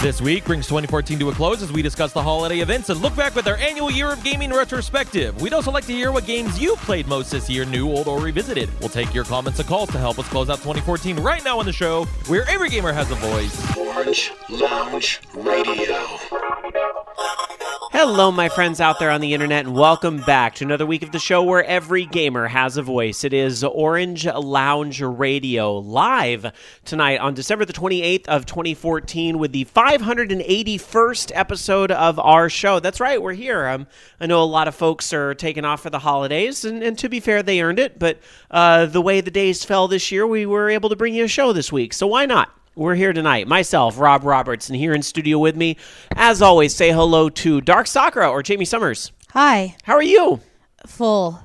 This week brings 2014 to a close as we discuss the holiday events and look back with our annual Year of Gaming retrospective. We'd also like to hear what games you played most this year, new, old, or revisited. We'll take your comments and calls to help us close out 2014 right now on the show, where every gamer has a voice. Orange Lounge Radio. Hello, my friends out there on the internet, and welcome back to another week of the show where every gamer has a voice. It is Orange Lounge Radio, live tonight on December the 28th of 2014 with the 581st episode of our show. That's right, we're here. I know a lot of folks are taking off for the holidays, and to be fair, they earned it, but the way the days fell this year, we were able to bring you a show this week, so why not? We're here tonight. Myself, Rob Roberts, and here in studio with me, as always, say hello to Dark Sakura or Jamie Summers. Hi. How are you? Full.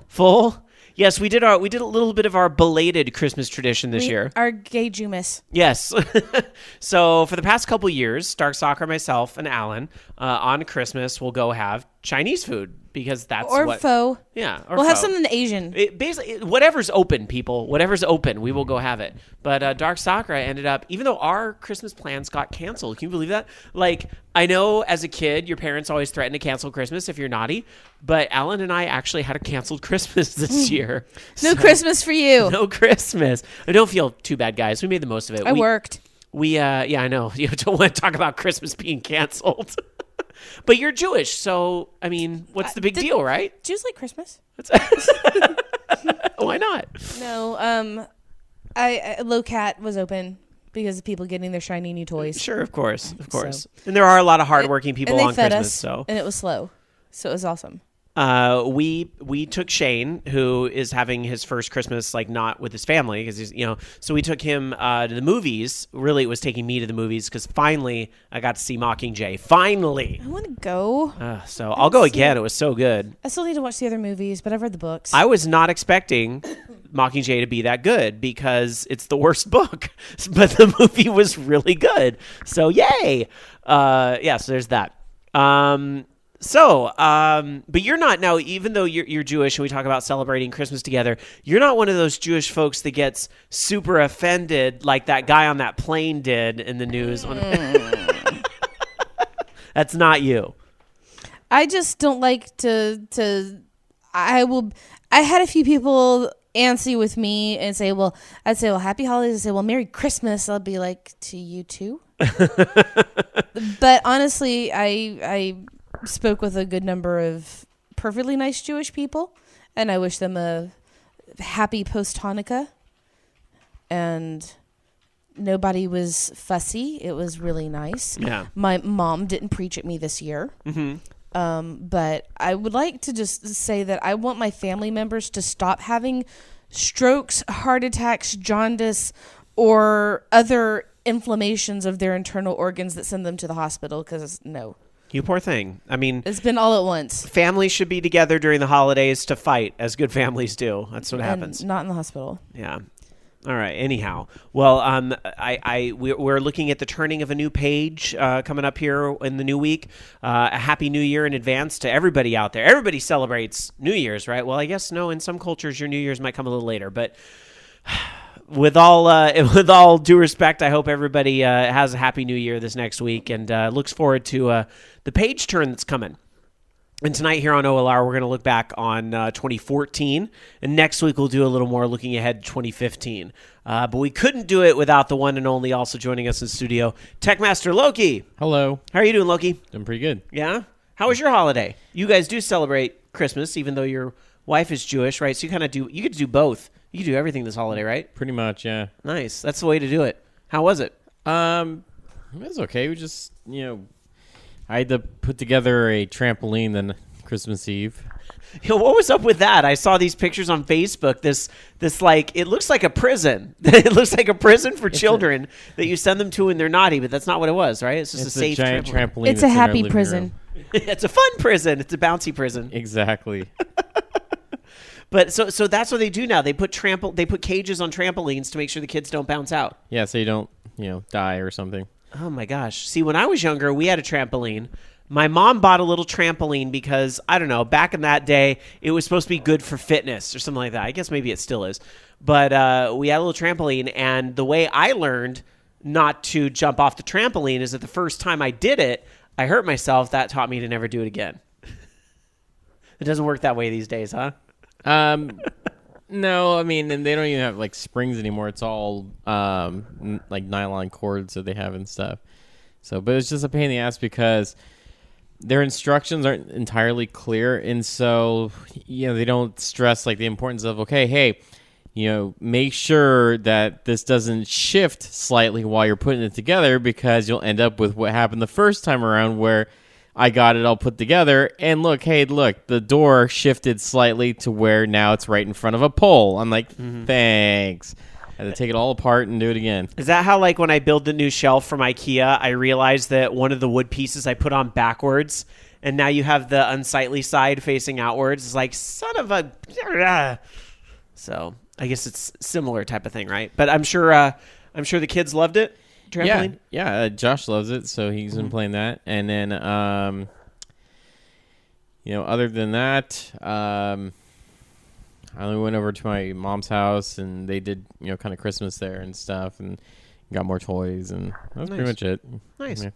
Yes, we did a little bit of our belated Christmas tradition this year. Our gay Jumas. Yes. So for the past couple years, Dark Sakura, myself, and Alan on Christmas will go have Chinese food because that's or pho. Yeah. Or we'll have pho. something Asian. Basically, whatever's open, people. Whatever's open, we will go have it. But Dark Sakura ended up, even though our Christmas plans got canceled, can you believe that? Like, I know as a kid, your parents always threaten to cancel Christmas if you're naughty, but Alan and I actually had a canceled Christmas this year. No Christmas for you. No Christmas. I don't feel too bad, guys. We made the most of it. I worked. Yeah, I know. You don't want to talk about Christmas being canceled. But you're Jewish, so, I mean, what's the big deal, right? Jews like Christmas. Why not? No, Low-Cat was open because of people getting their shiny new toys. Sure, of course. So. And there are a lot of hardworking people and they on fed Christmas. us, So. And it was slow, so it was awesome. We took Shane, who is having his first Christmas, like, not with his family, because he's, so we took him to the movies. Really, it was taking me to the movies, because finally I got to see Mockingjay. Finally! I want to go. So I'll go again. It was so good. I still need to watch the other movies, but I've read the books. I was not expecting Mockingjay to be that good, because it's the worst book, but the movie was really good. So yay! So there's that. But you're not now, even though you're Jewish and we talk about celebrating Christmas together, you're not one of those Jewish folks that gets super offended like that guy on that plane did in the news. That's not you. I just don't like to I had a few people antsy with me and say, well, I'd say, well, happy holidays. I'd say, well, Merry Christmas. I'll be like, to you too. But honestly, I spoke with a good number of perfectly nice Jewish people, and I wish them a happy post-Hanukkah. And nobody was fussy. It was really nice. Yeah. My mom didn't preach at me this year. Mm-hmm. But I would like to just say that I want my family members to stop having strokes, heart attacks, jaundice, or other inflammations of their internal organs that send them to the hospital, because no. You poor thing. I mean, it's been all at once. Families should be together during the holidays to fight, as good families do. That's what happens. Not in the hospital. Yeah. All right. Anyhow, well, we're looking at the turning of a new page coming up here in the new week. A happy New Year in advance to everybody out there. Everybody celebrates New Year's, right? Well, I guess no. In some cultures, your New Year's might come a little later, but. With all due respect, I hope everybody has a happy New Year this next week and looks forward to the page turn that's coming. And tonight here on OLR, we're going to look back on 2014, and next week we'll do a little more looking ahead to 2015. But we couldn't do it without the one and only also joining us in studio, Techmaster Loki. Hello. How are you doing, Loki? Doing pretty good. Yeah? How was your holiday? You guys do celebrate Christmas, even though your wife is Jewish, right? So you get to do both. You can do everything this holiday, right? Pretty much, yeah. Nice. That's the way to do it. How was it? It was okay. We just, I had to put together a trampoline on Christmas Eve. What was up with that? I saw these pictures on Facebook. This like, it looks like a prison. It looks like a prison for children that you send them to when they're naughty, but that's not what it was, right? It's just a safe giant trampoline. It's a happy prison. It's a fun prison. It's a bouncy prison. Exactly. But so that's what they do now. They put cages on trampolines to make sure the kids don't bounce out. Yeah, so you don't, die or something. Oh my gosh. See, when I was younger, we had a trampoline. My mom bought a little trampoline because, I don't know, back in that day, it was supposed to be good for fitness or something like that. I guess maybe it still is. But we had a little trampoline, and the way I learned not to jump off the trampoline is that the first time I did it, I hurt myself. That taught me to never do it again. It doesn't work that way these days, huh? No, I mean, and they don't even have like springs anymore. It's all like nylon cords that they have and stuff. So, but it's just a pain in the ass because their instructions aren't entirely clear, and so they don't stress like the importance of hey, make sure that this doesn't shift slightly while you're putting it together, because you'll end up with what happened the first time around where I got it all put together, and look, the door shifted slightly to where now it's right in front of a pole. I'm like, thanks. I had to take it all apart and do it again. Is that how, like, when I build the new shelf from IKEA, I realized that one of the wood pieces I put on backwards, and now you have the unsightly side facing outwards? It's like, son of a... So I guess it's similar type of thing, right? But I'm sure the kids loved it. Trampoline? Yeah. Josh loves it, so he's been playing that. And then, other than that, I only went over to my mom's house, and they did, kind of Christmas there and stuff, and got more toys, and that was pretty much it. Nice. Yeah.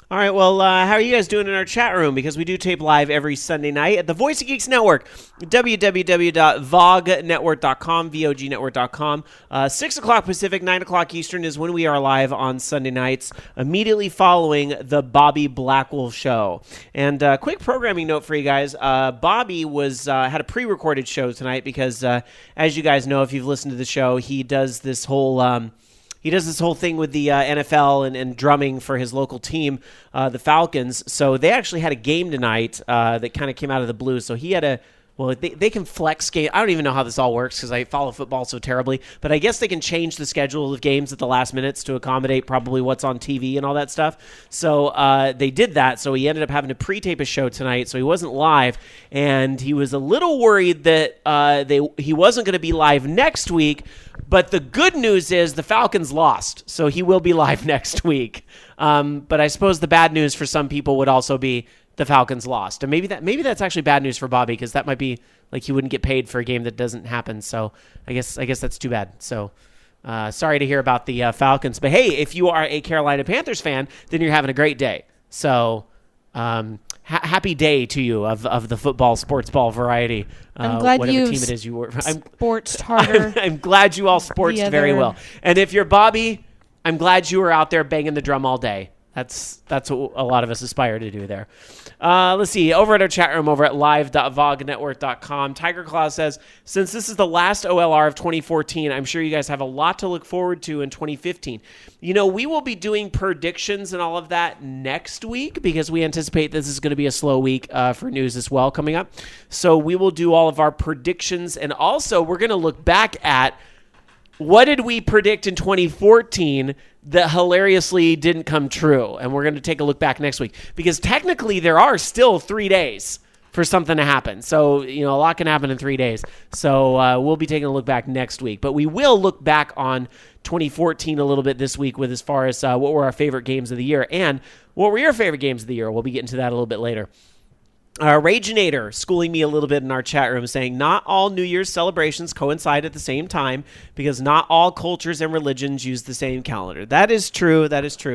All right, well, how are you guys doing in our chat room? Because we do tape live every Sunday night at the Voice of Geeks Network, www.vognetwork.com, vognetwork.com. 6 o'clock Pacific, 9 o'clock Eastern is when we are live on Sunday nights, immediately following the Bobby Blackwolf Show. And quick programming note for you guys, Bobby had a pre-recorded show tonight because, as you guys know, if you've listened to the show, he does this whole... He does this whole thing with the NFL and drumming for his local team, the Falcons. So they actually had a game tonight that kind of came out of the blue. So he had they can flex game. I don't even know how this all works because I follow football so terribly. But I guess they can change the schedule of games at the last minutes to accommodate probably what's on TV and all that stuff. So they did that. So he ended up having to pre-tape a show tonight. So he wasn't live. And he was a little worried that he wasn't going to be live next week. But the good news is the Falcons lost, so he will be live next week. But I suppose the bad news for some people would also be the Falcons lost. And maybe that's actually bad news for Bobby, because that might be like he wouldn't get paid for a game that doesn't happen. So I guess that's too bad. So sorry to hear about the Falcons. But hey, if you are a Carolina Panthers fan, then you're having a great day. So happy day to you of the football, sports ball variety. I'm glad whatever team it is you were. Sportsed harder. I'm glad you all sportsed very well. And if you're Bobby, I'm glad you were out there banging the drum all day. That's what a lot of us aspire to do there. Let's see. Over at our chat room over at live.vognetwork.com, Tiger Claw says, since this is the last OLR of 2014, I'm sure you guys have a lot to look forward to in 2015. We will be doing predictions and all of that next week because we anticipate this is going to be a slow week for news as well coming up. So we will do all of our predictions, and also we're going to look back at what did we predict in 2014 that hilariously didn't come true? And we're going to take a look back next week because technically there are still 3 days for something to happen. So, a lot can happen in 3 days. So we'll be taking a look back next week. But we will look back on 2014 a little bit this week with as far as what were our favorite games of the year and what were your favorite games of the year. We'll be getting to that a little bit later. Rageinator schooling me a little bit in our chat room saying not all New Year's celebrations coincide at the same time because not all cultures and religions use the same calendar. That is true.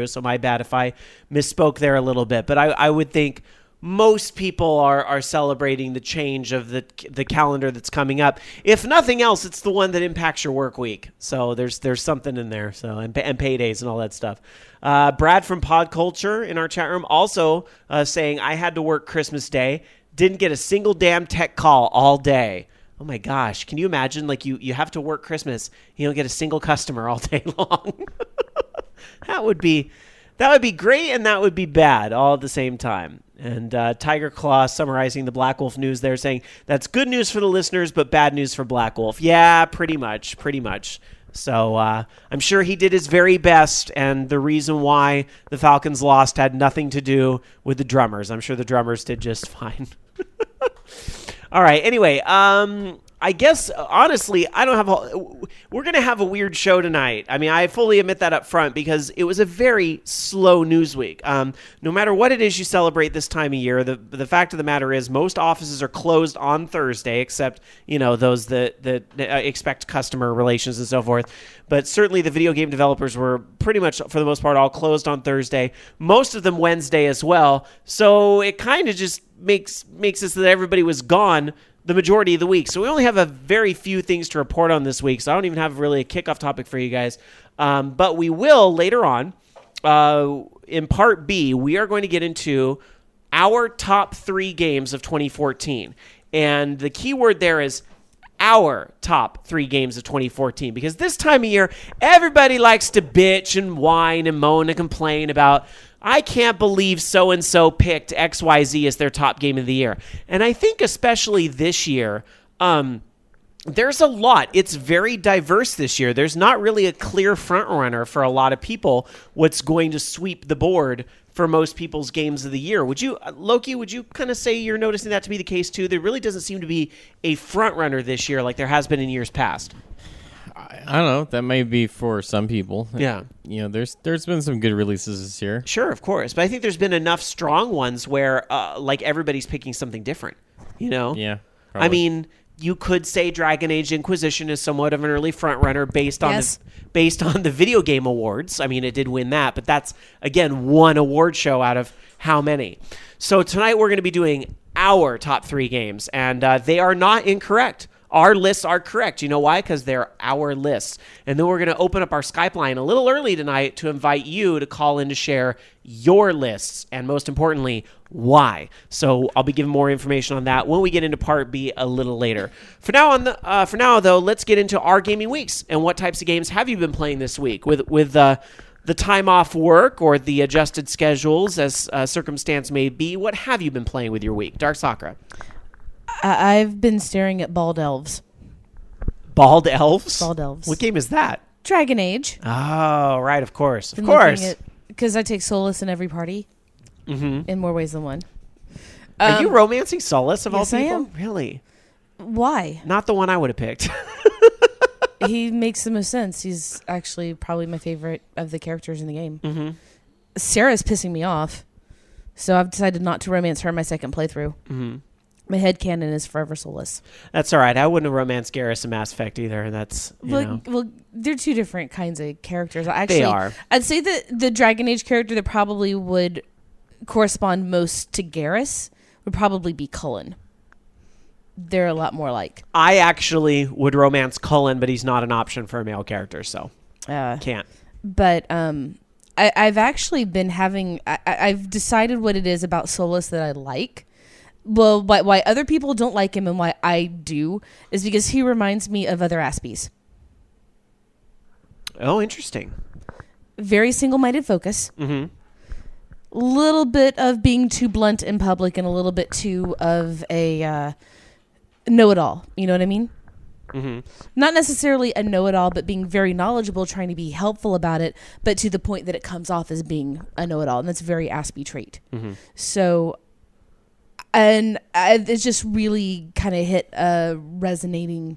So my bad if I misspoke there a little bit. But I would think most people are celebrating the change of the calendar that's coming up. If nothing else, it's the one that impacts your work week. So there's something in there. So and paydays and all that stuff. Brad from Pod Culture in our chat room also saying I had to work Christmas Day, didn't get a single damn tech call all day. Oh my gosh, can you imagine? Like you have to work Christmas, you don't get a single customer all day long. That would be great and that would be bad all at the same time. And Tiger Claw summarizing the Black Wolf news there saying, that's good news for the listeners, but bad news for Black Wolf. Yeah, pretty much. So I'm sure he did his very best, and the reason why the Falcons lost had nothing to do with the drummers. I'm sure the drummers did just fine. All right, anyway, I guess, honestly, we're going to have a weird show tonight. I mean, I fully admit that up front because it was a very slow news week. No matter what it is you celebrate this time of year, the fact of the matter is most offices are closed on Thursday, except, those that expect customer relations and so forth. But certainly the video game developers were pretty much, for the most part, all closed on Thursday. Most of them Wednesday as well. So it kind of just makes it so that everybody was gone the majority of the week. So we only have a very few things to report on this week. So I don't even have really a kickoff topic for you guys. But we will later on, in part B, we are going to get into our top 3 games of 2014. And the key word there is our top 3 games of 2014, because this time of year, everybody likes to bitch and whine and moan and complain about, I can't believe so-and-so picked XYZ as their top game of the year. And I think especially this year, there's a lot. It's very diverse this year. There's not really a clear front runner for a lot of people what's going to sweep the board for most people's games of the year. Loki, would you kind of say you're noticing that to be the case too? There really doesn't seem to be a front runner this year like there has been in years past. I don't know. That may be for some people. Yeah. There's been some good releases this year. Sure, of course. But I think there's been enough strong ones where like everybody's picking something different, Yeah. Probably. I mean, you could say Dragon Age Inquisition is somewhat of an early frontrunner based on the video game awards. I mean, it did win that, but that's, again, one award show out of how many? So tonight we're going to be doing our top 3 games, and they are not incorrect. Our lists are correct. You know why? Because they're our lists. And then we're going to open up our Skype line a little early tonight to invite you to call in to share your lists, and most importantly, why. So I'll be giving more information on that when we get into part B a little later. For now, though, let's get into our gaming weeks and what types of games have you been playing this week with the time off work or the adjusted schedules as circumstance may be. What have you been playing with your week, Dark Sakura? I've been staring at bald elves. Bald elves? Bald elves. What game is that? Dragon Age. Oh, right, of course. Of course. Because I take solace in every party in more ways than one. Are you romancing Solace of all yes, I people? am. Really? Why? Not the one I would have picked. He makes the most sense. He's actually probably my favorite of the characters in the game. Mm-hmm. Sarah's pissing me off, so I've decided not to romance her in my second playthrough. Mm-hmm. My headcanon is forever Solus. That's all right. I wouldn't have romanced Garrus in Mass Effect either. That's well, they're two different kinds of characters. They are. I'd say that the Dragon Age character that probably would correspond most to Garrus would probably be Cullen. They're a lot more like. I actually would romance Cullen, but he's not an option for a male character, so can't. But I've actually been having. I've decided what it is about Solus that I like. Well, why other people don't like him and why I do is because he reminds me of other Aspies. Oh, interesting. Very single-minded focus. Mm-hmm. Little bit of being too blunt in public and a little bit too of a know-it-all. You know what I mean? Mm-hmm. Not necessarily a know-it-all, but being very knowledgeable, trying to be helpful about it, but to the point that it comes off as being a know-it-all. And that's a very Aspie trait. Mm-hmm. So... And it's just really kind of hit a resonating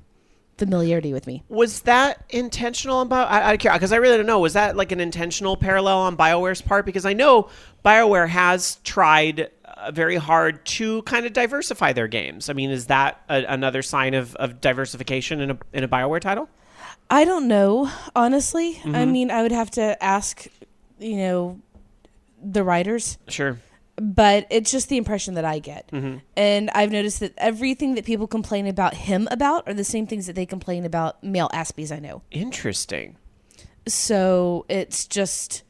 familiarity with me. Was that intentional? Because I really don't know. Was that like an intentional parallel on BioWare's part? Because I know BioWare has tried very hard to kind of diversify their games. I mean, is that another sign of diversification in a BioWare title? I don't know, honestly. Mm-hmm. I mean, I would have to ask, the writers. Sure. But it's just the impression that I get. Mm-hmm. And I've noticed that everything that people complain about him about are the same things that they complain about male Aspies I know. Interesting. So it's just...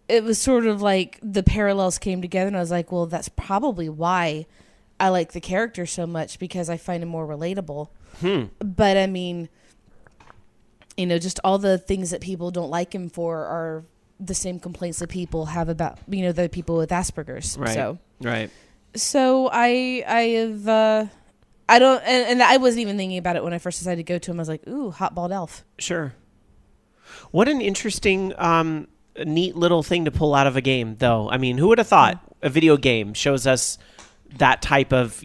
It was sort of like the parallels came together and I was like, well, that's probably why I like the character so much, because I find him more relatable. But I mean, just all the things that people don't like him for are... the same complaints that people have about, the people with Asperger's. Right. So I have, I don't, and I wasn't even thinking about it when I first decided to go to him. I was like, ooh, hot bald elf. Sure. What an interesting, neat little thing to pull out of a game, though. I mean, who would have thought a video game shows us that type of,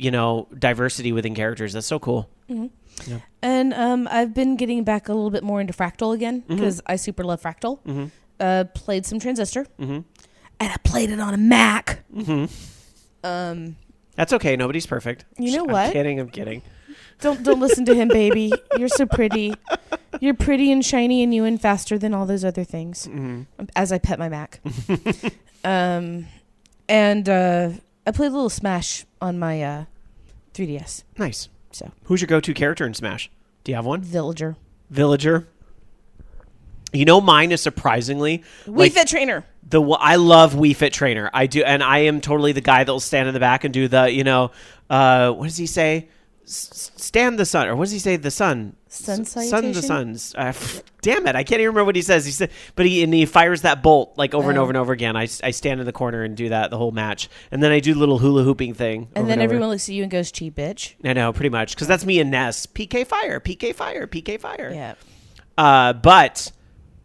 diversity within characters? That's so cool. And I've been getting back a little bit more into Fractal again because I super love Fractal. Played some Transistor, and I played it on a Mac. That's okay. Nobody's perfect. You know what? I'm kidding. Don't listen to him, baby. You're so pretty. You're pretty and shiny and new and faster than all those other things. As I pet my Mac. And I played a little Smash on my 3DS. Nice. So Who's your go-to character in Smash? Do you have one? Villager. You know, mine is surprisingly Wii Fit Trainer. I love Wii Fit Trainer. I do, and I am totally the guy that will stand in the back and do the, what does he say? Stand the sun, or what does he say? The sun. Sun salutation? The suns. Damn it, I can't even remember what he says. He said, but he fires that bolt like over and over and over again. I stand in the corner and do that the whole match, and then I do the little hula hooping thing. And then everyone looks at you and goes, "Cheap bitch." I know, pretty much, because that's me and Ness. PK fire, PK fire, PK fire. Yeah.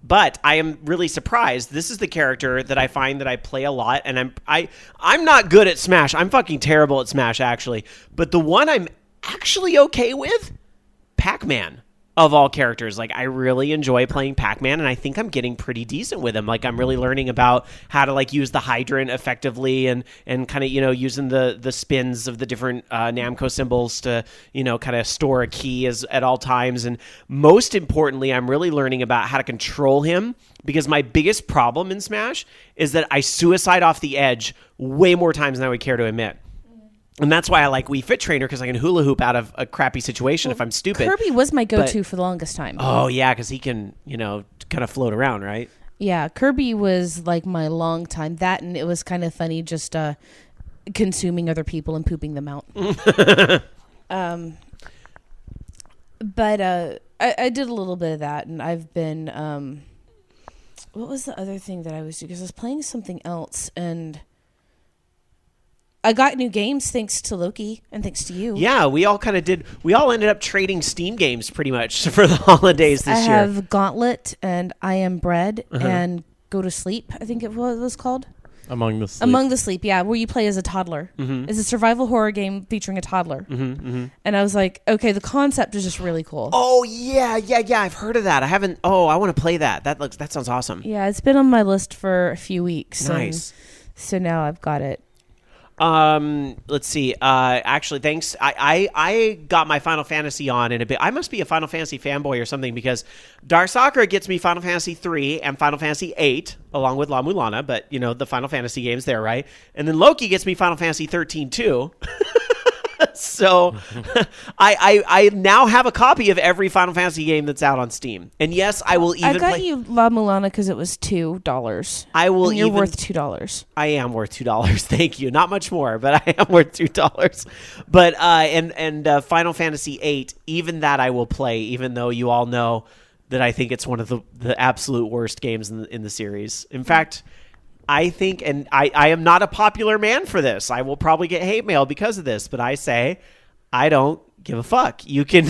But I am really surprised. This is the character that I find that I play a lot, and I'm not good at Smash. I'm fucking terrible at Smash, actually. But the one I'm actually okay with, Pac-Man. Of all characters, like, I really enjoy playing Pac-Man, and I think I'm getting pretty decent with him. Like, I'm really learning about how to like use the hydrant effectively, and kind of using the spins of the different Namco symbols to kind of store a key at all times. And most importantly, I'm really learning about how to control him, because my biggest problem in Smash is that I suicide off the edge way more times than I would care to admit. And that's why I like Wii Fit Trainer, because I can hula hoop out of a crappy situation if I'm stupid. Kirby was my go-to for the longest time. Oh, yeah, because he can, kind of float around, right? Yeah, Kirby was like my long time. That, and it was kind of funny just consuming other people and pooping them out. But I did a little bit of that, and I've been... what was the other thing that I was doing? Because I was playing something else, and... I got new games thanks to Loki and thanks to you. Yeah, we all kind of did. We all ended up trading Steam games pretty much for the holidays this year. I have Gauntlet and I Am Bread and Go to Sleep, I think it was called. Among the Sleep. Among the Sleep, yeah, where you play as a toddler. It's a survival horror game featuring a toddler. And I was like, okay, the concept is just really cool. Oh, yeah. I've heard of that. I haven't. Oh, I want to play that. That sounds awesome. Yeah, it's been on my list for a few weeks. Nice. So now I've got it. Let's see. Actually, thanks. I got my Final Fantasy on in a bit. I must be a Final Fantasy fanboy or something, because Dark Sakura gets me Final Fantasy 3 and Final Fantasy 8 along with La Mulana, but the Final Fantasy games there, right? And then Loki gets me Final Fantasy 13 too. So I now have a copy of every Final Fantasy game that's out on Steam. And yes, I will even I got you La Mulana because it was $2. I will. And you're worth $2. I am worth $2. Thank you. Not much more, but I am worth $2. But and Final Fantasy 8, even that I will play, even though you all know that I think it's one of the absolute worst games in the series. In fact, I think, and I am not a popular man for this. I will probably get hate mail because of this, but I say I don't give a fuck. You can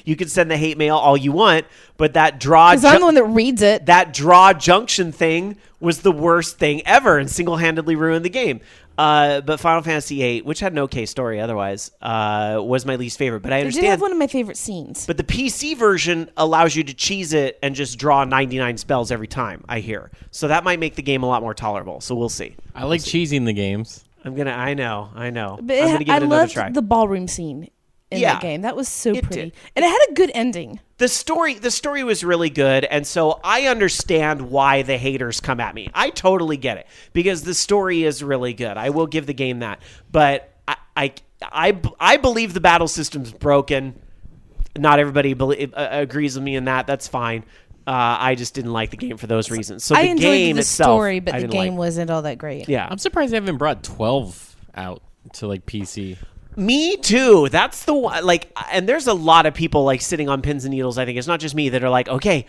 you can send the hate mail all you want, but that draw... Because I'm the one that reads it. That draw junction thing was the worst thing ever and single-handedly ruined the game. But Final Fantasy VIII, which had an okay story otherwise, was my least favorite. But I understand. It did have one of my favorite scenes. But the PC version allows you to cheese it and just draw 99 spells every time, I hear. So that might make the game a lot more tolerable. So we'll see. I like cheesing the games. I know. But I'm going to give it another loved try. the ballroom scene in that game. That was so pretty. Did. And it had a good ending. The story was really good, and so I understand why the haters come at me. I totally get it, because the story is really good. I will give the game that. But I believe the battle system's broken. Not everybody agrees with me in that. That's fine. I just didn't like the game for those reasons. So I the enjoyed game the itself, story, but the didn't game like. wasn't all that great. Yeah. I'm surprised they haven't brought 12 out to like PC. Me too. That's the one. Like, and there's a lot of people like sitting on pins and needles. I think it's not just me that are like, okay,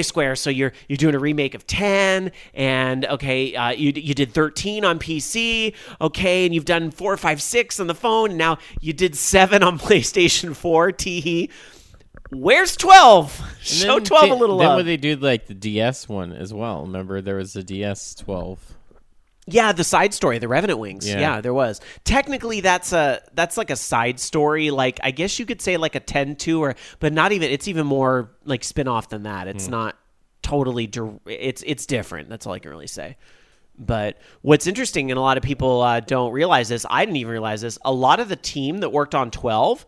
Square. So you're doing a remake of 10, and okay, you did 13 on PC, okay, and you've done 4, 5, 6 on the phone, and now you did 7 on PlayStation 4. Teehee. Where's 12? Show 12 a little Then love. when they do like the DS one as well. Remember there was a DS 12. Yeah, the side story, the Revenant Wings. Yeah, there was. Technically, that's like a side story. Like, I guess you could say like a 10-2, but not even. It's even more like spin-off than that. It's not totally. It's different. That's all I can really say. But what's interesting, and a lot of people don't realize this, I didn't even realize this, a lot of the team that worked on 12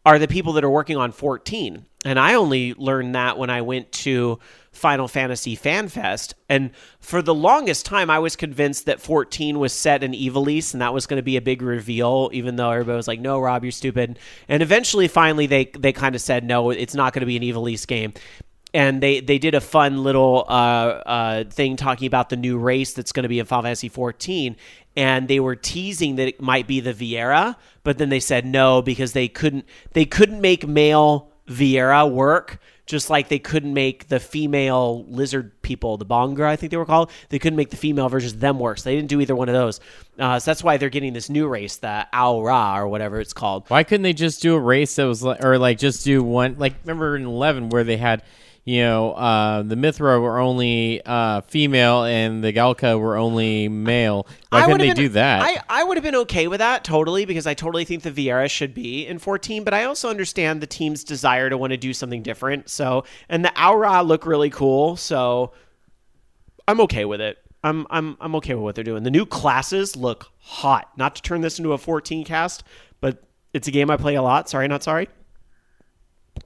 are the people that are working on 14. And I only learned that when I went to Final Fantasy Fan Fest. And for the longest time, I was convinced that 14 was set in Ivalice, and that was going to be a big reveal, even though everybody was like, no, Rob, you're stupid. And eventually, finally, they kind of said, no, it's not going to be an Ivalice game. And they did a fun little thing talking about the new race that's going to be in Final Fantasy 14. And they were teasing that it might be the Viera, but then they said no because they couldn't make male Viera work, just like they couldn't make the female lizard people, the Bongra, I think they were called. They couldn't make the female versions of them work, so they didn't do either one of those. So that's why they're getting this new race, the Aura or whatever it's called. Why couldn't they just do a race that was just do one? Like, remember in 11 where they had, the Mithra were only female and the Galka were only male. Why couldn't they do that? I would have been okay with that, totally, because I totally think the Viera should be in 14, but I also understand the team's desire to want to do something different. So, and the Aura look really cool, so I'm okay with it. I'm okay with what they're doing. The new classes look hot. Not to turn this into a 14 cast, but it's a game I play a lot. Sorry, not sorry.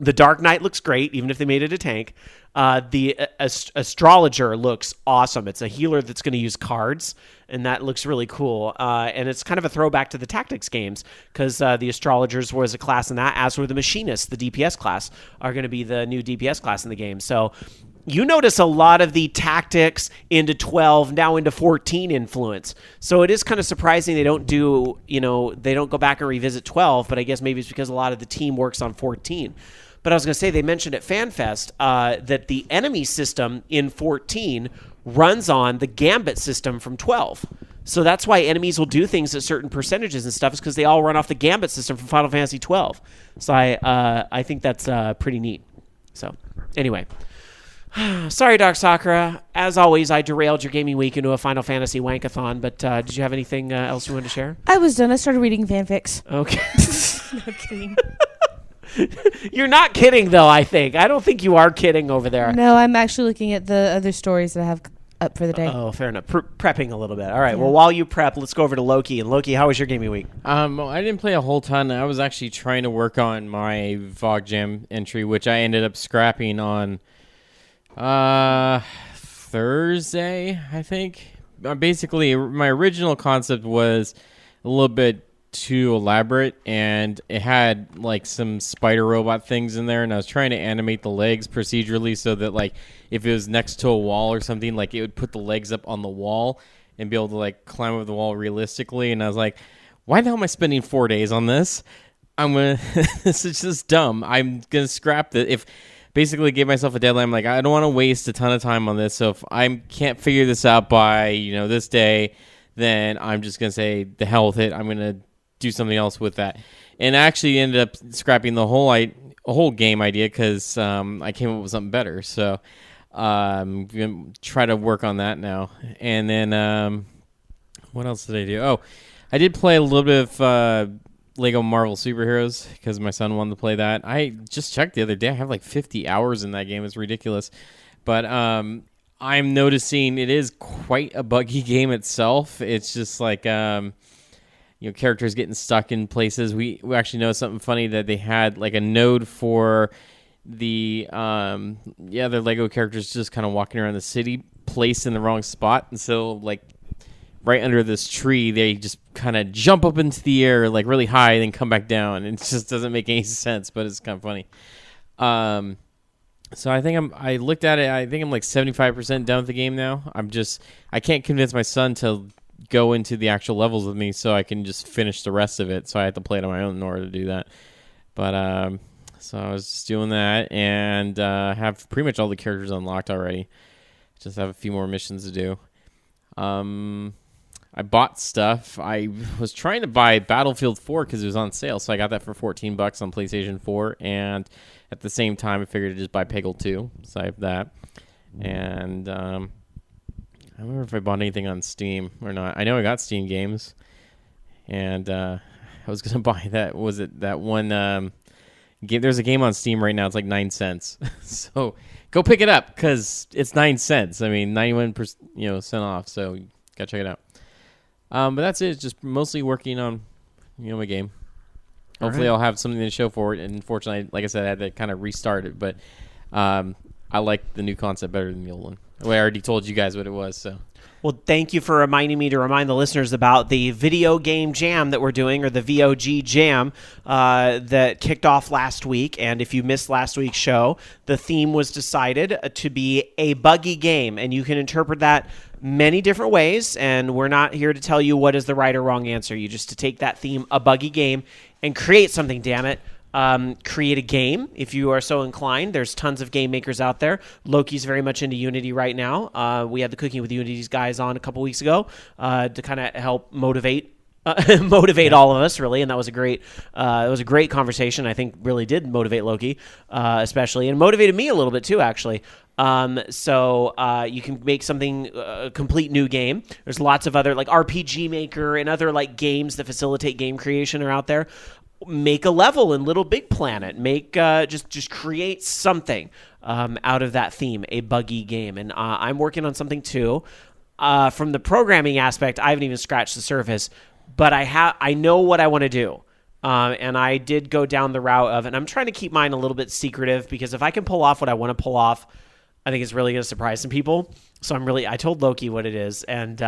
The Dark Knight looks great, even if they made it a tank. The Astrologer looks awesome. It's a healer that's going to use cards, and that looks really cool. And it's kind of a throwback to the Tactics games, because the Astrologers was a class in that, as were the Machinists, the DPS class, are going to be the new DPS class in the game. So you notice a lot of the Tactics into 12, now into 14 influence. So it is kind of surprising they don't do, they don't go back and revisit 12, but I guess maybe it's because a lot of the team works on 14. But I was going to say, they mentioned at FanFest that the enemy system in 14 runs on the Gambit system from 12. So that's why enemies will do things at certain percentages and stuff, is because they all run off the Gambit system from Final Fantasy 12. So I think that's pretty neat. So anyway. Sorry, Dark Sakura. As always, I derailed your gaming week into a Final Fantasy wankathon, but did you have anything else you wanted to share? I was done. I started reading fanfics. Okay. No, I'm kidding. You're not kidding, though, I think. I don't think you are kidding over there. No, I'm actually looking at the other stories that I have up for the day. Oh, fair enough. Prepping a little bit. All right. Yeah. Well, while you prep, let's go over to Loki. And Loki, how was your gaming week? Well, I didn't play a whole ton. I was actually trying to work on my VOG Jam entry, which I ended up scrapping on Thursday, I think. Basically, my original concept was a little bit too elaborate, and it had like some spider robot things in there, and I was trying to animate the legs procedurally so that, like, if it was next to a wall or something, like, it would put the legs up on the wall and be able to, like, climb over the wall realistically. And I was like, why the hell am I spending 4 days on this? This is just dumb. I'm gonna scrap it. If basically gave myself a deadline, I'm like, I don't want to waste a ton of time on this, so if I can't figure this out by this day, then I'm just gonna say the hell with it. I'm gonna do something else with that. And I actually ended up scrapping the whole game idea because I came up with something better. So I'm going to try to work on that now. And then what else did I do? Oh, I did play a little bit of Lego Marvel Superheroes because my son wanted to play that. I just checked the other day. I have like 50 hours in that game. It's ridiculous. But I'm noticing it is quite a buggy game itself. It's just like characters getting stuck in places. We actually know something funny, that they had like a node for the their Lego characters just kind of walking around the city placed in the wrong spot, and so like right under this tree they just kind of jump up into the air like really high and then come back down. It just doesn't make any sense, but it's kind of funny. So I looked at it, I think I'm like 75% done with the game now. I can't convince my son to go into the actual levels with me so I can just finish the rest of it. So I have to play it on my own in order to do that. But so I was just doing that, and have pretty much all the characters unlocked already. Just have a few more missions to do. I bought stuff. I was trying to buy Battlefield 4 because it was on sale, so I got that for $14 on PlayStation 4. And at the same time, I figured to just buy Peggle 2, so I have that. And I don't remember if I bought anything on Steam or not. I know I got Steam games, and I was gonna buy that. Was it that one game? There's a game on Steam right now. It's like 9 cents. So go pick it up because it's 9 cents. I mean, 91% cent off. So gotta check it out. But that's it. It's just mostly working on my game. Hopefully, I'll have something to show for it. And unfortunately, like I said, I had to kind of restart it. But I like the new concept better than the old one. Well, I already told you guys what it was. So, well, thank you for reminding me to remind the listeners about the video game jam that we're doing, or the VOG jam that kicked off last week. And if you missed last week's show, the theme was decided to be a buggy game, and you can interpret that many different ways. And we're not here to tell you what is the right or wrong answer. You just to take that theme, a buggy game, and create something. Damn it. Create a game if you are so inclined. There's tons of game makers out there. Loki's very much into Unity right now. We had the Cooking with Unity's guys on a couple weeks ago to kind of help motivate all of us, really, and that was a great conversation. I think really did motivate Loki, especially, and motivated me a little bit too, actually. So you can make something a complete new game. There's lots of other like RPG Maker and other like games that facilitate game creation are out there. Make a level in Little Big Planet. Make just create something out of that theme, a buggy game. And I'm working on something too. From the programming aspect, I haven't even scratched the surface, but I know what I want to do. And I did go down the route of, and I'm trying to keep mine a little bit secretive because if I can pull off what I want to pull off, I think it's really going to surprise some people. So I told Loki what it is, and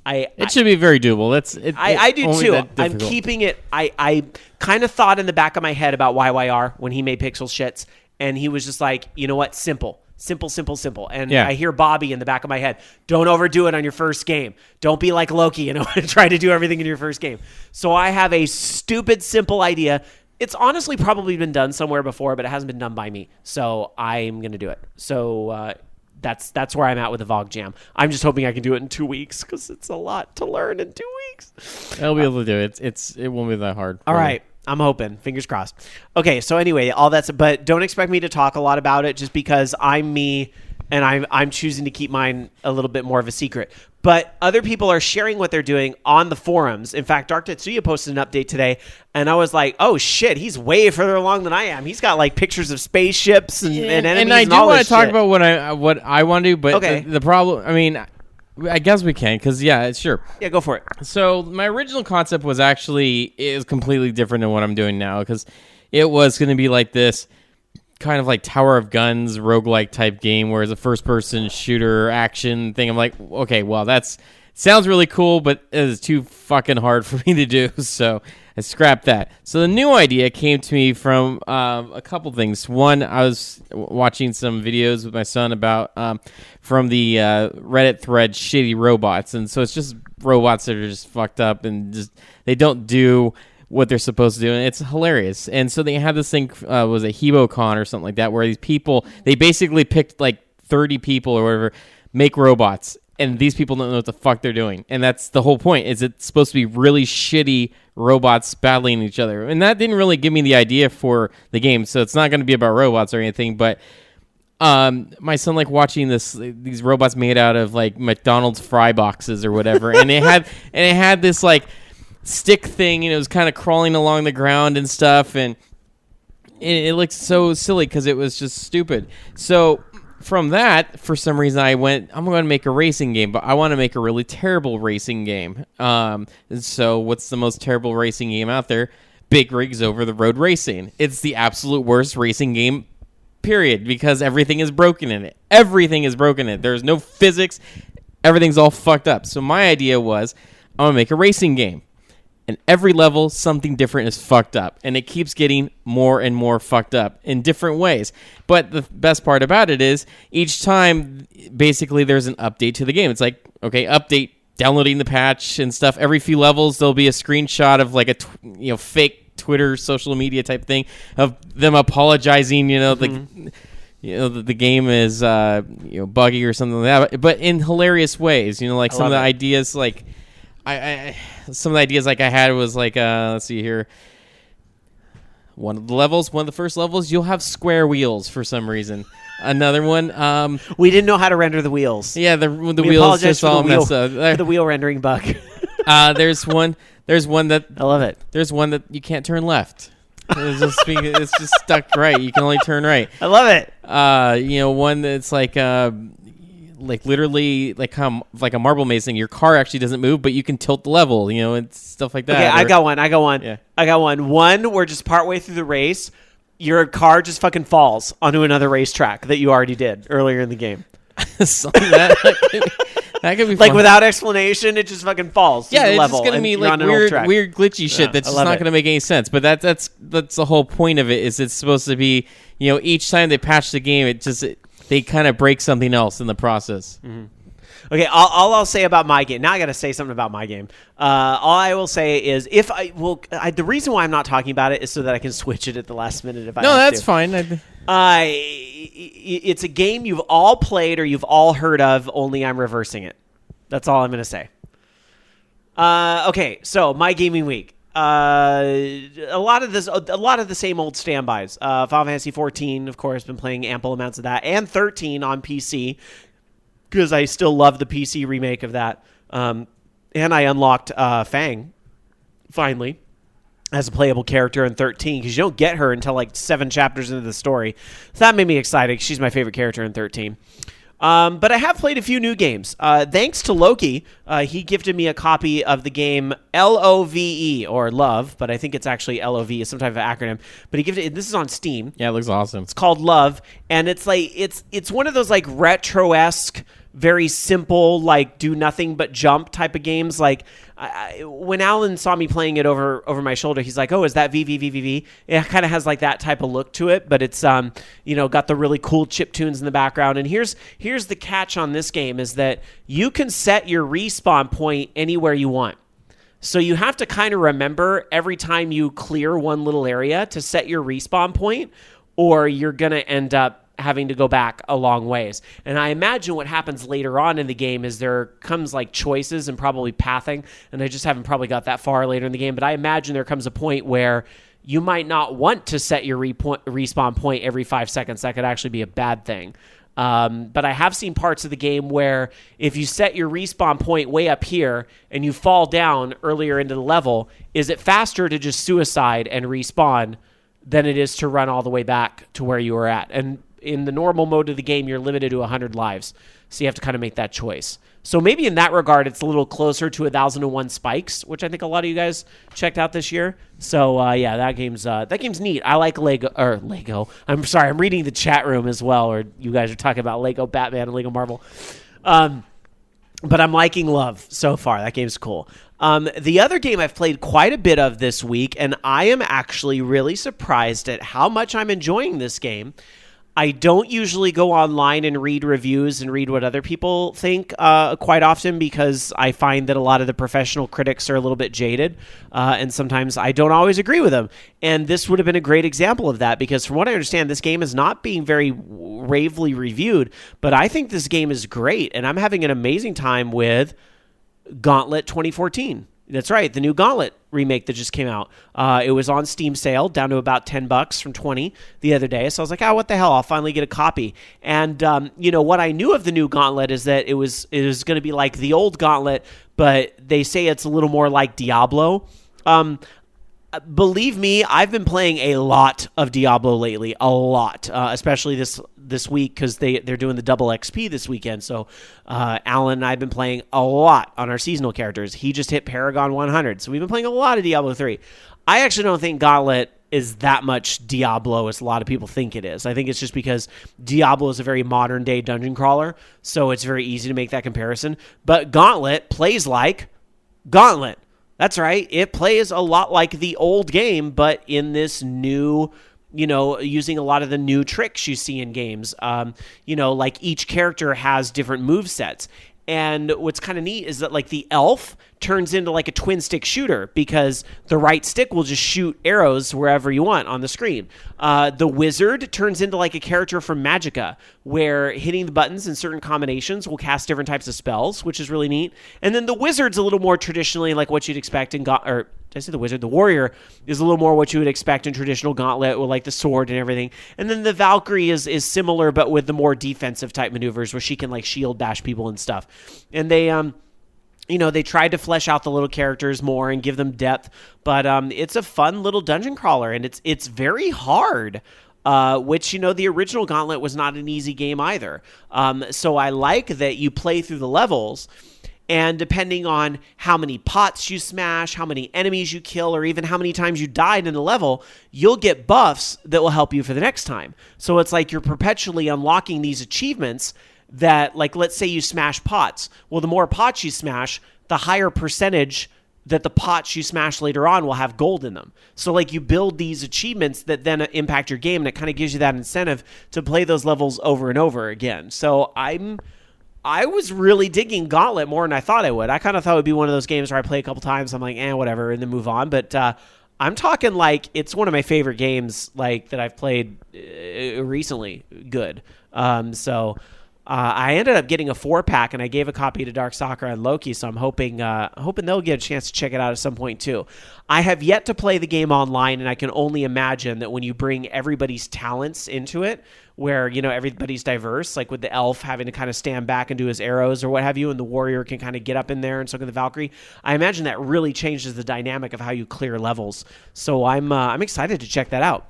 it should be very doable. I do too. I'm keeping it. I kind of thought in the back of my head about YYR when he made Pixel Shits, and he was just like, you know what, simple. And I hear Bobby in the back of my head, don't overdo it on your first game. Don't be like Loki, try to do everything in your first game. So I have a stupid, simple idea. It's honestly probably been done somewhere before, but it hasn't been done by me. So I'm going to do it. So that's where I'm at with the VOG Jam. I'm just hoping I can do it in 2 weeks because it's a lot to learn in 2 weeks. I'll be able to do it. It won't be that hard. All right. I'm hoping. Fingers crossed. Okay, so anyway, but don't expect me to talk a lot about it just because I'm me and I'm choosing to keep mine a little bit more of a secret. But other people are sharing what they're doing on the forums. In fact, Dark Tetsuya posted an update today, and I was like, "Oh shit, he's way further along than I am. He's got like pictures of spaceships and enemies." And I do want to talk about what I want to do, but okay. The problem, I guess we can, because sure. Yeah, go for it. So my original concept is completely different than what I'm doing now, because it was going to be like this kind of like Tower of Guns roguelike type game where it's a first person shooter action thing. I'm like, okay, well, sounds really cool, but it is too fucking hard for me to do, so I scrapped that. So the new idea came to me from a couple things. One, I was watching some videos with my son about from the Reddit thread Shitty Robots, and so it's just robots that are just fucked up and just they don't do what they're supposed to do, and it's hilarious. And so they had this thing, was a HeboCon or something like that, where these people, they basically picked like 30 people or whatever, make robots, and these people don't know what the fuck they're doing. And that's the whole point, is it's supposed to be really shitty robots battling each other. And that didn't really give me the idea for the game, so it's not going to be about robots or anything, but my son liked watching these robots made out of like McDonald's fry boxes or whatever, and it had this like stick thing, and it was kind of crawling along the ground and stuff, and it looked so silly because it was just stupid. So from that, for some reason, I'm going to make a racing game, but I want to make a really terrible racing game. And so what's the most terrible racing game out there? Big Rigs Over the Road Racing. It's the absolute worst racing game, period, because everything is broken in it. There's no physics. Everything's all fucked up. So my idea was, I'm going to make a racing game. And every level, something different is fucked up. And it keeps getting more and more fucked up in different ways. But the best part about it is, each time, basically, there's an update to the game. It's like, okay, update, downloading the patch and stuff. Every few levels, there'll be a screenshot of like a fake Twitter social media type thing of them apologizing, the game is buggy or something like that, but in hilarious ways. Like some of the ideas, like some of the ideas like I had was like, let's see here. One of the first levels, you'll have square wheels for some reason. Another one, we didn't know how to render the wheels. yeah, the We wheels apologize just for all the wheel, messed up. for the wheel rendering bug. There's one that I love it. there's one that you can't turn left. It's just stuck right. You can only turn right. I love it. One that's like literally like a marble maze thing. Your car actually doesn't move, but you can tilt the level. And stuff like that. Okay, I got one. Yeah. I got one. One where just partway through the race, your car just fucking falls onto another racetrack that you already did earlier in the game. That could be Like fun. without explanation, it just fucking falls. Yeah, to the it's level, just gonna and be you're like on an old track. weird glitchy shit that's I just love not it. gonna make any sense. But that's the whole point of it. Is it's supposed to be each time they patch the game, they kind of break something else in the process. Mm-hmm. Okay, all I'll say about my game. Now I got to say something about my game. All I will say is the reason why I'm not talking about it is so that I can switch it at the last minute if I No, have that's to. fine. It's a game you've all played or you've all heard of, only I'm reversing it. That's all I'm going to say. Okay, so my gaming week. A lot of the same old standbys. Final Fantasy 14, of course, been playing ample amounts of that, and 13 on PC because I still love the PC remake of that. And I unlocked Fang finally as a playable character in 13 because you don't get her until like 7 chapters into the story. So that made me excited. She's my favorite character in 13. But I have played a few new games. Thanks to Loki, he gifted me a copy of the game LOVE, or Love, but I think it's actually LOV, it's some type of acronym. But he gifted this is on Steam. Yeah, it looks awesome. It's called Love, and it's like it's one of those like retro-esque, very simple, like do nothing but jump type of games. Like when Alan saw me playing it over my shoulder, he's like, "Oh, is that VVVVV?" It kind of has like that type of look to it, but it's got the really cool chip tunes in the background. And here's the catch on this game is that you can set your respawn point anywhere you want. So you have to kind of remember every time you clear one little area to set your respawn point, or you're going to end up having to go back a long ways. And I imagine what happens later on in the game is there comes like choices and probably pathing, and I just haven't probably got that far later in the game, but I imagine there comes a point where you might not want to set your respawn point every 5 seconds. That could actually be a bad thing. But I have seen parts of the game where if you set your respawn point way up here and you fall down earlier into the level, is it faster to just suicide and respawn than it is to run all the way back to where you were at? And in the normal mode of the game, you're limited to 100 lives. So you have to kind of make that choice. So maybe in that regard, it's a little closer to 1001 Spikes, which I think a lot of you guys checked out this year. So yeah, that game's neat. I like Lego. I'm sorry, I'm reading the chat room as well, or you guys are talking about Lego Batman and Lego Marvel. But I'm liking Love so far. That game's cool. The other game I've played quite a bit of this week, and I am actually really surprised at how much I'm enjoying this game. I don't usually go online and read reviews and read what other people think quite often because I find that a lot of the professional critics are a little bit jaded, and sometimes I don't always agree with them. And this would have been a great example of that because from what I understand, this game is not being very ravely reviewed, but I think this game is great, and I'm having an amazing time with Gauntlet 2014. That's right, the new Gauntlet remake that just came out. It was on Steam sale, down to about $10 from $20 the other day. So I was like, what the hell? I'll finally get a copy. And what I knew of the new Gauntlet is that it was going to be like the old Gauntlet, but they say it's a little more like Diablo. Believe me, I've been playing a lot of Diablo lately, a lot, especially this week because they're doing the double XP this weekend. So Alan and I have been playing a lot on our seasonal characters. He just hit Paragon 100, so we've been playing a lot of Diablo 3. I actually don't think Gauntlet is that much Diablo as a lot of people think it is. I think it's just because Diablo is a very modern-day dungeon crawler, so it's very easy to make that comparison. But Gauntlet plays like Gauntlet. That's right. It plays a lot like the old game, but in this new, using a lot of the new tricks you see in games. Like each character has different movesets. And what's kind of neat is that like the elf turns into like a twin stick shooter because the right stick will just shoot arrows wherever you want on the screen. The wizard turns into like a character from Magicka where hitting the buttons in certain combinations will cast different types of spells, which is really neat. And then the wizard's a little more traditionally like what you'd expect in I say the wizard? The warrior is a little more what you would expect in traditional Gauntlet with like the sword and everything. And then the Valkyrie is similar, but with the more defensive type maneuvers where she can like shield bash people and stuff. And they, they tried to flesh out the little characters more and give them depth, but it's a fun little dungeon crawler, and it's very hard. Which, the original Gauntlet was not an easy game either. So I like that you play through the levels, and depending on how many pots you smash, how many enemies you kill, or even how many times you died in a level, you'll get buffs that will help you for the next time. So it's like you're perpetually unlocking these achievements that, like, let's say you smash pots. Well, the more pots you smash, the higher percentage that the pots you smash later on will have gold in them. So like you build these achievements that then impact your game, and it kind of gives you that incentive to play those levels over and over again. So I was really digging Gauntlet more than I thought I would. I kind of thought it would be one of those games where I play a couple times, I'm like, whatever, and then move on. But I'm talking like it's one of my favorite games like that I've played recently. Good. I ended up getting a 4-pack, and I gave a copy to Dark Soccer and Loki, so I'm hoping they'll get a chance to check it out at some point too. I have yet to play the game online, and I can only imagine that when you bring everybody's talents into it, where everybody's diverse, like with the elf having to kind of stand back and do his arrows or what have you, and the warrior can kind of get up in there, and so can the Valkyrie. I imagine that really changes the dynamic of how you clear levels. So I'm excited to check that out.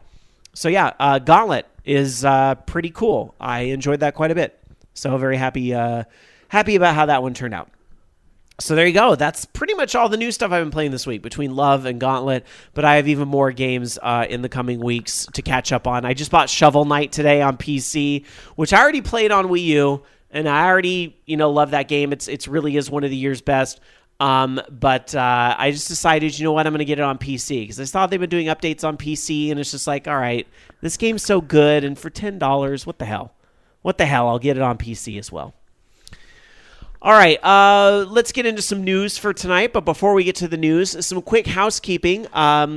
So yeah, Gauntlet is pretty cool. I enjoyed that quite a bit. So very happy about how that one turned out. So there you go. That's pretty much all the new stuff I've been playing this week between Love and Gauntlet. But I have even more games in the coming weeks to catch up on. I just bought Shovel Knight today on PC, which I already played on Wii U, and I already love that game. It's really is one of the year's best. But I just decided, I'm going to get it on PC because I saw they've been doing updates on PC, and it's just like, all right, this game's so good, and for $10, what the hell? I'll get it on PC as well. All right, let's get into some news for tonight. But before we get to the news, some quick housekeeping.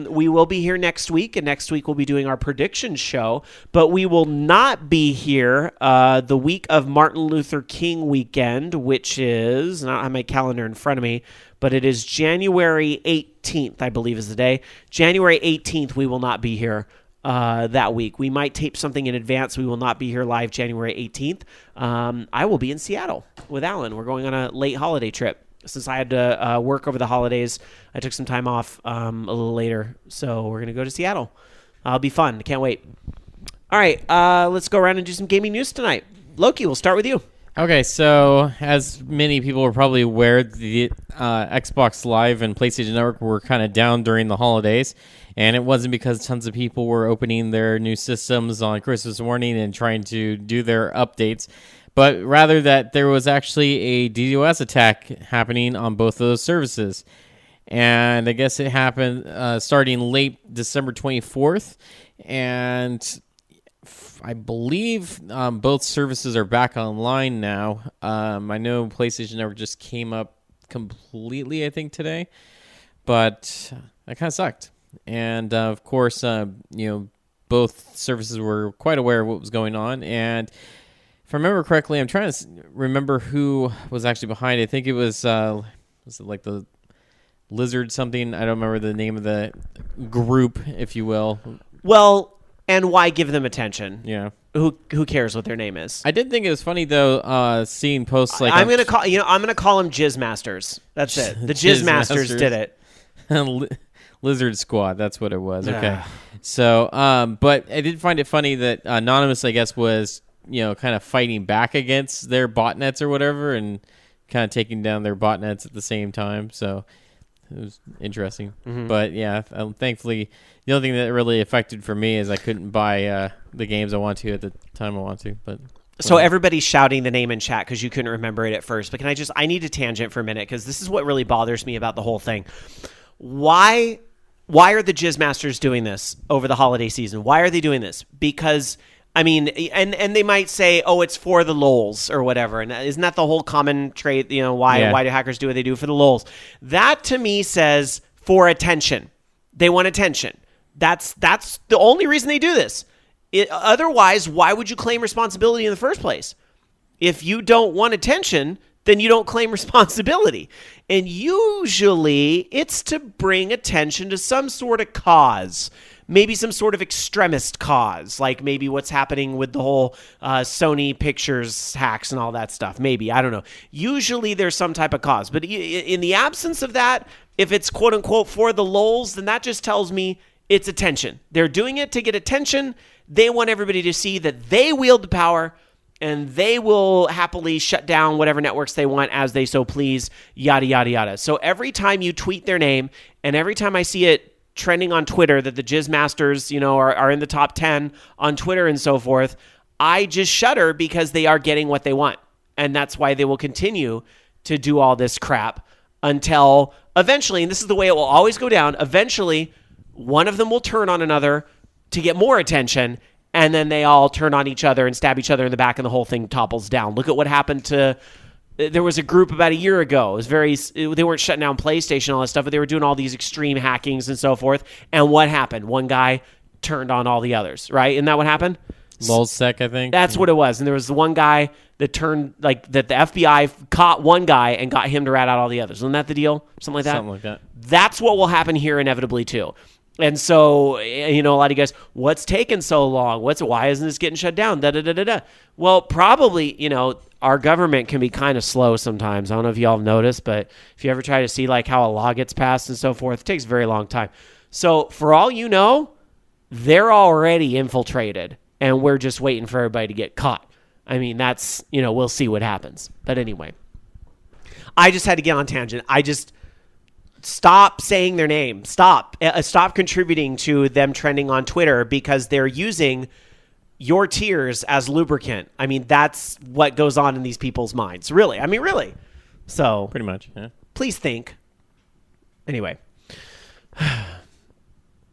We will be here next week, and next week we'll be doing our prediction show. But we will not be here the week of Martin Luther King weekend, which is, I don't have my calendar in front of me, but it is January 18th, I believe is the day. January 18th, we will not be here that week. We might tape something in advance. We will not be here live January 18th. I will be in Seattle with Alan. We're going on a late holiday trip. Since I had to work over the holidays, I took some time off a little later. So we're going to go to Seattle. It'll be fun. I can't wait. All right, let's go around and do some gaming news tonight. Loki, we'll start with you. Okay, so as many people are probably aware, the Xbox Live and PlayStation Network were kind of down during the holidays. And it wasn't because tons of people were opening their new systems on Christmas morning and trying to do their updates, but rather that there was actually a DDoS attack happening on both of those services. And I guess it happened starting late December 24th. And I believe both services are back online now. I know PlayStation Network just came up completely, I think, today. But that kind of sucked. And, of course, both services were quite aware of what was going on. And if I remember correctly, I'm trying to remember who was actually behind it. I think it was it like the Lizard something? I don't remember the name of the group, if you will. Well, and why give them attention? Yeah. Who cares what their name is? I did think it was funny though, seeing posts like I'm gonna call them Jizz Masters. That's it. The Jizz Masters did it. Lizard Squad, that's what it was. Okay. So, but I did find it funny that Anonymous, I guess, was, kind of fighting back against their botnets or whatever and kind of taking down their botnets at the same time. So it was interesting. Mm-hmm. But yeah, thankfully, the only thing that really affected for me is I couldn't buy the games I want to at the time I want to. But so everybody's shouting the name in chat because you couldn't remember it at first. But I need to tangent for a minute because this is what really bothers me about the whole thing. Why are the Jizz Masters doing this over the holiday season? Why are they doing this? Because, and they might say, oh, it's for the lols or whatever. And isn't that the whole common trait, why do hackers do what they do for the lols? That, to me, says for attention. They want attention. That's the only reason they do this. Otherwise, why would you claim responsibility in the first place? If you don't want attention, then you don't claim responsibility. And usually it's to bring attention to some sort of cause, maybe some sort of extremist cause, like maybe what's happening with the whole Sony Pictures hacks and all that stuff. Maybe, I don't know. Usually there's some type of cause. But in the absence of that, if it's quote unquote for the lulz, then that just tells me it's attention. They're doing it to get attention. They want everybody to see that they wield the power, and they will happily shut down whatever networks they want as they so please, yada, yada, yada. So every time you tweet their name, and every time I see it trending on Twitter that the Jizz Masters, are in the top 10 on Twitter and so forth, I just shudder because they are getting what they want. And that's why they will continue to do all this crap until eventually, and this is the way it will always go down, eventually one of them will turn on another to get more attention, and then they all turn on each other and stab each other in the back, and the whole thing topples down. Look at what happened to... There was a group about a year ago. They weren't shutting down PlayStation and all that stuff, but they were doing all these extreme hackings and so forth. And what happened? One guy turned on all the others, right? Isn't that what happened? Lulzsec, I think. That's what it was. And there was the one guy that that the FBI caught one guy and got him to rat out all the others. Wasn't that the deal? Something like that? Something like that. That's what will happen here inevitably too. And so, a lot of you guys, what's taking so long? Why isn't this getting shut down? Well, probably, our government can be kind of slow sometimes. I don't know if y'all have noticed, but if you ever try to see like how a law gets passed and so forth, it takes a very long time. So for all you know, they're already infiltrated, and we're just waiting for everybody to get caught. I mean, that's, we'll see what happens. But anyway, I just had to get on tangent. Stop saying their name. Stop contributing to them trending on Twitter because they're using your tears as lubricant. I mean, that's what goes on in these people's minds. Really. I mean, really. So pretty much, yeah. Please think. Anyway.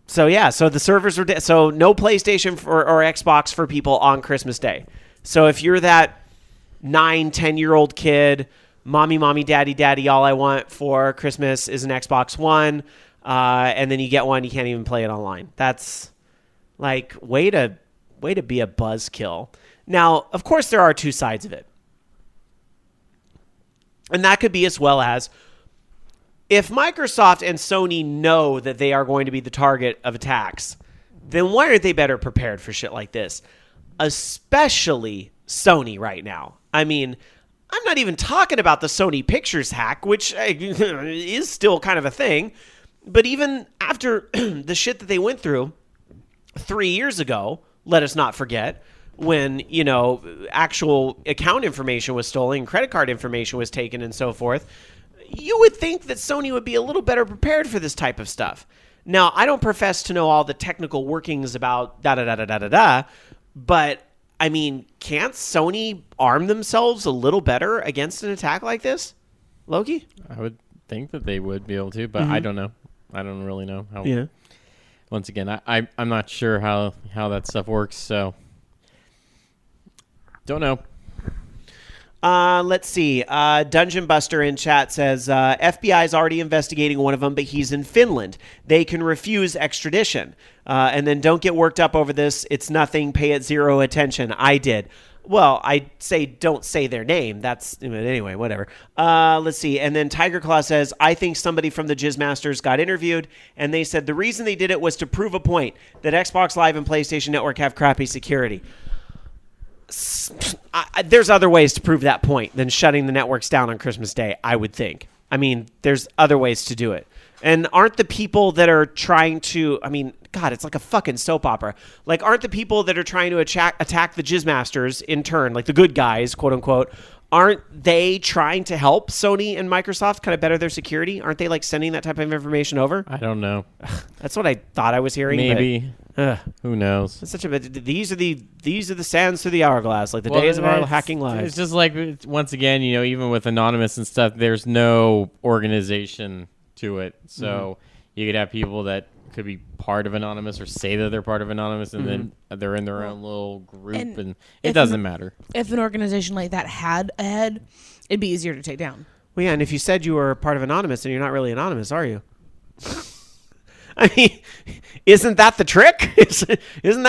So yeah, so the servers were so no PlayStation or Xbox for people on Christmas Day. So if you're that 9-10-year-old kid, mommy, daddy, all I want for Christmas is an Xbox One, and then you get one, you can't even play it online. That's like way to be a buzzkill. Now, of course, there are two sides of it. And that could be as well as if Microsoft and Sony know that they are going to be the target of attacks, then why aren't they better prepared for shit like this? Especially Sony right now. I mean, I'm not even talking about the Sony Pictures hack, which is still kind of a thing. But even after the shit that they went through 3 years ago, let us not forget, when, actual account information was stolen, credit card information was taken and so forth, you would think that Sony would be a little better prepared for this type of stuff. Now, I don't profess to know all the technical workings about da-da-da-da-da-da-da, but I mean, can't Sony arm themselves a little better against an attack like this, Loki? I would think that they would be able to, but I don't know. I don't really know how. Yeah. Once again, I'm not sure how that stuff works, so don't know. Let's see. Dungeon Buster in chat says FBI is already investigating one of them, but he's in Finland. They can refuse extradition. And then don't get worked up over this. It's nothing. Pay it zero attention. I did. Well, I say don't say their name. That's anyway, whatever. Let's see. And then Tiger Claw says, I think somebody from the Jizz Masters got interviewed, and they said the reason they did it was to prove a point that Xbox Live and PlayStation Network have crappy security. There's other ways to prove that point than shutting the networks down on Christmas Day, I would think. I mean, there's other ways to do it. And aren't the people that are trying to, I mean, God, it's like a fucking soap opera. Like, aren't the people that are trying to attack the Jizz Masters in turn, like the good guys, quote unquote, aren't they trying to help Sony and Microsoft kind of better their security? Aren't they like sending that type of information over? I don't know. That's what I thought I was hearing. Maybe. Who knows? It's such a these are the sands through the hourglass, like the days of our hacking lives. It's just like, once again, even with Anonymous and stuff, there's no organization to it. So you could have people that could be part of Anonymous or say that they're part of Anonymous, and then they're in their own little group, and it doesn't matter. If an organization like that had a head, it'd be easier to take down. Well, yeah, and if you said you were part of Anonymous, then you're not really anonymous, are you? I mean, isn't that the trick? Isn't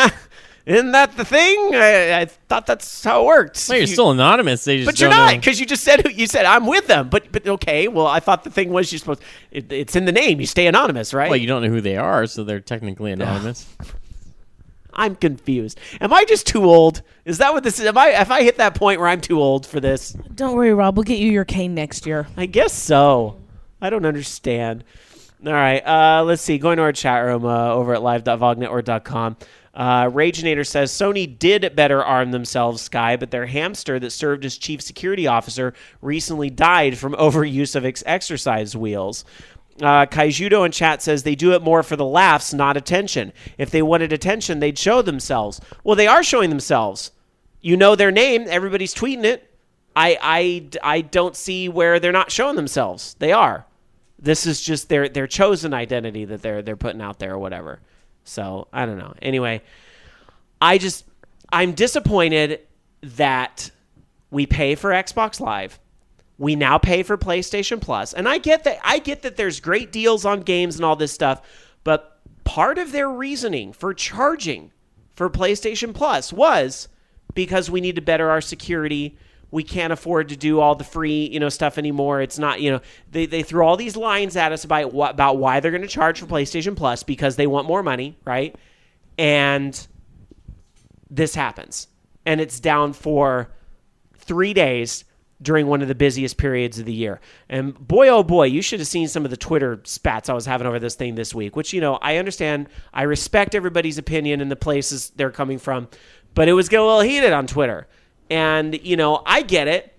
Isn't that the thing? I thought that's how it worked. Well, you're still anonymous. They just But you're don't not, know. because you just said I'm with them. But okay, well, I thought the thing was it's in the name. You stay anonymous, right? Well, you don't know who they are, so they're technically anonymous. I'm confused. Am I just too old? Is that what this is? If I hit that point where I'm too old for this? Don't worry, Rob. We'll get you your cane next year. I guess so. I don't understand. All right, let's see. Going to our chat room over at live.vognetwork.com. Ragenator says, Sony did better arm themselves, Sky, but their hamster that served as chief security officer recently died from overuse of exercise wheels. Kaijudo in chat says they do it more for the laughs, not attention. If they wanted attention, they'd show themselves. Well, they are showing themselves. You know their name. Everybody's tweeting it. I don't see where they're not showing themselves. They are. This is just their chosen identity that they're putting out there or whatever. So I don't know. Anyway, I'm disappointed that we pay for Xbox Live. We now pay for PlayStation Plus. And I get that there's great deals on games and all this stuff, but part of their reasoning for charging for PlayStation Plus was because we need to better our security. We can't afford to do all the free, stuff anymore. It's not, they threw all these lines at us about why they're going to charge for PlayStation Plus because they want more money, right? And this happens. And it's down for 3 days during one of the busiest periods of the year. And boy, oh boy, you should have seen some of the Twitter spats I was having over this thing this week, which, I understand. I respect everybody's opinion and the places they're coming from, but it was getting a little heated on Twitter. And, I get it.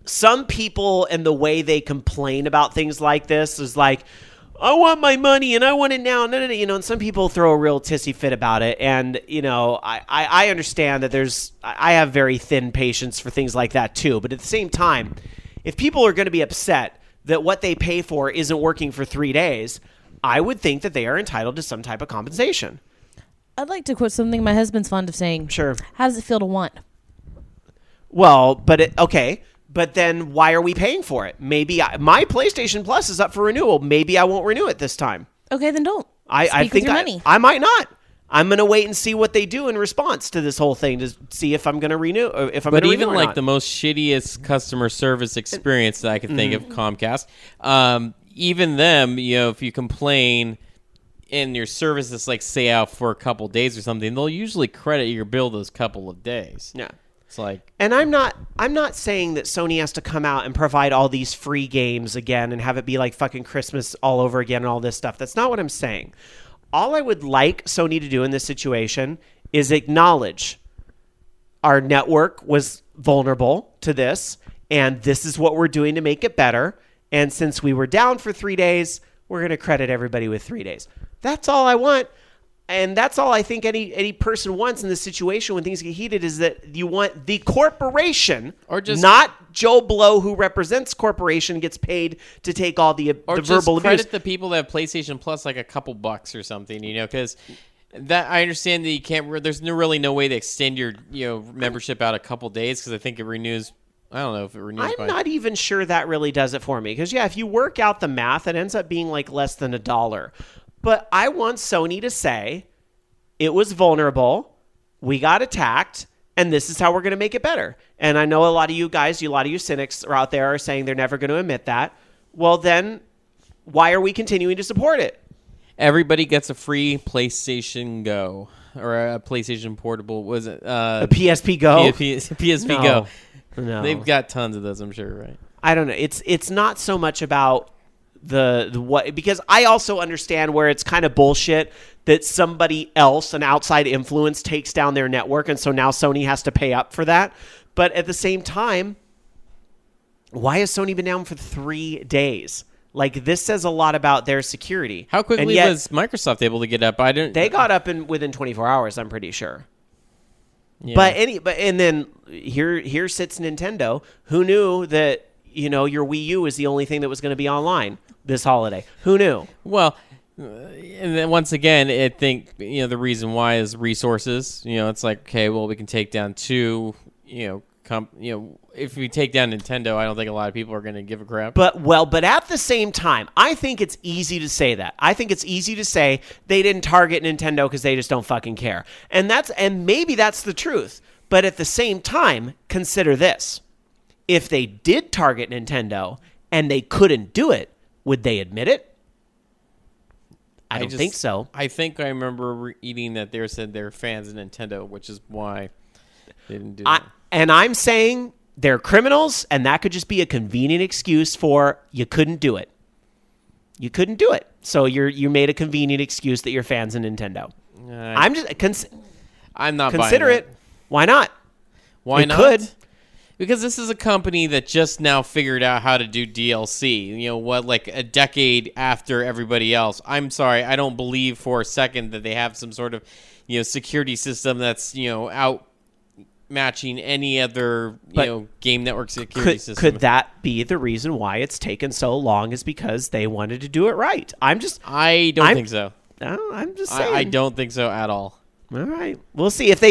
Some people and the way they complain about things like this is like, I want my money and I want it now. No, and some people throw a real tissy fit about it. And, I understand that I have very thin patience for things like that too. But at the same time, if people are going to be upset that what they pay for isn't working for 3 days, I would think that they are entitled to some type of compensation. I'd like to quote something my husband's fond of saying. Sure. How does it feel to want? Well, okay. But then why are we paying for it? Maybe my PlayStation Plus is up for renewal. Maybe I won't renew it this time. Okay, then don't. I think I might not. I'm going to wait and see what they do in response to this whole thing to see if I'm going to renew. But even like the most shittiest customer service experience that I could think of, Comcast, even them, if you complain and your service is like say out for a couple days or something, they'll usually credit your bill those couple of days. Yeah. It's like, and I'm not saying that Sony has to come out and provide all these free games again and have it be like fucking Christmas all over again and all this stuff. That's not what I'm saying. All I would like Sony to do in this situation is acknowledge our network was vulnerable to this, and this is what we're doing to make it better. And since we were down for 3 days, we're going to credit everybody with 3 days. That's all I want. And that's all I think any person wants in this situation when things get heated is that you want the corporation, or just not Joe Blow, who represents corporation, gets paid to take all the verbal abuse. Or just credit the people that have PlayStation Plus like a couple bucks or something, because that I understand that you can't. There's really no way to extend your membership out a couple days because I think it renews. I don't know if it renews. I'm not even sure that really does it for me because if you work out the math, it ends up being like less than $1. But I want Sony to say, it was vulnerable, we got attacked, and this is how we're going to make it better. And I know a lot of you guys, a lot of you cynics are out there are saying they're never going to admit that. Well, then why are we continuing to support it? Everybody gets a free PlayStation Go or a PlayStation Portable. Was it a PSP Go? PSP Go. No. They've got tons of those, I'm sure, right? I don't know. It's not so much about the what, because I also understand where it's kind of bullshit that somebody else, an outside influence, takes down their network, and so now Sony has to pay up for that. But at the same time, why has Sony been down for 3 days? Like, this says a lot about their security. How quickly was Microsoft able to get up? They got up within 24 hours, I'm pretty sure. Yeah. But then here sits Nintendo, who knew that your Wii U is the only thing that was going to be online this holiday. Who knew? Well, and then once again, I think the reason why is resources. It's like, okay, well, we can take down 2 if we take down Nintendo, I don't think a lot of people are going to give a crap. But at the same time, I think it's easy to say that. I think it's easy to say they didn't target Nintendo because they just don't fucking care. And maybe that's the truth. But at the same time, consider this. If they did target Nintendo and they couldn't do it, would they admit it? I don't think so. I think I remember reading that they said they're fans of Nintendo, which is why they didn't do that. And I'm saying they're criminals, and that could just be a convenient excuse for you couldn't do it. You couldn't do it. So you made a convenient excuse that you're fans of Nintendo. I'm not consider buying it. Why not? Why it not? Could. Because this is a company that just now figured out how to do DLC, like a decade after everybody else. I'm sorry, I don't believe for a second that they have some sort of, security system that's, out matching any other, game network security system. Could that be the reason why it's taken so long is because they wanted to do it right? I don't think so. No, I'm just saying. I don't think so at all. All right. We'll see if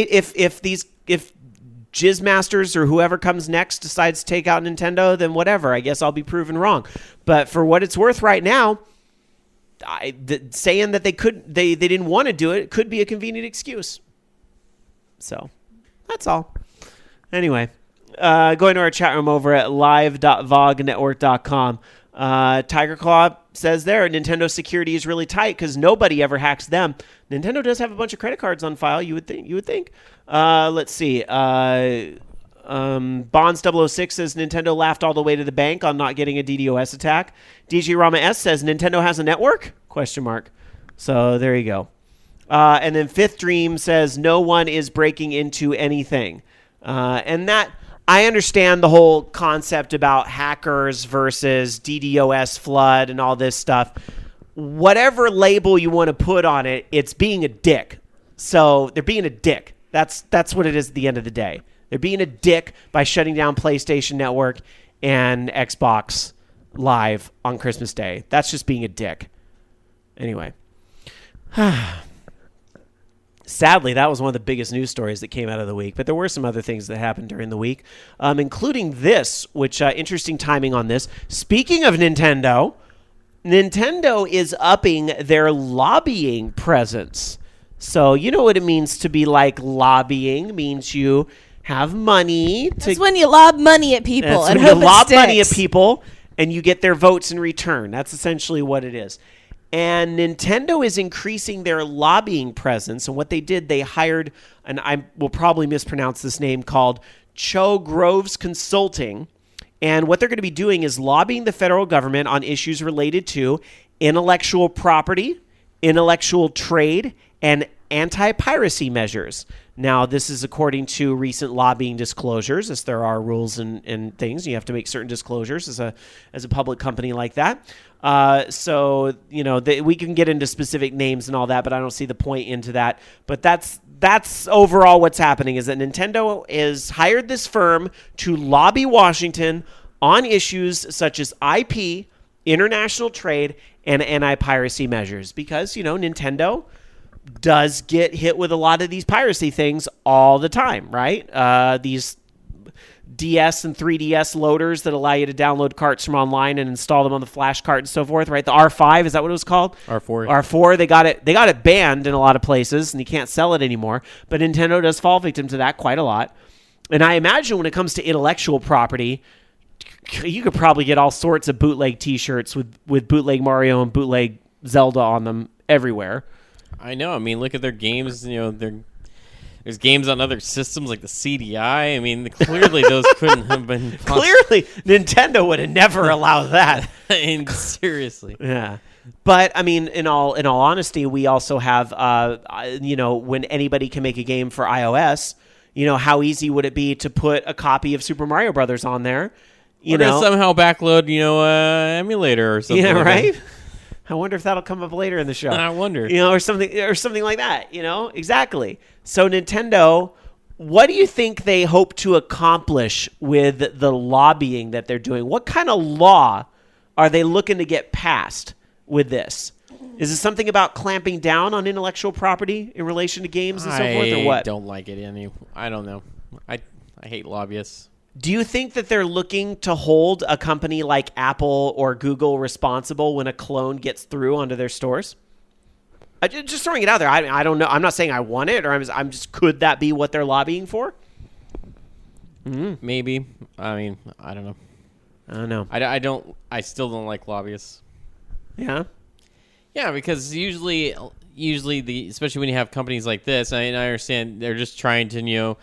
Jizzmasters or whoever comes next decides to take out Nintendo, then whatever. I guess I'll be proven wrong. But for what it's worth right now, saying that they didn't want to do it could be a convenient excuse. So that's all. Anyway, going to our chat room over at live.vognetwork.com. Tiger Claw says there, Nintendo security is really tight because nobody ever hacks them. Nintendo does have a bunch of credit cards on file. You would think. Let's see. Bonds006 says Nintendo laughed all the way to the bank on not getting a DDoS attack. DJ Rama S says Nintendo has a network? ? So there you go. And then Fifth Dream says no one is breaking into anything. And that I understand the whole concept about hackers versus DDoS flood and all this stuff. Whatever label you want to put on it, it's being a dick. So they're being a dick. That's what it is at the end of the day. They're being a dick by shutting down PlayStation Network and Xbox Live on Christmas Day. That's just being a dick. Anyway. Sadly, that was one of the biggest news stories that came out of the week. But there were some other things that happened during the week, including this, which interesting timing on this. Speaking of Nintendo is upping their lobbying presence. So you know what it means to be like lobbying. It means you have money. That's when you lob money at people. That's when you lob money at people and you get their votes in return. That's essentially what it is. And Nintendo is increasing their lobbying presence. And what they did, they hired, and I will probably mispronounce this name, called Cho Groves Consulting. And what they're going to be doing is lobbying the federal government on issues related to intellectual property, intellectual trade, and anti-piracy measures. Now, this is according to recent lobbying disclosures, as there are rules and things. You have to make certain disclosures as a public company like that. So, we can get into specific names and all that, but I don't see the point into that. But that's overall what's happening, is that Nintendo has hired this firm to lobby Washington on issues such as IP, international trade, and anti-piracy measures. Because, Nintendo does get hit with a lot of these piracy things all the time, right? These DS and 3DS loaders that allow you to download carts from online and install them on the flash cart and so forth, right? The R5, is that what it was called? R4, they got it banned in a lot of places, and you can't sell it anymore. But Nintendo does fall victim to that quite a lot. And I imagine when it comes to intellectual property, you could probably get all sorts of bootleg T-shirts with bootleg Mario and bootleg Zelda on them everywhere. I know. I mean, look at their games. There's games on other systems like the CDI. I mean, clearly those couldn't have been possible. Clearly, Nintendo would have never allowed that. Seriously. Yeah. But, I mean, in all honesty, we also have, when anybody can make a game for iOS, how easy would it be to put a copy of Super Mario Brothers on there? Or to somehow backload, emulator or something. Yeah, like right? That. I wonder if that'll come up later in the show. I wonder. Or something like that, Exactly. So Nintendo, what do you think they hope to accomplish with the lobbying that they're doing? What kind of law are they looking to get passed with this? Is it something about clamping down on intellectual property in relation to games and so forth, or what? I don't like it I don't know. I hate lobbyists. Do you think that they're looking to hold a company like Apple or Google responsible when a clone gets through onto their stores? Just throwing it out there. I don't know. I'm not saying I want it, or I'm just. Could that be what they're lobbying for? Maybe. I mean, I don't know. I don't know. I still don't like lobbyists. Yeah. Yeah, because usually especially when you have companies like this, I understand they're just trying to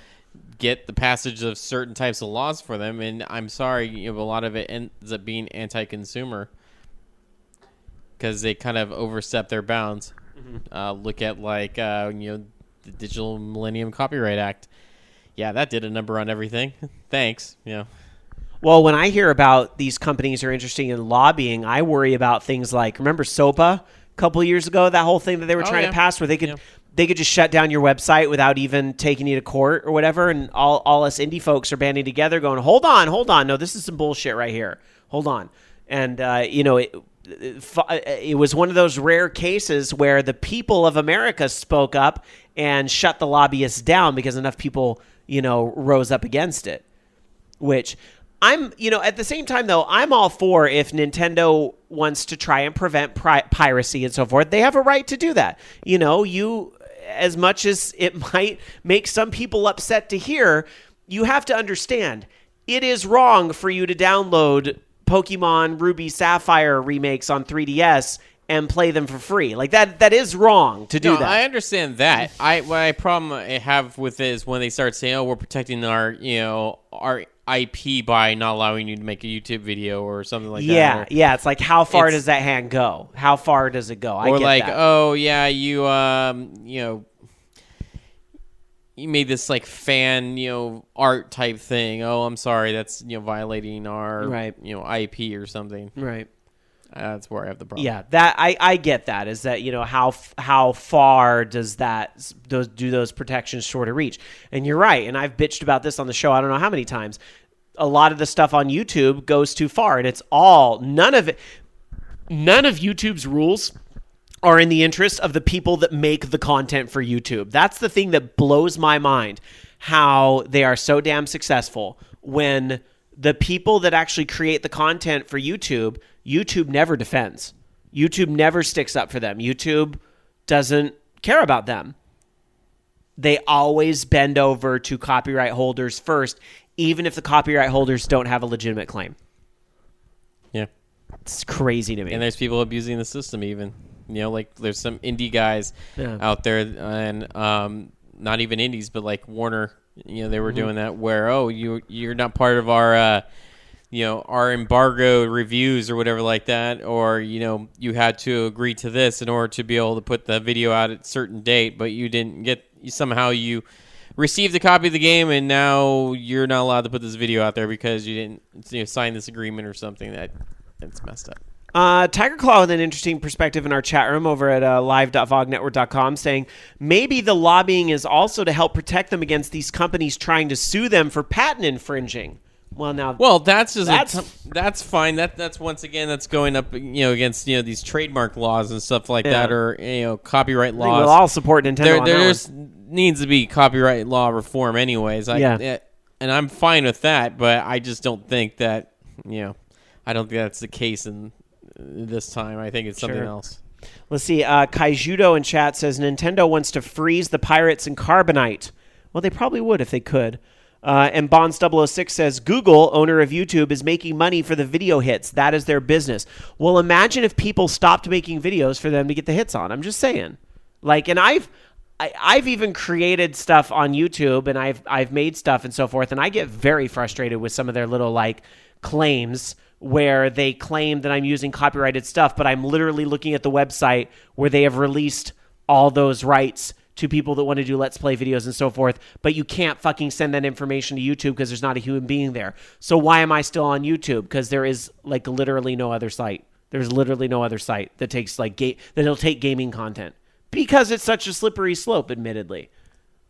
get the passage of certain types of laws for them, and I'm sorry, a lot of it ends up being anti-consumer because they kind of overstep their bounds. Look at the Digital Millennium Copyright Act. Yeah, that did a number on everything. Thanks. Yeah. Well, when I hear about these companies are interested in lobbying, I worry about things like, remember SOPA a couple of years ago, that whole thing that they were trying to pass where they could just shut down your website without even taking you to court or whatever, and all us indie folks are banding together going, hold on, no, this is some bullshit right here. Hold on. And, it was one of those rare cases where the people of America spoke up and shut the lobbyists down because enough people, rose up against it, which I'm, at the same time, though, I'm all for if Nintendo wants to try and prevent piracy and so forth. They have a right to do that. As much as it might make some people upset to hear, you have to understand it is wrong for you to download Pokemon Ruby Sapphire remakes on 3DS and play them for free. Like that is wrong to do that. I understand that. My problem I have with it is when they start saying, "Oh, we're protecting our IP by not allowing you to make a YouTube video or something like that." Yeah. It's like, how far does that hand go? How far does it go? Or like, that. oh yeah, you made this like fan art type thing. Oh, I'm sorry, that's violating our IP or something. Right. That's where I have the problem. Yeah, that I get that. Is that how far does those protections sort of reach? And you're right. And I've bitched about this on the show I don't know how many times. A lot of the stuff on YouTube goes too far, and none of YouTube's rules are in the interest of the people that make the content for YouTube. That's the thing that blows my mind, how they are so damn successful when the people that actually create the content for YouTube never defends. YouTube never sticks up for them. YouTube doesn't care about them. They always bend over to copyright holders first, even if the copyright holders don't have a legitimate claim. Yeah. It's crazy to me. And there's people abusing the system even. Like there's some indie guys out there, and not even indies, but like Warner, they were doing that where, you're not part of our our embargo reviews or whatever like that, or you had to agree to this in order to be able to put the video out at a certain date, but you didn't somehow you received a copy of the game and now you're not allowed to put this video out there because you didn't sign this agreement or something. That's messed up. Tiger Claw with an interesting perspective in our chat room over at live.vognetwork.com saying maybe the lobbying is also to help protect them against these companies trying to sue them for patent infringing. Well, that's that's fine. That's once again that's going up against these trademark laws and stuff like that, or copyright laws. We'll all support Nintendo. There needs to be copyright law reform, anyways. And I'm fine with that, but I just don't think that I don't think that's the case in this time. I think it's something else. Let's see. Kaijudo in chat says Nintendo wants to freeze the pirates in Carbonite. Well, they probably would if they could. And Bonds006 says, Google, owner of YouTube, is making money for the video hits. That is their business. Well, imagine if people stopped making videos for them to get the hits on. I'm just saying. And I've even created stuff on YouTube, and I've made stuff and so forth, and I get very frustrated with some of their little claims where they claim that I'm using copyrighted stuff, but I'm literally looking at the website where they have released all those rights to people that want to do Let's Play videos and so forth, but you can't fucking send that information to YouTube because there's not a human being there. So why am I still on YouTube? Because there is literally no other site. There's literally no other site that takes that'll take gaming content because it's such a slippery slope, admittedly.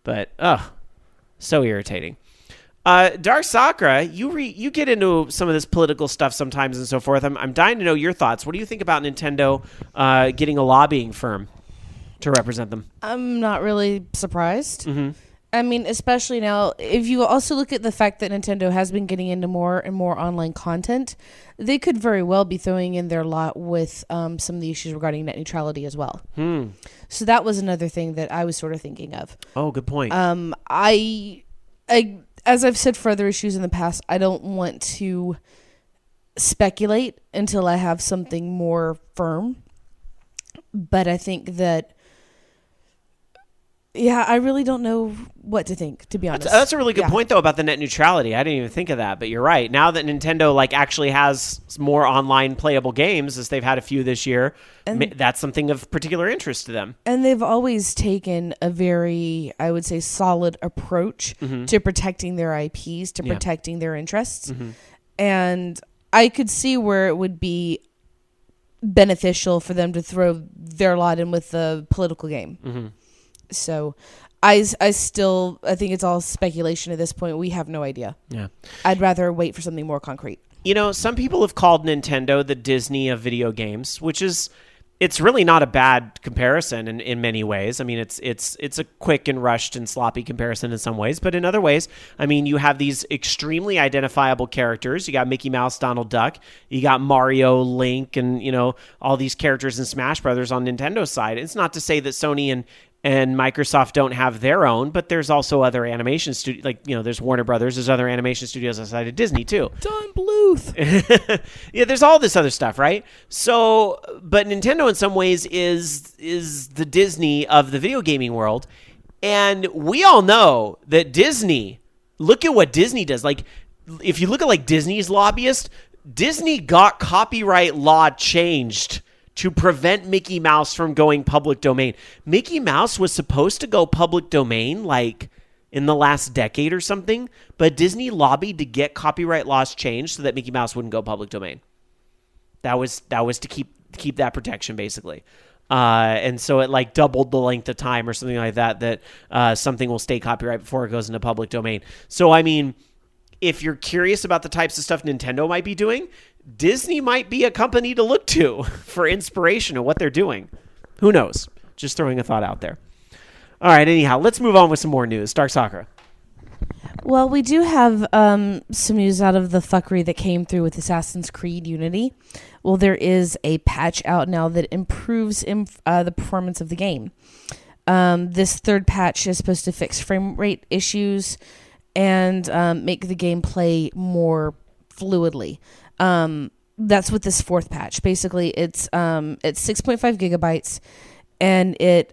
But so irritating. Dark Sakura, you get into some of this political stuff sometimes and so forth. I'm dying to know your thoughts. What do you think about Nintendo getting a lobbying firm to represent them? I'm not really surprised. Mm-hmm. I mean, especially now, if you also look at the fact that Nintendo has been getting into more and more online content, they could very well be throwing in their lot with some of the issues regarding net neutrality as well. So that was another thing that I was sort of thinking of. Oh, good point. I, as I've said for other issues in the past, I don't want to speculate until I have something more firm. But I think that, yeah, I really don't know what to think, to be honest. That's a really good point, though, about the net neutrality. I didn't even think of that, but you're right. Now that Nintendo actually has more online playable games, as they've had a few this year, that's something of particular interest to them. And they've always taken a very, I would say, solid approach to protecting their IPs, to protecting their interests. And I could see where it would be beneficial for them to throw their lot in with the political game. So I think it's all speculation at this point. We have no idea. Yeah. I'd rather wait for something more concrete. You know, some people have called Nintendo the Disney of video games, which is, it's really not a bad comparison in many ways. I mean, it's a quick and rushed and sloppy comparison in some ways, but in other ways, I mean, you have these extremely identifiable characters. You got Mickey Mouse, Donald Duck, you got Mario, Link, and, you know, all these characters in Smash Brothers on Nintendo's side. It's not to say that Sony and Microsoft don't have their own, but there's also other animation studios, like, you know, there's Warner Brothers, there's other animation studios outside of Disney too. Don Bluth. Yeah, there's all this other stuff, right? So, but Nintendo in some ways is the Disney of the video gaming world. And we all know that Disney, look at what Disney does. Like, if you look at Disney's lobbyist, Disney got copyright law changed to prevent Mickey Mouse from going public domain. Mickey Mouse was supposed to go public domain in the last decade or something, but Disney lobbied to get copyright laws changed so that Mickey Mouse wouldn't go public domain. That was to keep that protection, basically. And so it doubled the length of time or something like that something will stay copyright before it goes into public domain. So, I mean, if you're curious about the types of stuff Nintendo might be doing, Disney might be a company to look to for inspiration of what they're doing. Who knows? Just throwing a thought out there. All right, anyhow, let's move on with some more news. Dark Sakura. Well, we do have some news out of the fuckery that came through with Assassin's Creed Unity. Well, there is a patch out now that improves the performance of the game. This third patch is supposed to fix frame rate issues and make the game play more fluidly. That's with this fourth patch. Basically, it's 6.5 gigabytes, and it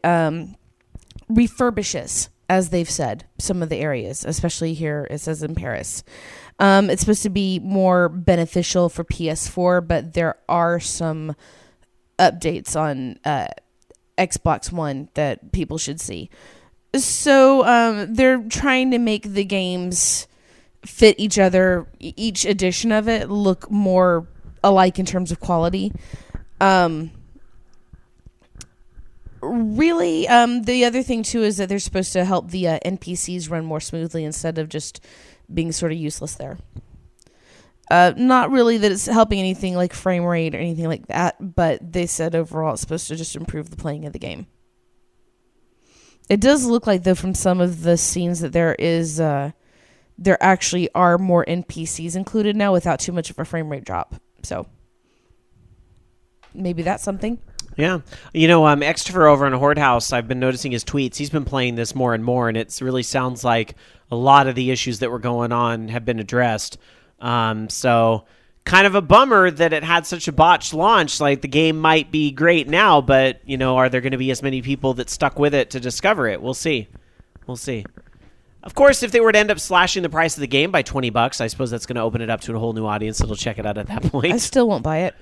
refurbishes, as they've said, some of the areas, especially here, it says in Paris. It's supposed to be more beneficial for PS4, but there are some updates on Xbox One that people should see. So they're trying to make the games fit each other, each edition of it look more alike in terms of quality. Really, the other thing too is that they're supposed to help the NPCs run more smoothly instead of just being sort of useless there. Not really that it's helping anything like frame rate or anything like that, but they said overall it's supposed to just improve the playing of the game. It does look like, though, from some of the scenes that there actually are more NPCs included now without too much of a frame rate drop. So maybe that's something. Yeah. You know, Xtifer over in Horde House, I've been noticing his tweets. He's been playing this more and more, and it really sounds like a lot of the issues that were going on have been addressed. So kind of a bummer that it had such a botched launch. Like, the game might be great now, but, you know, are there going to be as many people that stuck with it to discover it? We'll see. We'll see. Of course, if they were to end up slashing the price of the game by $20, I suppose that's going to open it up to a whole new audience that'll check it out at that point. I still won't buy it.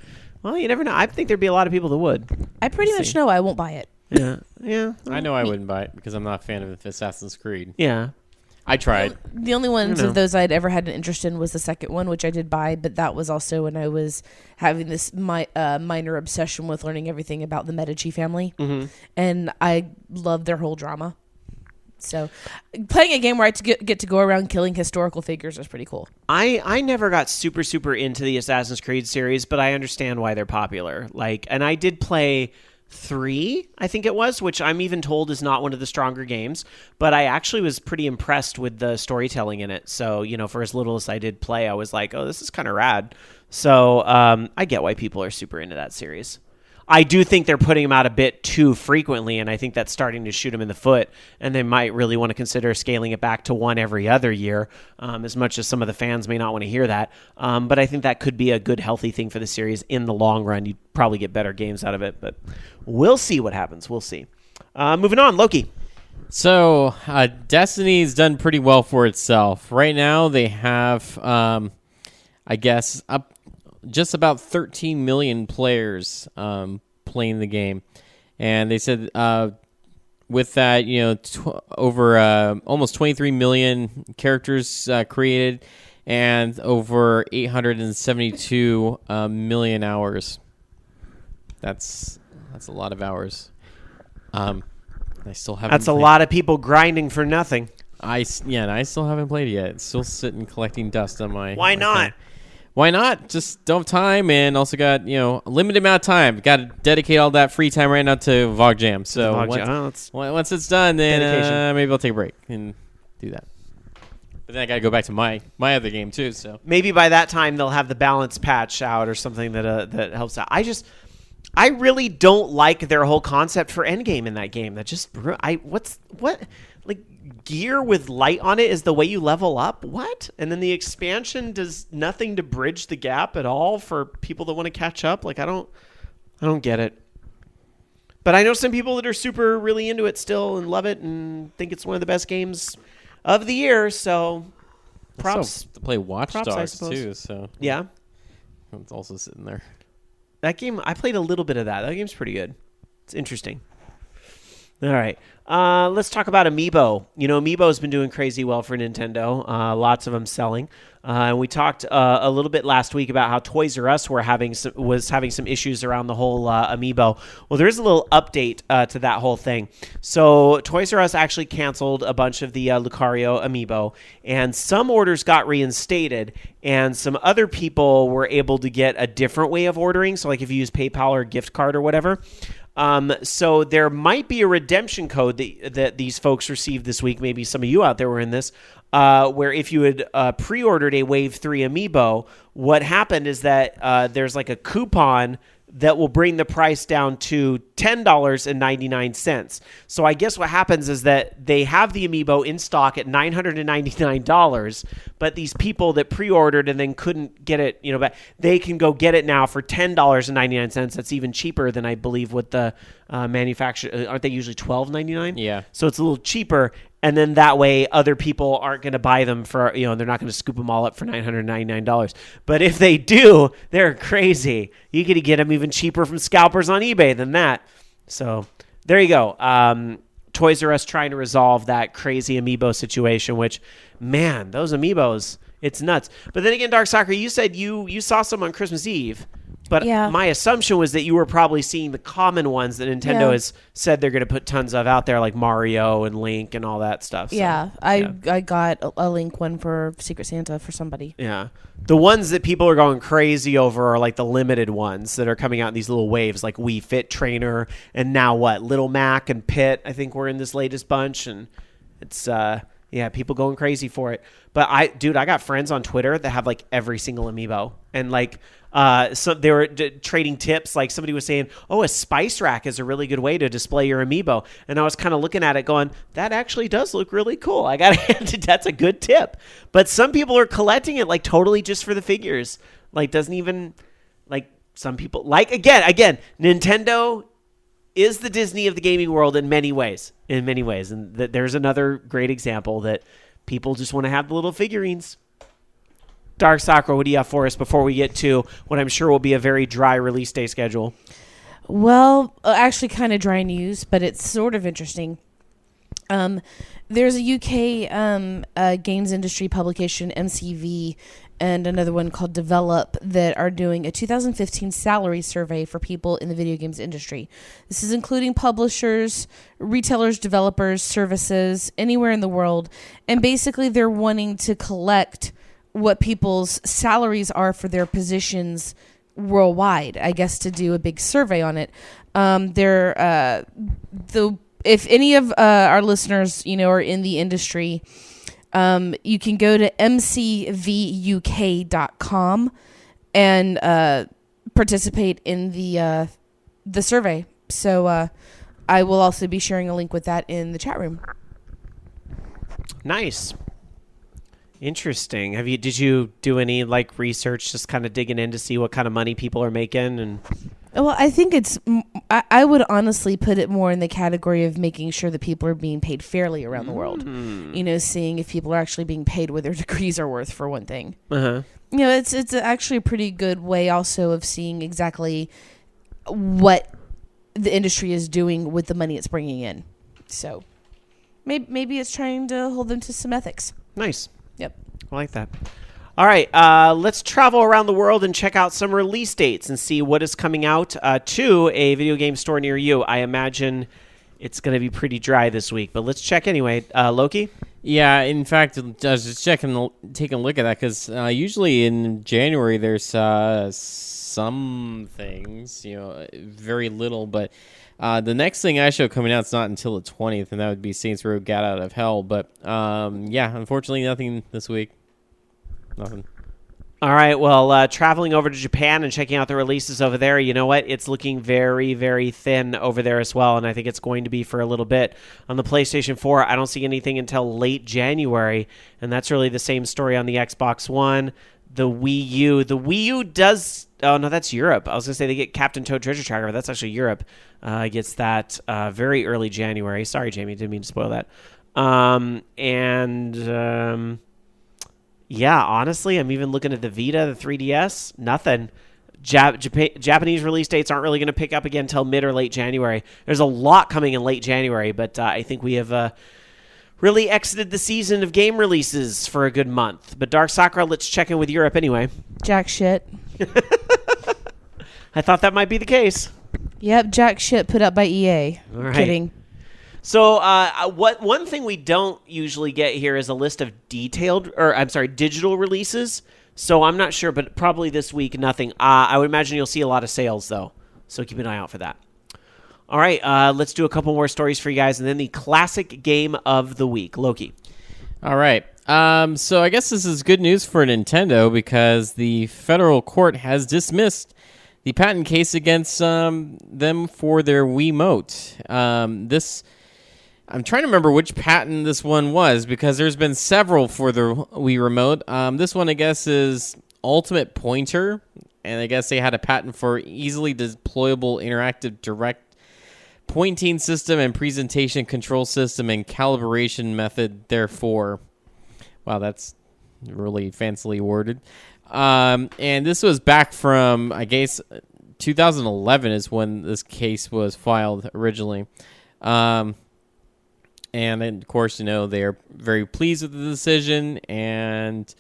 Well, you never know. I think there'd be a lot of people that would. I pretty much know I won't buy it. Yeah. Yeah. I know I wouldn't buy it because I'm not a fan of Assassin's Creed. Yeah. I tried. The only ones of those I'd ever had an interest in was the second one, which I did buy, but that was also when I was having this minor obsession with learning everything about the Medici family, and I loved their whole drama. So playing a game where I get to go around killing historical figures is pretty cool. I never got super into the Assassin's Creed series, but I understand why they're popular. And I did play 3, I think it was, which I'm even told is not one of the stronger games. But I actually was pretty impressed with the storytelling in it. So, for as little as I did play, I was like, oh, this is kind of rad. So I get why people are super into that series. I do think they're putting them out a bit too frequently, and I think that's starting to shoot them in the foot, and they might really want to consider scaling it back to one every other year, as much as some of the fans may not want to hear that. But I think that could be a good, healthy thing for the series in the long run. You'd probably get better games out of it, but we'll see what happens. We'll see. Moving on, Loki. So, Destiny's done pretty well for itself. Right now, they have, I guess, just about 13 million players playing the game. And they said with that, over almost 23 million characters created and over 872 million hours. That's a lot of hours. I still haven't. That's a lot of people grinding for nothing. I still haven't played it yet. It's still sitting collecting dust on my. Why not? Phone. Why not? Just don't have time, and also got a limited amount of time. Got to dedicate all that free time right now to VOG Jam. So once it's done, then maybe I'll take a break and do that. But then I got to go back to my other game too. So maybe by that time they'll have the balance patch out or something that helps out. I really don't like their whole concept for endgame in that game. That just gear with light on it is the way you level up. What? And then the expansion does nothing to bridge the gap at all for people that want to catch up. I don't get it. But I know some people that are super really into it still and love it and think it's one of the best games of the year. So props to play Watch Dogs I suppose. Too. So yeah, it's also sitting there. That game, I played a little bit of that. That game's pretty good. It's interesting. All right. Let's talk about Amiibo. Amiibo's been doing crazy well for Nintendo. Lots of them selling. And we talked a little bit last week about how Toys R Us was having some issues around the whole Amiibo. Well, there is a little update to that whole thing. So Toys R Us actually canceled a bunch of the Lucario Amiibo, and some orders got reinstated, and some other people were able to get a different way of ordering. So if you use PayPal or gift card or whatever. So there might be a redemption code that these folks received this week. Maybe some of you out there were in this, where if you had pre-ordered a Wave 3 Amiibo, what happened is that there's a coupon that will bring the price down to $10.99. So I guess what happens is that they have the Amiibo in stock at $999, but these people that pre-ordered and then couldn't get it, but they can go get it now for $10.99. That's even cheaper than I believe what the manufacturer. Aren't they usually $12.99? Yeah. So it's a little cheaper. And then that way other people aren't going to buy them for, they're not going to scoop them all up for $999. But if they do, they're crazy. You could get them even cheaper from scalpers on eBay than that. So there you go. Toys R Us trying to resolve that crazy Amiibo situation, which, man, those Amiibos, it's nuts. But then again, Dark Soccer, you said you saw some on Christmas Eve. But my assumption was that you were probably seeing the common ones that Nintendo has said they're going to put tons of out there, like Mario and Link and all that stuff. So, I got a Link one for Secret Santa for somebody. Yeah. The ones that people are going crazy over are the limited ones that are coming out in these little waves, like Wii Fit Trainer, and now what? Little Mac and Pit, I think we're in this latest bunch, and it's people going crazy for it. But I got friends on Twitter that have every single Amiibo, and so they were trading tips. Somebody was saying, "Oh, a spice rack is a really good way to display your Amiibo." And I was kind of looking at it, going, "That actually does look really cool." I got to that's a good tip. But some people are collecting it totally just for the figures. Doesn't even some people again. Nintendo is the Disney of the gaming world in many ways. And there's another great example that people just want to have the little figurines. Dark Sakura, what do you have for us before we get to what I'm sure will be a very dry release day schedule? Well, actually kind of dry news, but it's sort of interesting. There's a UK games industry publication, MCV, and another one called Develop that are doing a 2015 salary survey for people in the video games industry. This is including publishers, retailers, developers, services, anywhere in the world. And basically they're wanting to collect what people's salaries are for their positions worldwide, I guess, to do a big survey on it. If any of our listeners, are in the industry, you can go to mcvuk.com and participate in the survey. So I will also be sharing a link with that in the chat room. Nice. Interesting. Did you do any research, just kind of digging in to see what kind of money people are making? And well, I think I would honestly put it more in the category of making sure that people are being paid fairly around the world. Seeing if people are actually being paid what their degrees are worth, for one thing. It's actually a pretty good way also of seeing exactly what the industry is doing with the money it's bringing in. So maybe it's trying to hold them to some ethics. Nice. Yep. I like that. All right, let's travel around the world and check out some release dates and see what is coming out to a video game store near you. I imagine it's going to be pretty dry this week, but let's check anyway. Loki? Yeah, in fact, I was just taking a look at that because usually in January there's some things, very little, but the next thing I show coming out is not until the 20th, and that would be Saints Row Gat Out of Hell. But unfortunately, nothing this week. Nothing. All right, well, traveling over to Japan and checking out the releases over there, you know what? It's looking very, very thin over there as well, and I think it's going to be for a little bit. On the PlayStation 4, I don't see anything until late January, and that's really the same story on the Xbox One. The Wii U. The Wii U does... Oh, no, that's Europe. I was going to say they get Captain Toad Treasure Tracker, but that's actually Europe. Gets that very early January. Sorry, Jamie, didn't mean to spoil that. Yeah, honestly, I'm even looking at the Vita, the 3DS, nothing. Japanese release dates aren't really going to pick up again until mid or late January. There's a lot coming in late January, but I think we have really exited the season of game releases for a good month. But Dark Sakura, let's check in with Europe anyway. Jack shit. I thought that might be the case. Yep, jack shit put up by EA. All right. Kidding. So one thing we don't usually get here is a list of digital releases. So I'm not sure, but probably this week, nothing. I would imagine you'll see a lot of sales, though. So keep an eye out for that. All right, let's do a couple more stories for you guys, and then the classic game of the week. Loki. All right. So I guess this is good news for Nintendo because the federal court has dismissed the patent case against them for their Wiimote. I'm trying to remember which patent this one was because there's been several for the Wii Remote. This one, I guess, is Ultimate Pointer, and I guess they had a patent for easily deployable interactive direct pointing system and presentation control system and calibration method, therefore. Wow, that's really fancily worded. And this was back from, I guess, 2011 is when this case was filed originally. And of course, they're very pleased with the decision and,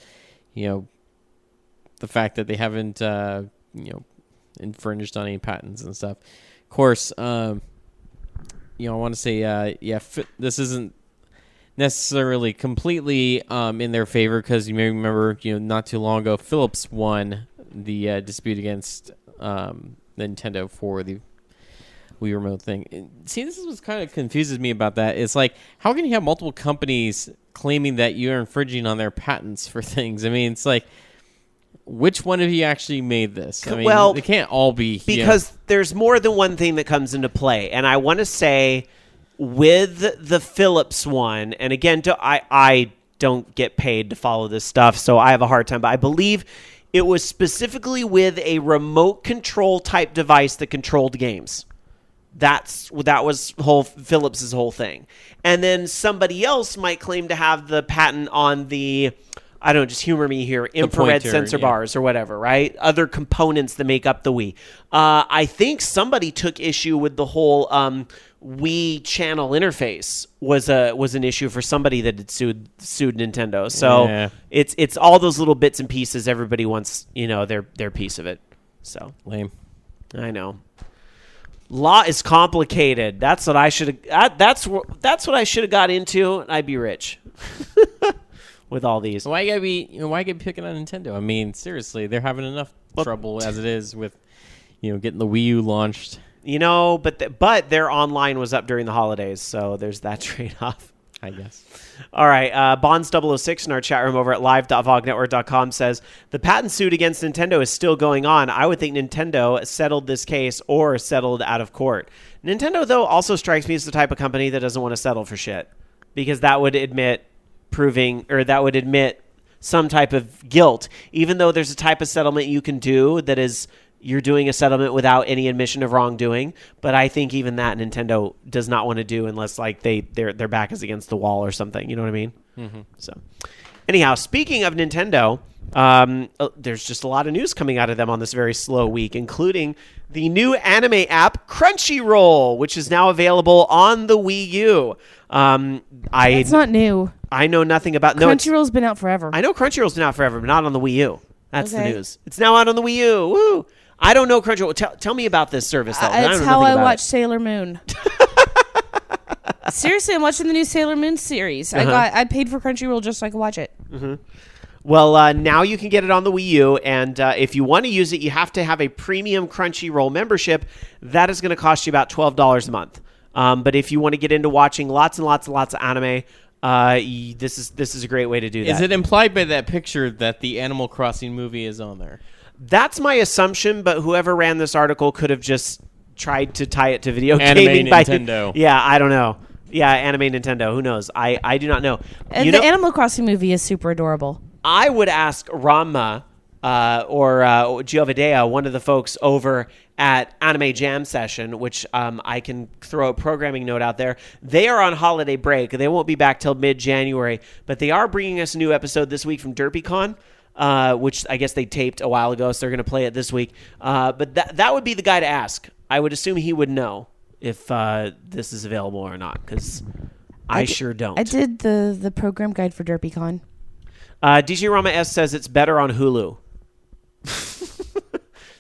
the fact that they haven't, infringed on any patents and stuff. Of course, I want to say, this isn't necessarily completely in their favor because you may remember, not too long ago, Philips won the dispute against Nintendo for the Wii Remote thing. See, this is what kind of confuses me about that. It's like, how can you have multiple companies claiming that you're infringing on their patents for things? I mean, it's like, which one of you actually made this? I mean, well, they can't all be. Because there's more than one thing that comes into play. And I want to say with the Philips one, and again, I don't get paid to follow this stuff, so I have a hard time, but I believe it was specifically with a remote control type device that controlled games. That was Philips' whole thing. And then somebody else might claim to have the patent on the, I don't know, just humor me here, infrared pointer, sensor bars or whatever, right? Other components that make up the Wii. I think somebody took issue with the whole Wii channel interface was an issue for somebody that had sued Nintendo. So it's all those little bits and pieces. Everybody wants, their piece of it. So lame. I know. Law is complicated. That's what I should have. That's what I should have got into, and I'd be rich with all these. Why you gotta be picking on Nintendo? I mean, seriously, they're having enough trouble as it is with, getting the Wii U launched. But their online was up during the holidays, so there's that trade-off. I guess. All right, Bonds006 in our chat room over at live.vognetwork.com says, the patent suit against Nintendo is still going on. I would think Nintendo settled this case or settled out of court. Nintendo, though, also strikes me as the type of company that doesn't want to settle for shit, because that would admit some type of guilt, even though there's a type of settlement you can do that is you're doing a settlement without any admission of wrongdoing. But I think even that Nintendo does not want to do unless like their back is against the wall or something. You know what I mean? Mm-hmm. So anyhow, speaking of Nintendo, there's just a lot of news coming out of them on this very slow week, including the new anime app Crunchyroll, which is now available on the Wii U. It's not new. I know nothing about Crunchyroll's been out forever. I know Crunchyroll's been out forever, but not on the Wii U. That's okay. The news. It's now out on the Wii U. Woo! I don't know Crunchyroll. Tell me about this service, though. It's how I watch Sailor Moon. Seriously, I'm watching the new Sailor Moon series. Uh-huh. I paid for Crunchyroll just so I could watch it. Mm-hmm. Well, now you can get it on the Wii U, and if you want to use it, you have to have a premium Crunchyroll membership. That is going to cost you about $12 a month. But if you want to get into watching lots and lots and lots of anime, this is a great way to do that. Is it implied by that picture that the Animal Crossing movie is on there? That's my assumption, but whoever ran this article could have just tried to tie it to video Anime gaming. Nintendo. Yeah, I don't know. Yeah, Anime Nintendo. Who knows? I do not know. And the Animal Crossing movie is super adorable. I would ask Ramma or Giovadea, one of the folks over at Anime Jam Session, which I can throw a programming note out there. They are on holiday break. They won't be back till mid-January, but they are bringing us a new episode this week from DerpyCon, which I guess they taped a while ago, so they're going to play it this week. But that would be the guy to ask. I would assume he would know if this is available or not, because I sure don't. I did the program guide for DerpyCon. DJ Rama S says it's better on Hulu.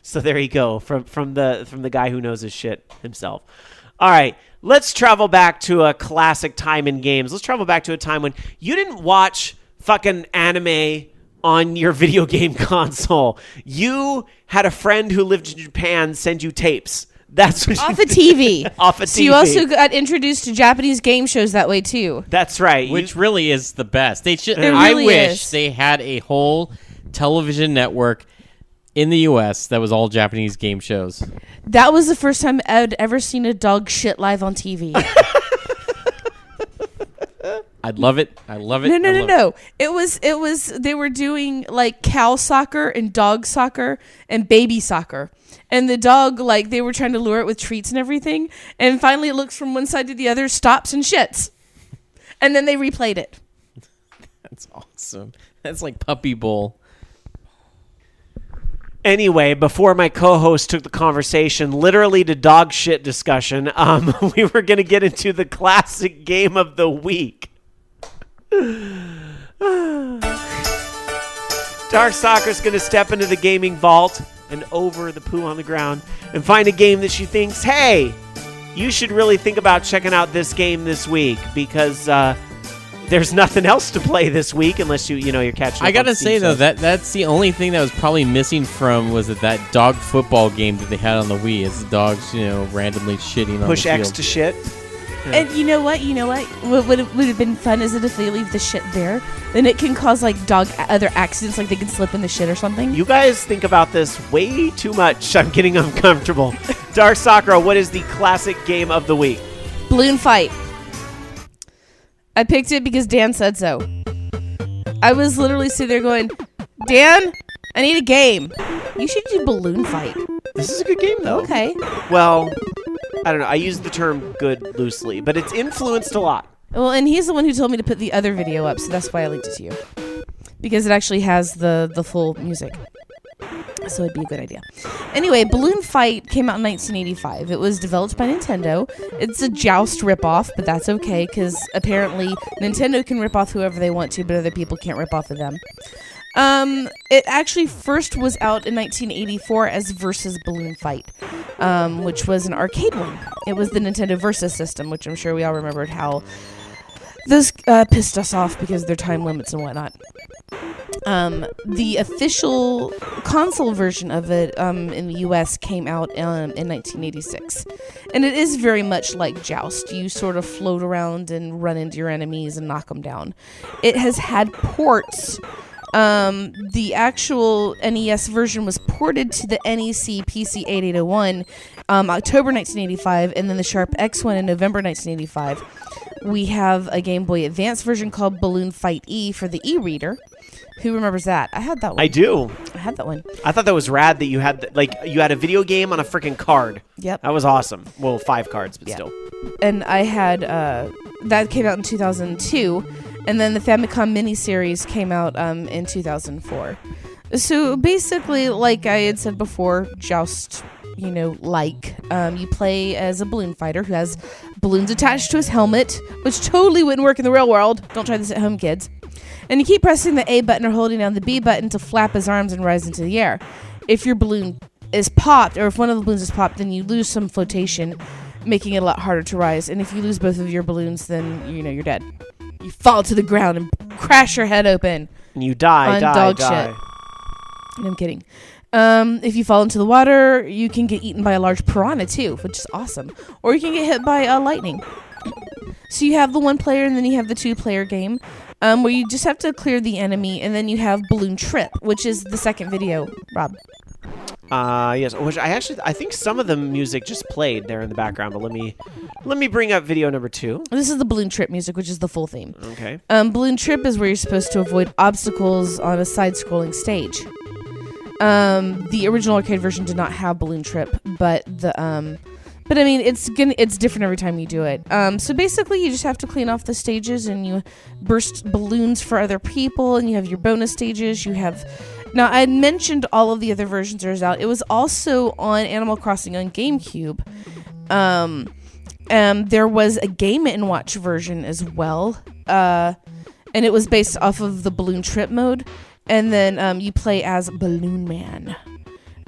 So there you go, from the guy who knows his shit himself. All right, let's travel back to a classic time in games. Let's travel back to a time when you didn't watch fucking anime on your video game console. You had a friend who lived in Japan send you tapes. That's what off a TV. Off a TV. So you also got introduced to Japanese game shows that way too. That's right. Which really is the best. They should. It I really wish is. they had a whole television network in the U.S. that was all Japanese game shows. That was the first time I'd ever seen a dog shit live on TV. I'd love it. I love it. No. It was. They were doing like cow soccer and dog soccer and baby soccer. And the dog, like, they were trying to lure it with treats and everything. And finally it looks from one side to the other, stops and shits. And then they replayed it. That's awesome. That's like Puppy Bowl. Anyway, before my co-host took the conversation literally to dog shit discussion, we were going to get into the classic game of the week. Dark Soccer's going to step into the gaming vault and over the poo on the ground and find a game that she thinks, hey, you should really think about checking out this game this week, because there's nothing else to play this week unless you're catching up. I gotta say though, that's the only thing that was probably missing from was that dog football game that they had on the Wii. It's the dogs, randomly shitting on the Push field. X to shit. And you know what? What would have been fun is that if they leave the shit there, then it can cause like other accidents, like they can slip in the shit or something. You guys think about this way too much. I'm getting uncomfortable. Dark Sakura, what is the classic game of the week? Balloon fight. I picked it because Dan said so. I was literally sitting there going, Dan, I need a game. You should do balloon fight. This is a good game, though. Okay. Well, I don't know. I use the term good loosely, but it's influenced a lot. Well, and he's the one who told me to put the other video up, so that's why I linked it to you. Because it actually has the full music. So it'd be a good idea. Anyway, Balloon Fight came out in 1985. It was developed by Nintendo. It's a Joust ripoff, but that's okay, because apparently Nintendo can rip off whoever they want to, but other people can't rip off of them. It actually first was out in 1984 as Versus Balloon Fight, which was an arcade one. It was the Nintendo Versus system, which I'm sure we all remembered how those pissed us off because of their time limits and whatnot. The official console version of it in the US came out in 1986. And it is very much like Joust. You sort of float around and run into your enemies and knock them down. It has had ports. The actual NES version was ported to the NEC PC 8801 October 1985, and then the Sharp X1 in November 1985. We have a Game Boy Advance version called Balloon Fight E for the e-reader. Who remembers that? I had that one. I do. I had that one. I thought that was rad that you had you had a video game on a freaking card. Yep. That was awesome. Well, 5 cards, but Yeah. still. And I had that came out in 2002, and then the Famicom miniseries came out in 2004. So basically, like I had said before, Joust. You play as a balloon fighter who has balloons attached to his helmet, which totally wouldn't work in the real world. Don't try this at home, kids. And you keep pressing the A button or holding down the B button to flap his arms and rise into the air. If your balloon is popped, or if one of the balloons is popped, then you lose some flotation, making it a lot harder to rise. And if you lose both of your balloons, then you're dead. You fall to the ground and crash your head open. And you die. Shit. I'm kidding. If you fall into the water, you can get eaten by a large piranha too, which is awesome. Or you can get hit by lightning. So you have the 1-player and then you have the 2-player game, where you just have to clear the enemy, and then you have Balloon Trip, which is the second video, Rob. Yes, which I think some of the music just played there in the background, but let me bring up video number 2. This is the Balloon Trip music, which is the full theme. Okay. Balloon Trip is where you're supposed to avoid obstacles on a side-scrolling stage. The original arcade version did not have Balloon Trip, but I mean, it's different every time you do it. So basically, you just have to clean off the stages, and you burst balloons for other people, and you have your bonus stages. Now I mentioned all of the other versions are out. It was also on Animal Crossing on GameCube. There was a Game & Watch version as well, and it was based off of the Balloon Trip mode. And then you play as Balloon Man.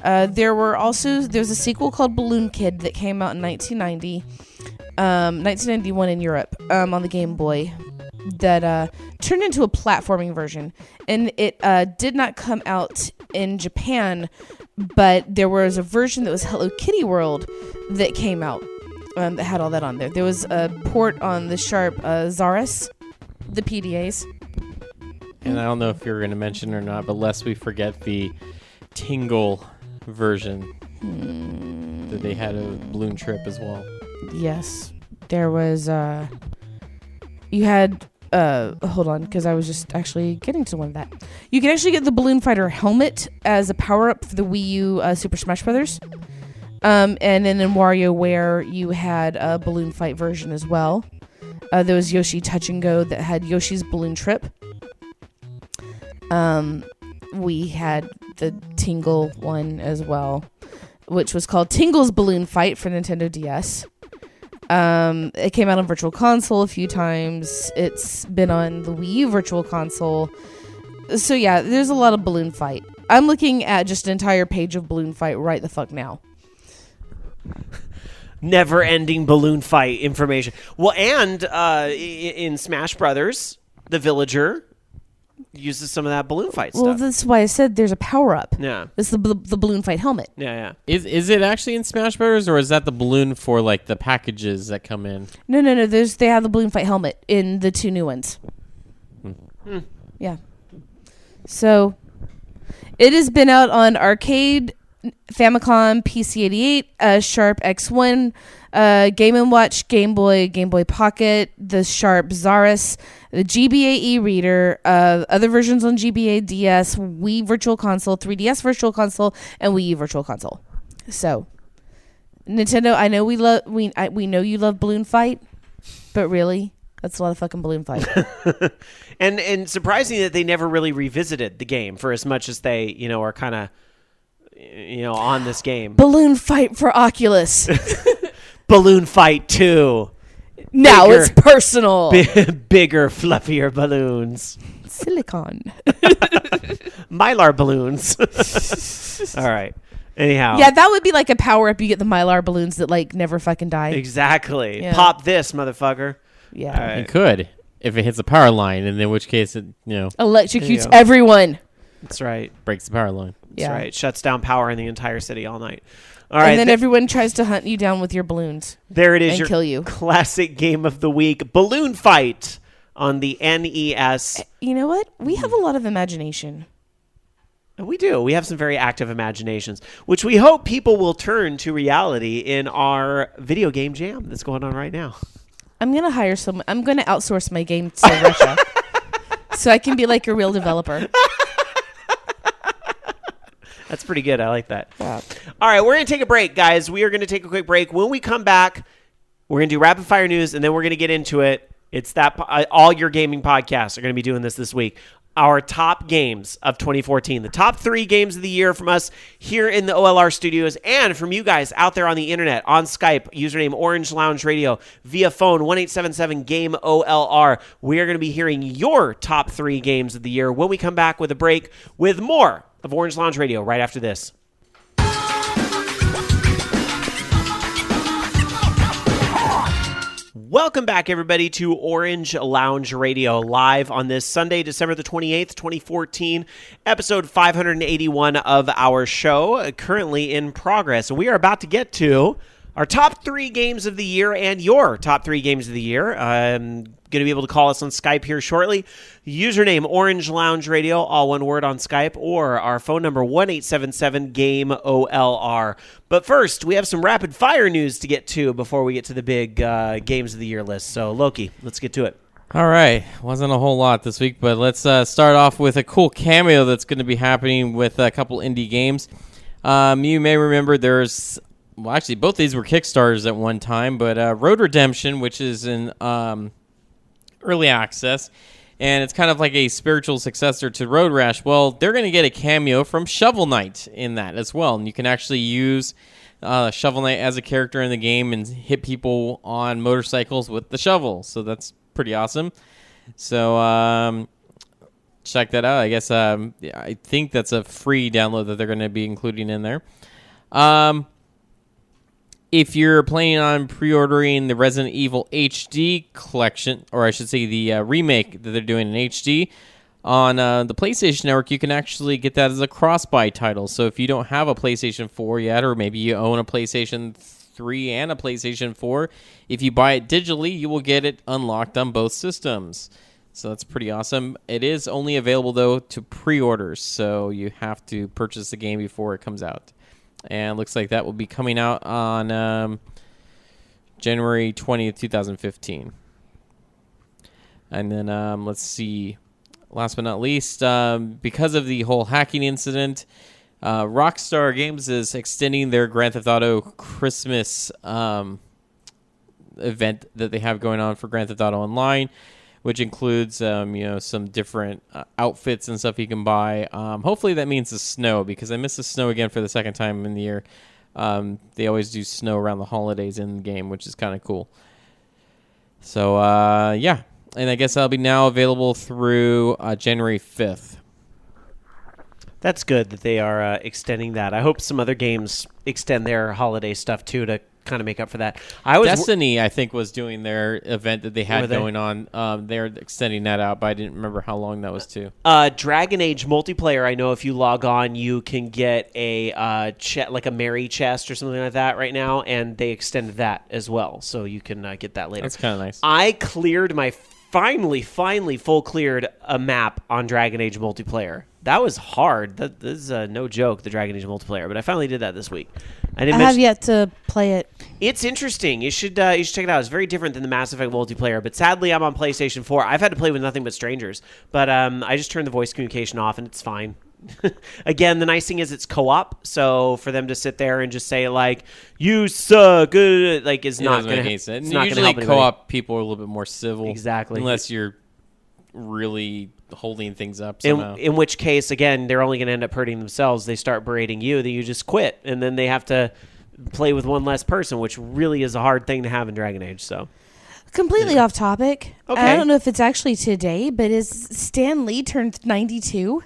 There's a sequel called Balloon Kid that came out in 1990, 1991 in Europe, on the Game Boy, that turned into a platforming version. And it did not come out in Japan, but there was a version that was Hello Kitty World that came out that had all that on there. There was a port on the Sharp Zaris, the PDAs. And I don't know if you're going to mention or not, but lest we forget the Tingle version that they had a Balloon Trip as well. Yes. There was, you had, hold on, because I was just actually getting to one of that. You can actually get the Balloon Fighter helmet as a power-up for the Wii U Super Smash Brothers. And then in WarioWare, you had a Balloon Fight version as well. There was Yoshi Touch and Go that had Yoshi's Balloon Trip. We had the Tingle one as well, which was called Tingle's Balloon Fight for Nintendo DS. It came out on Virtual Console a few times. It's been on the Wii U Virtual Console. So yeah, there's a lot of Balloon Fight. I'm looking at just an entire page of Balloon Fight right the fuck now. Never-ending Balloon Fight information. Well, and in Smash Brothers, the villager uses some of that Balloon Fight stuff. Well, that's why I said there's a power-up. Yeah. It's the Balloon Fight helmet. Yeah. Is it actually in Smash Brothers, or is that the balloon for like the packages that come in? No. They have the Balloon Fight helmet in the 2 new ones. Yeah. So, it has been out on arcade, Famicom, PC-88, Sharp X1, Game & Watch, Game Boy Pocket, the Sharp Zaris, the GBA e-reader, other versions on GBA DS, Wii Virtual Console, 3DS Virtual Console, and Wii U Virtual Console. So, Nintendo, I know we know you love Balloon Fight, but really, that's a lot of fucking Balloon Fight. And surprising that they never really revisited the game for as much as they, are kind of, on this game. Balloon Fight for Oculus. Balloon Fight 2. Now it's personal. Bigger, fluffier balloons. Silicon. Mylar balloons. All right. Anyhow. Yeah, that would be like a power-up. You get the Mylar balloons that, never fucking die. Exactly. Yeah. Pop this, motherfucker. Yeah. All right. You could, if it hits a power line, and in which case it, Electrocutes everyone. That's right. breaks the power line. That's Yeah. right. Shuts down power in the entire city all night. All right. And then everyone tries to hunt you down with your balloons. There it is. and Your kill you. classic game of the week, Balloon Fight on the NES. You know what? We have a lot of imagination. We do. We have some very active imaginations, which we hope people will turn to reality in our video game jam that's going on right now. I'm going to hire someone. I'm going to outsource my game to Russia so I can be like a real developer. That's pretty good. I like that. Yeah. All right, we're going to take a break, guys. We are going to take a quick break. When we come back, we're going to do rapid fire news, and then we're going to get into it. It's that all your gaming podcasts are going to be doing this week. Our top games of 2014, the top 3 games of the year from us here in the OLR studios, and from you guys out there on the internet, on Skype, username Orange Lounge Radio, via phone 1-877-GAME-OLR. We are going to be hearing your top 3 games of the year when we come back with a break with more of Orange Lounge Radio right after this. Welcome back, everybody, to Orange Lounge Radio, live on this Sunday, December the 28th, 2014, episode 581 of our show, currently in progress. We are about to get to our top 3 games of the year and your top 3 games of the year. I'm going to be able to call us on Skype here shortly. Username Orange Lounge Radio, all one word on Skype, or our phone number 1-877-GAME-OLR. But first, we have some rapid fire news to get to before we get to the big games of the year list. So, Loki, let's get to it. All right. Wasn't a whole lot this week, but let's start off with a cool cameo that's going to be happening with a couple indie games. You may remember well, actually, both these were Kickstarters at one time, but Road Redemption, which is in early access, and it's kind of like a spiritual successor to Road Rash. Well, they're going to get a cameo from Shovel Knight in that as well, and you can actually use Shovel Knight as a character in the game and hit people on motorcycles with the shovel, so that's pretty awesome. So check that out. I guess I think that's a free download that they're going to be including in there. If you're planning on pre-ordering the Resident Evil HD collection, or I should say the remake that they're doing in HD, on the PlayStation Network, you can actually get that as a cross-buy title. So if you don't have a PlayStation 4 yet, or maybe you own a PlayStation 3 and a PlayStation 4, if you buy it digitally, you will get it unlocked on both systems. So that's pretty awesome. It is only available, though, to pre-orders, so you have to purchase the game before it comes out. And looks like that will be coming out on January 20th, 2015. And then let's see. Last but not least, because of the whole hacking incident, Rockstar Games is extending their Grand Theft Auto Christmas event that they have going on for Grand Theft Auto Online, which includes some different outfits and stuff you can buy. Hopefully that means the snow, because I miss the snow again for the second time in the year. They always do snow around the holidays in the game, which is kind of cool. So, yeah. And I guess that'll be now available through January 5th. That's good that they are extending that. I hope some other games extend their holiday stuff, too, to kind of make up for that. Destiny, I think, was doing their event that they had going on. They're extending that out, but I didn't remember how long that was too. Dragon Age multiplayer, I know if you log on, you can get a like a Merry chest or something like that right now, and they extended that as well, so you can get that later. That's kind of nice. I cleared finally full cleared a map on Dragon Age multiplayer. That was hard. This is no joke, the Dragon Age multiplayer, but I finally did that this week. I have yet to play it. It's interesting. You should check it out. It's very different than the Mass Effect multiplayer, but sadly I'm on PlayStation 4. I've had to play with nothing but strangers, but I just turned the voice communication off and it's fine. Again, the nice thing is it's co-op, so for them to sit there and just say like "you suck," like is not going to make sense. Usually, help co-op people are a little bit more civil, exactly, unless you're really holding things up somehow. In which case, again, they're only going to end up hurting themselves. They start berating you, then you just quit, and then they have to play with one less person, which really is a hard thing to have in Dragon Age. So, completely off topic. Okay. I don't know if it's actually today, but is Stan Lee turned 92?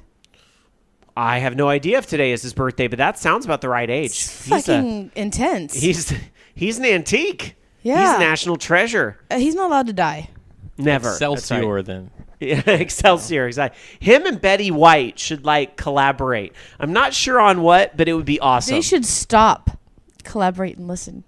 I have no idea if today is his birthday, but that sounds about the right age. It's fucking intense. He's an antique. Yeah. He's a national treasure. He's not allowed to die. Never. Excelsior, then. Yeah, Excelsior, exactly. Him and Betty White should like collaborate. I'm not sure on what, but it would be awesome. They should stop, collaborate, and listen.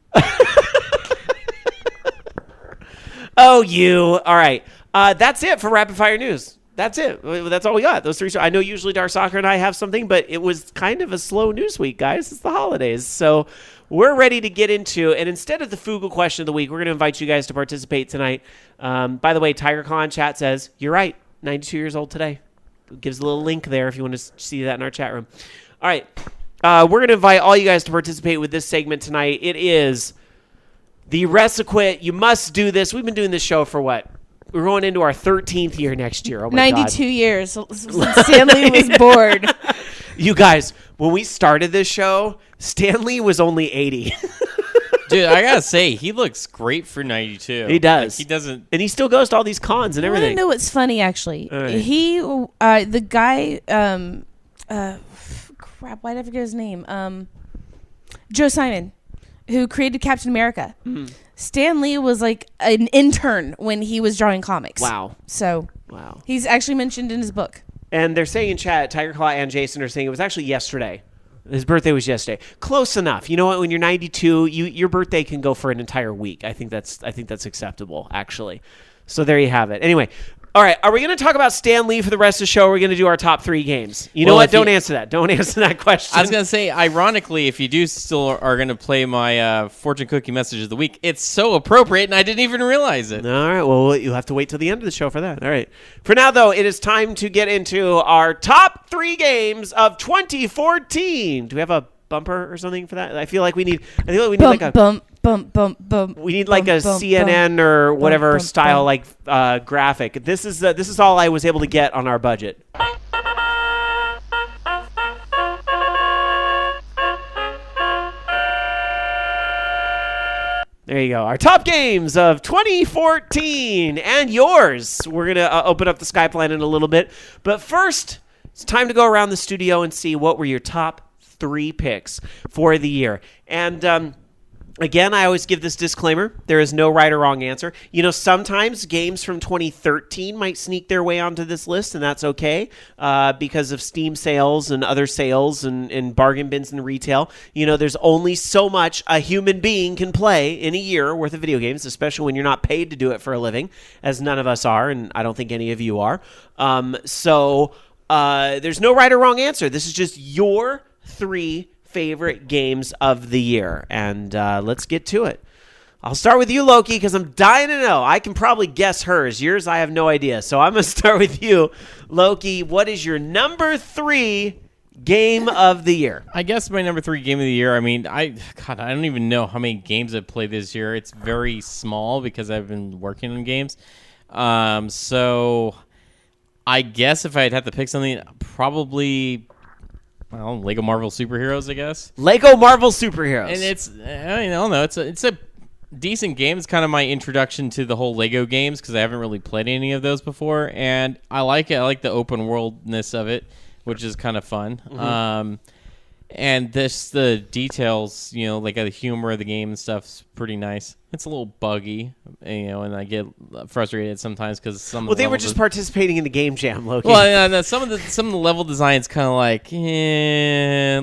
Oh, you. All right. That's it for Rapid Fire News. That's it. That's all we got. Those three. I know usually Dark Soccer and I have something, but it was kind of a slow news week, guys. It's the holidays. So we're ready to get into, and instead of the Fugle question of the week, we're going to invite you guys to participate tonight. By the way, Tiger Claw in chat says, you're right, 92 years old today. It gives a little link there if you want to see that in our chat room. All right. We're going to invite all you guys to participate with this segment tonight. It is the Reciquit. You must do this. We've been doing this show for what? We're going into our 13th year next year. Oh my 92 God. years since Stanley was bored. You guys, when we started this show, Stanley was only 80. Dude, I gotta say, he looks great for 92. He does. Like, he doesn't. And he still goes to all these cons and I want to everything. know what's funny, actually. All right. He, the guy, crap, why did I forget his name? Joe Simon, who created Captain America. Mm-hmm. Stan Lee was like an intern when he was drawing comics. Wow. So Wow. he's actually mentioned in his book. And they're saying in chat, Tiger Claw and Jason are saying it was actually yesterday. His birthday was yesterday. Close enough. You know what? When you're 92, your birthday can go for an entire week. I think that's acceptable, actually. So there you have it. Anyway, all right. Are we going to talk about Stan Lee for the rest of the show? Or are we going to do our top 3 games? You know Well, what? Don't answer that. Don't answer that question. I was gonna say, ironically, if you do still are gonna play my fortune cookie message of the week, it's so appropriate, and I didn't even realize it. All right. Well, you'll have to wait till the end of the show for that. All right. For now, though, it is time to get into our top 3 games of 2014. Do we have a bumper or something for that? I feel like we need like a Bump, bump. we need like a bump, CNN or whatever bump, style bump. like graphic. This is all I was able to get on our budget. There you go. Our top games of 2014 and yours. We're going to open up the Skype line in a little bit. But first, it's time to go around the studio and see what were your top 3 picks for the year. And again, I always give this disclaimer. There is no right or wrong answer. You know, sometimes games from 2013 might sneak their way onto this list, and that's okay because of Steam sales and other sales and bargain bins in retail. You know, there's only so much a human being can play in a year worth of video games, especially when you're not paid to do it for a living, as none of us are, and I don't think any of you are. So there's no right or wrong answer. This is just your 3 favorite games of the year, and let's get to it. I'll start with you, Loki, because I'm dying to know. I can probably guess hers. Yours, I have no idea. So I'm going to start with you, Loki. What is your number 3 game of the year? I guess my number 3 game of the year. I mean, I don't even know how many games I've played this year. It's very small because I've been working on games. So I guess if I'd have to pick something, probably, well, Lego Marvel Superheroes, I guess. Lego Marvel Superheroes. And it's, I don't know, it's a decent game. It's kind of my introduction to the whole Lego games because I haven't really played any of those before, and I like it. I like the open worldness of it, which is kind of fun. Mm-hmm. And the details, you know, like the humor of the game and stuff's pretty nice. It's a little buggy, you know, and I get frustrated sometimes because some. Well, they were just participating in the game jam, Loki. Well, yeah, some of the level design's kind of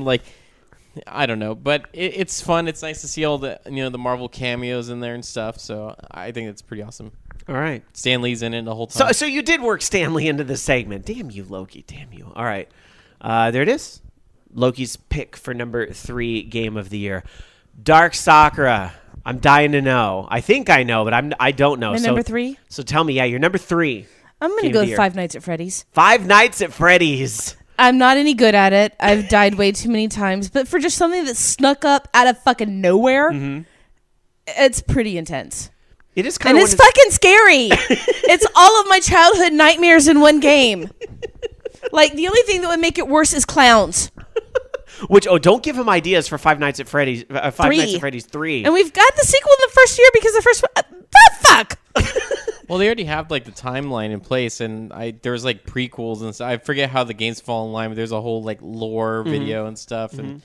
like I don't know, but it's fun. It's nice to see all the the Marvel cameos in there and stuff. So I think it's pretty awesome. All right, Stan Lee's in it the whole time. So you did work Stan Lee into this segment. Damn you, Loki. Damn you. All right, there it is. Loki's pick for number 3 game of the year, Dark Sakura. I'm dying to know. I think I know, but I don't know. My number 3? So tell me, your number 3. I'm going to go with Five Nights at Freddy's. Five Nights at Freddy's. I'm not any good at it. I've died way too many times. But for just something that snuck up out of fucking nowhere, it's pretty intense. It is kind of, and it's fucking scary. It's all of my childhood nightmares in one game. Like, the only thing that would make it worse is clowns. Which, don't give him ideas for Five Nights at Freddy's. Nights at Freddy's 3. And we've got the sequel in the first year because the first one. Fuck! Well, they already have like the timeline in place, and there's like prequels and stuff. I forget how the games fall in line, but there's a whole like lore video and stuff, and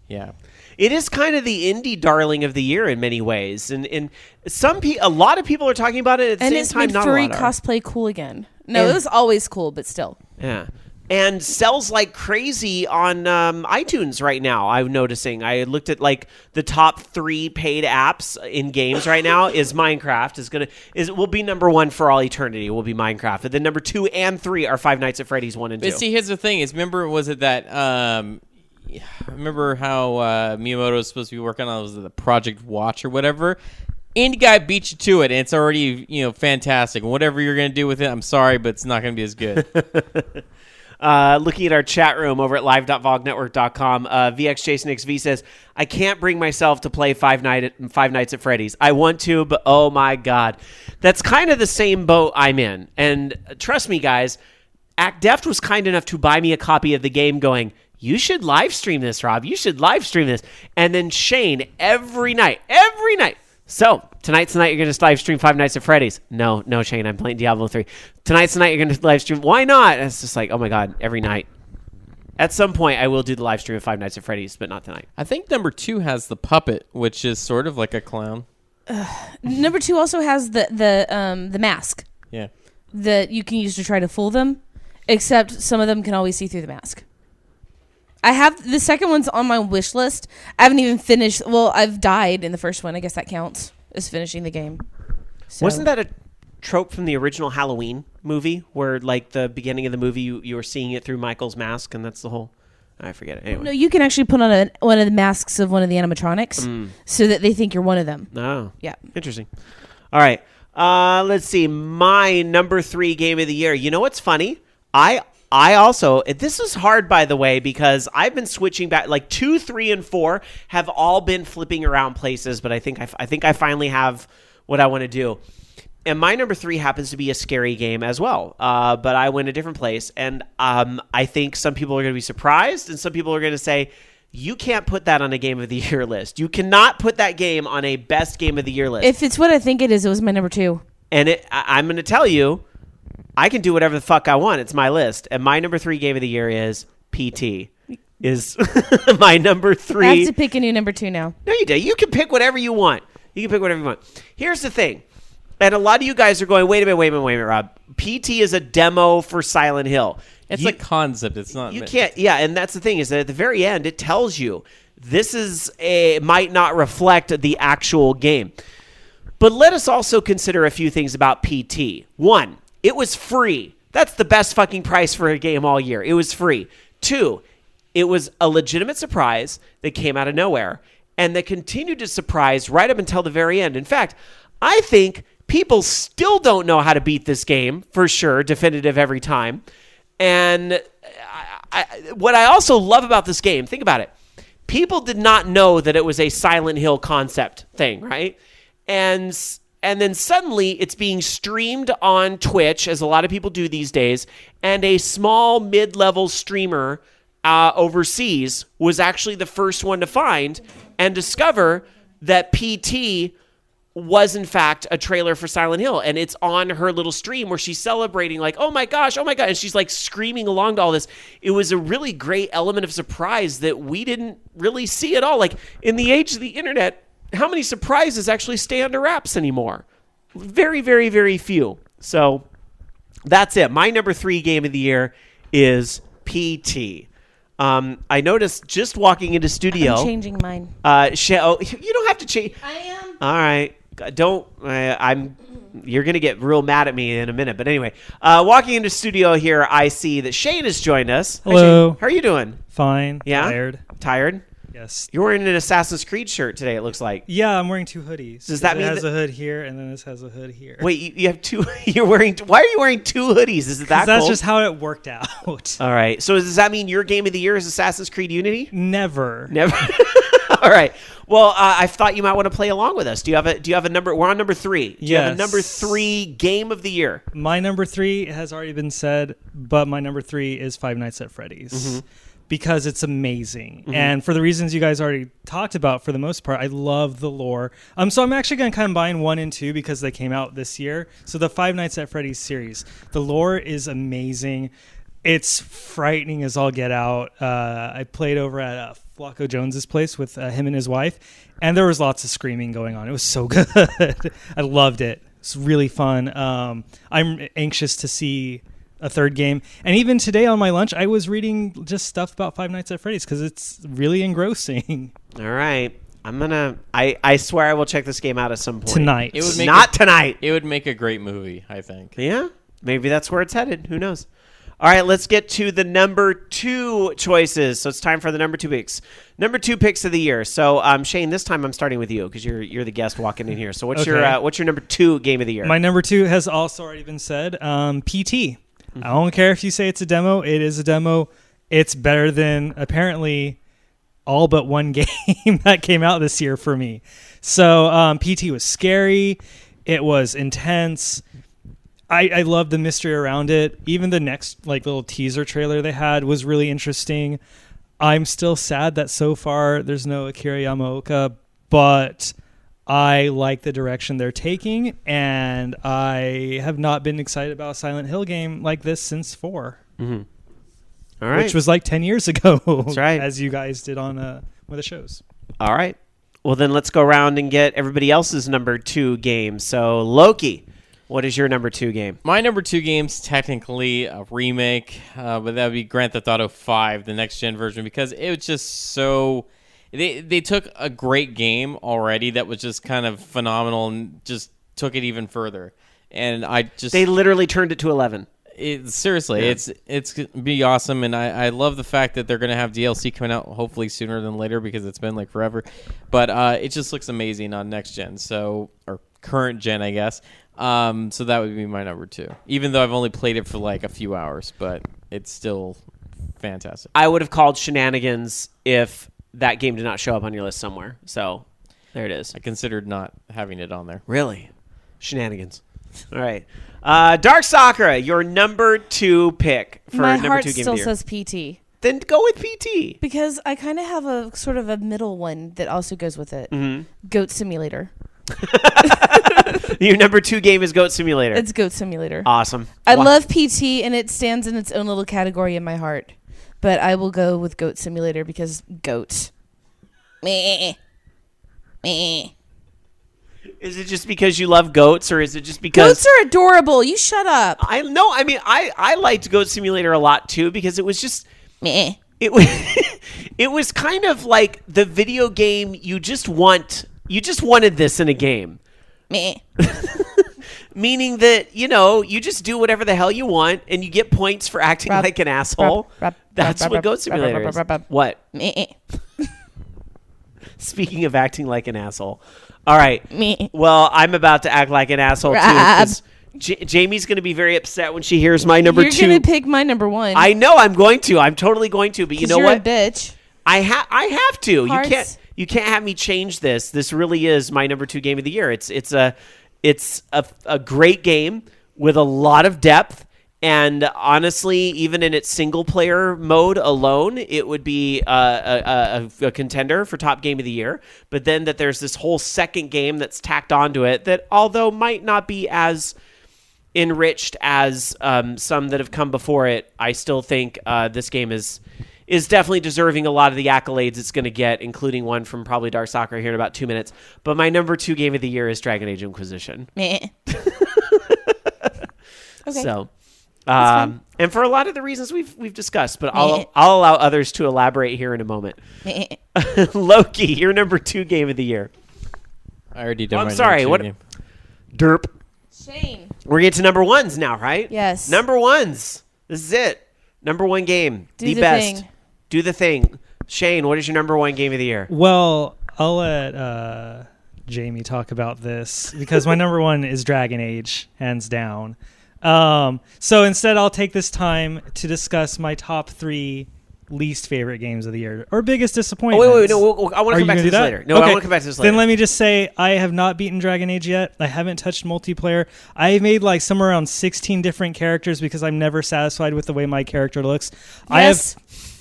yeah. It is kind of the indie darling of the year in many ways, and a lot of people are talking about it at the same time. And it's made furry cosplay cool again. No, it was always cool, but still. Yeah. And sells like crazy on iTunes right now. I'm noticing. I looked at like the top 3 paid apps in games right now. Is Minecraft will be number 1 for all eternity. Will be Minecraft, and then number 2 and 3 are Five Nights at Freddy's 1 and 2. But see, here's the thing: was it that? Remember how Miyamoto was supposed to be working on was it the Project Watch or whatever? Indie guy beat you to it, and it's already fantastic. Whatever you're gonna do with it, I'm sorry, but it's not gonna be as good. Looking at our chat room over at live.vognetwork.com, VXJasonXV says, I can't bring myself to play Five Nights at Freddy's. I want to, but oh my God. That's kind of the same boat I'm in. And trust me, guys, Act Deft was kind enough to buy me a copy of the game going, you should live stream this, Rob. You should live stream this. And then Shane, every night. So, tonight's the night you're going to live stream Five Nights at Freddy's. No, Shane, I'm playing Diablo 3. Tonight's the night you're going to live stream. Why not? It's just like, oh my God, every night. At some point, I will do the live stream of Five Nights at Freddy's, but not tonight. I think number 2 has the puppet, which is sort of like a clown. Number 2 also has the mask. Yeah. That you can use to try to fool them, except some of them can always see through the mask. I have the second one's on my wish list. I haven't even finished. Well, I've died in the first one. I guess that counts as finishing the game. So. Wasn't that a trope from the original Halloween movie where, like, the beginning of the movie, you were seeing it through Michael's mask, and that's the whole... I forget it. Anyway. No, you can actually put on one of the masks of one of the animatronics so that they think you're one of them. Oh. Yeah. Interesting. All right. Let's see. My number 3 game of the year. You know what's funny? I also, this is hard, by the way, because I've been switching back. Like 2, 3, and 4 have all been flipping around places, but I think I finally have what I want to do. And my number 3 happens to be a scary game as well, but I went a different place. And I think some people are going to be surprised, and some people are going to say, you can't put that on a Game of the Year list. You cannot put that game on a Best Game of the Year list. If it's what I think it is, it was my number 2. And I'm going to tell you, I can do whatever the fuck I want. It's my list. And my number 3 game of the year is PT. Is my number 3. I have to pick a new number 2 now. No, you do. You can pick whatever you want. Here's the thing. And a lot of you guys are going, wait a minute, Rob. PT is a demo for Silent Hill. It's a concept. It's not. You can't. Yeah, and that's the thing is that at the very end, it tells you this might not reflect the actual game. But let us also consider a few things about PT. 1, it was free. That's the best fucking price for a game all year. It was free. 2, it was a legitimate surprise that came out of nowhere and that continued to surprise right up until the very end. In fact, I think people still don't know how to beat this game, for sure, definitive every time. And what I also love about this game, think about it. People did not know that it was a Silent Hill concept thing, right? And then suddenly it's being streamed on Twitch, as a lot of people do these days, and a small mid-level streamer overseas was actually the first one to find and discover that PT was in fact a trailer for Silent Hill, and it's on her little stream where she's celebrating like, oh my gosh, and she's like screaming along to all this. It was a really great element of surprise that we didn't really see at all. Like, in the age of the internet, how many surprises actually stay under wraps anymore? Very, very, very few. So that's it. My number 3 game of the year is PT. I noticed just walking into studio. I'm changing mine. You don't have to change. I am. All right. Don't. You're going to get real mad at me in a minute. But anyway, walking into studio here, I see that Shane has joined us. Hello. Hi, Shane. How are you doing? Fine. Yeah? Tired? Yes. You're wearing an Assassin's Creed shirt today, it looks like. Yeah, I'm wearing 2 hoodies. Does that mean it has a hood here, and then this has a hood here? Wait, you have 2. Why are you wearing 2 hoodies? Is it that That's cold? just how it worked out. All right. So does that mean your game of the year is Assassin's Creed Unity? Never. All right. Well, I thought you might want to play along with us. Do you have a number? We're on number 3. Do you have a number 3 game of the year? My number 3 has already been said, but my number 3 is Five Nights at Freddy's. Mm-hmm. Because it's amazing. Mm-hmm. And for the reasons you guys already talked about, for the most part, I love the lore. So I'm actually going to combine 1 and 2 because they came out this year. So the Five Nights at Freddy's series, the lore is amazing. It's frightening as all get out. I played over at Flacco Jones's place with him and his wife, and there was lots of screaming going on. It was so good. I loved it. It's really fun. I'm anxious to see a third game. And even today on my lunch, I was reading just stuff about Five Nights at Freddy's because it's really engrossing. All right. I swear I will check this game out at some point. Tonight. It would make Not tonight. It would make a great movie, I think. Yeah, maybe that's where it's headed. Who knows? All right, let's get to the number 2 choices. So it's time for the number 2 picks. Number 2 picks of the year. So Shane, this time I'm starting with you because you're the guest walking in here. So what's your number 2 game of the year? My number 2 has also already been said. PT. I don't care if you say it's a demo. It is a demo. It's better than apparently all but one game that came out this year for me. So PT was scary. It was intense. I love the mystery around it. Even the next little teaser trailer they had was really interesting. I'm still sad that so far there's no Akira Yamaoka, but I like the direction they're taking, and I have not been excited about a Silent Hill game like this since 4. Mm-hmm. All right. Which was 10 years ago. That's right. As you guys did on one of the shows. All right. Well, then let's go around and get everybody else's number 2 game. So, Loki, what is your number 2 game? My number 2 game's technically a remake, but that would be Grand Theft Auto 5, the next-gen version, because it was just so... They took a great game already that was just kind of phenomenal and just took it even further. And They literally turned it to 11. Seriously, yeah. It's going to be awesome, and I love the fact that they're going to have DLC coming out hopefully sooner than later because it's been forever. But it just looks amazing on next-gen, or current-gen, I guess. So that would be my number 2, even though I've only played it for a few hours, but it's still fantastic. I would have called shenanigans if that game did not show up on your list somewhere. So there it is. I considered not having it on there. Really? Shenanigans. All right. Dark Sakura, your number 2 pick for My number heart 2 game still of the year. says PT. Then go with PT. Because I kind of have a sort of a middle one that also goes with it. Mm-hmm. Goat Simulator. Your number 2 game is Goat Simulator. It's Goat Simulator. Awesome. I love PT, and it stands in its own little category in my heart. But I will go with Goat Simulator because goat. Meh. Meh. Is it just because you love goats, or is it just because... Goats are adorable. You shut up. I liked Goat Simulator a lot, too, because it was just... Meh. It was, it was kind of like the video game you just wanted this in a game. Meh. Meaning that, you just do whatever the hell you want, and you get points for acting like an asshole. That's what Goat Simulator is. What? Meh. Speaking of acting like an asshole. All right. Meh. Well, I'm about to act like an asshole, too, because Jamie's going to be very upset when she hears my number 2. You're going to pick my number 1. I know I'm going to. I'm totally going to, but you know you're what? A bitch. I have to. Hearts. You can't have me change this. This really is my number 2 game of the year. It's a great game with a lot of depth, and honestly, even in its single player mode alone, it would be a contender for top game of the year. But then that there's this whole second game that's tacked onto it that, although might not be as enriched as some that have come before it, I still think this game is definitely deserving a lot of the accolades it's going to get, including one from probably Dark Sakura here in about 2 minutes. But my number 2 game of the year is Dragon Age Inquisition. Meh. Okay. So, and for a lot of the reasons we've discussed, but I'll allow others to elaborate here in a moment. Loki, your number 2 game of the year. I already did. I'm sorry. What? Game. Derp. Shane. We're getting to number 1s now, right? Yes. Number 1s. This is it. Number 1 game. Do the best. thing. Do the thing. Shane, what is your number 1 game of the year? Well, I'll let Jamie talk about this because my number 1 is Dragon Age, hands down. So instead, I'll take this time to discuss my top 3 least favorite games of the year or biggest disappointments. Oh, wait, no, I want to come back to this later. No, okay. I want to come back to this later. Then let me just say I have not beaten Dragon Age yet. I haven't touched multiplayer. I've made somewhere around 16 different characters because I'm never satisfied with the way my character looks. Yes.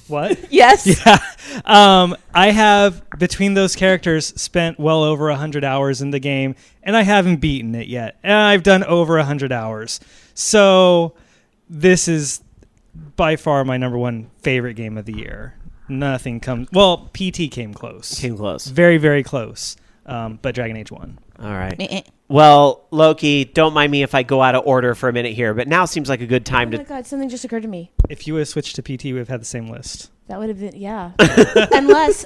What? Yes. Yeah. I have, between those characters, spent well over 100 hours in the game, and I haven't beaten it yet. And I've done over 100 hours. So this is by far my number 1 favorite game of the year. Nothing comes... Well, PT came close. Came close. Very, very close. But Dragon Age won. All right. Well, Loki, don't mind me if I go out of order for a minute here, but now seems like a good Oh time my to... God, something just occurred to me. If you would have switched to PT, we'd have had the same list. That would have been, yeah. unless.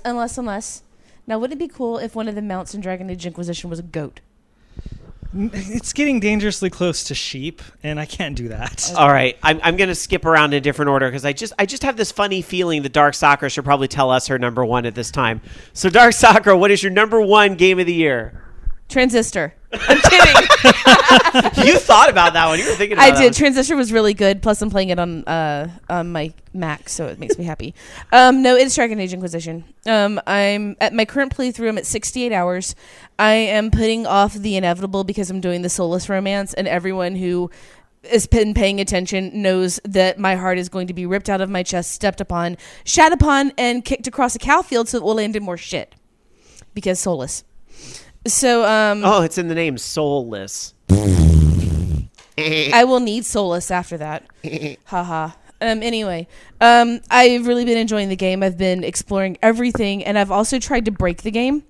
Now, wouldn't it be cool if one of the mounts in Dragon Age Inquisition was a goat? It's getting dangerously close to sheep, and I can't do that. All right, I'm going to skip around in a different order because I just have this funny feeling that Dark Sakura should probably tell us her number one at this time. So, Dark Sakura, what is your number one game of the year? Transistor. I'm kidding. You thought about that one. You were thinking about I that did. one. Transistor was really good. Plus, I'm playing it on my Mac, so it makes me happy. No, it's Dragon Age Inquisition. I'm at my current playthrough. I'm at 68 hours. I am putting off the inevitable because I'm doing the Soulless romance, and everyone who has been paying attention knows that my heart is going to be ripped out of my chest, stepped upon, shat upon, and kicked across a cow field so it will land in more shit. Because Soulless. So, Oh, it's in the name, Soulless. I will need Soulless after that. Haha. Anyway, I've really been enjoying the game. I've been exploring everything, and I've also tried to break the game.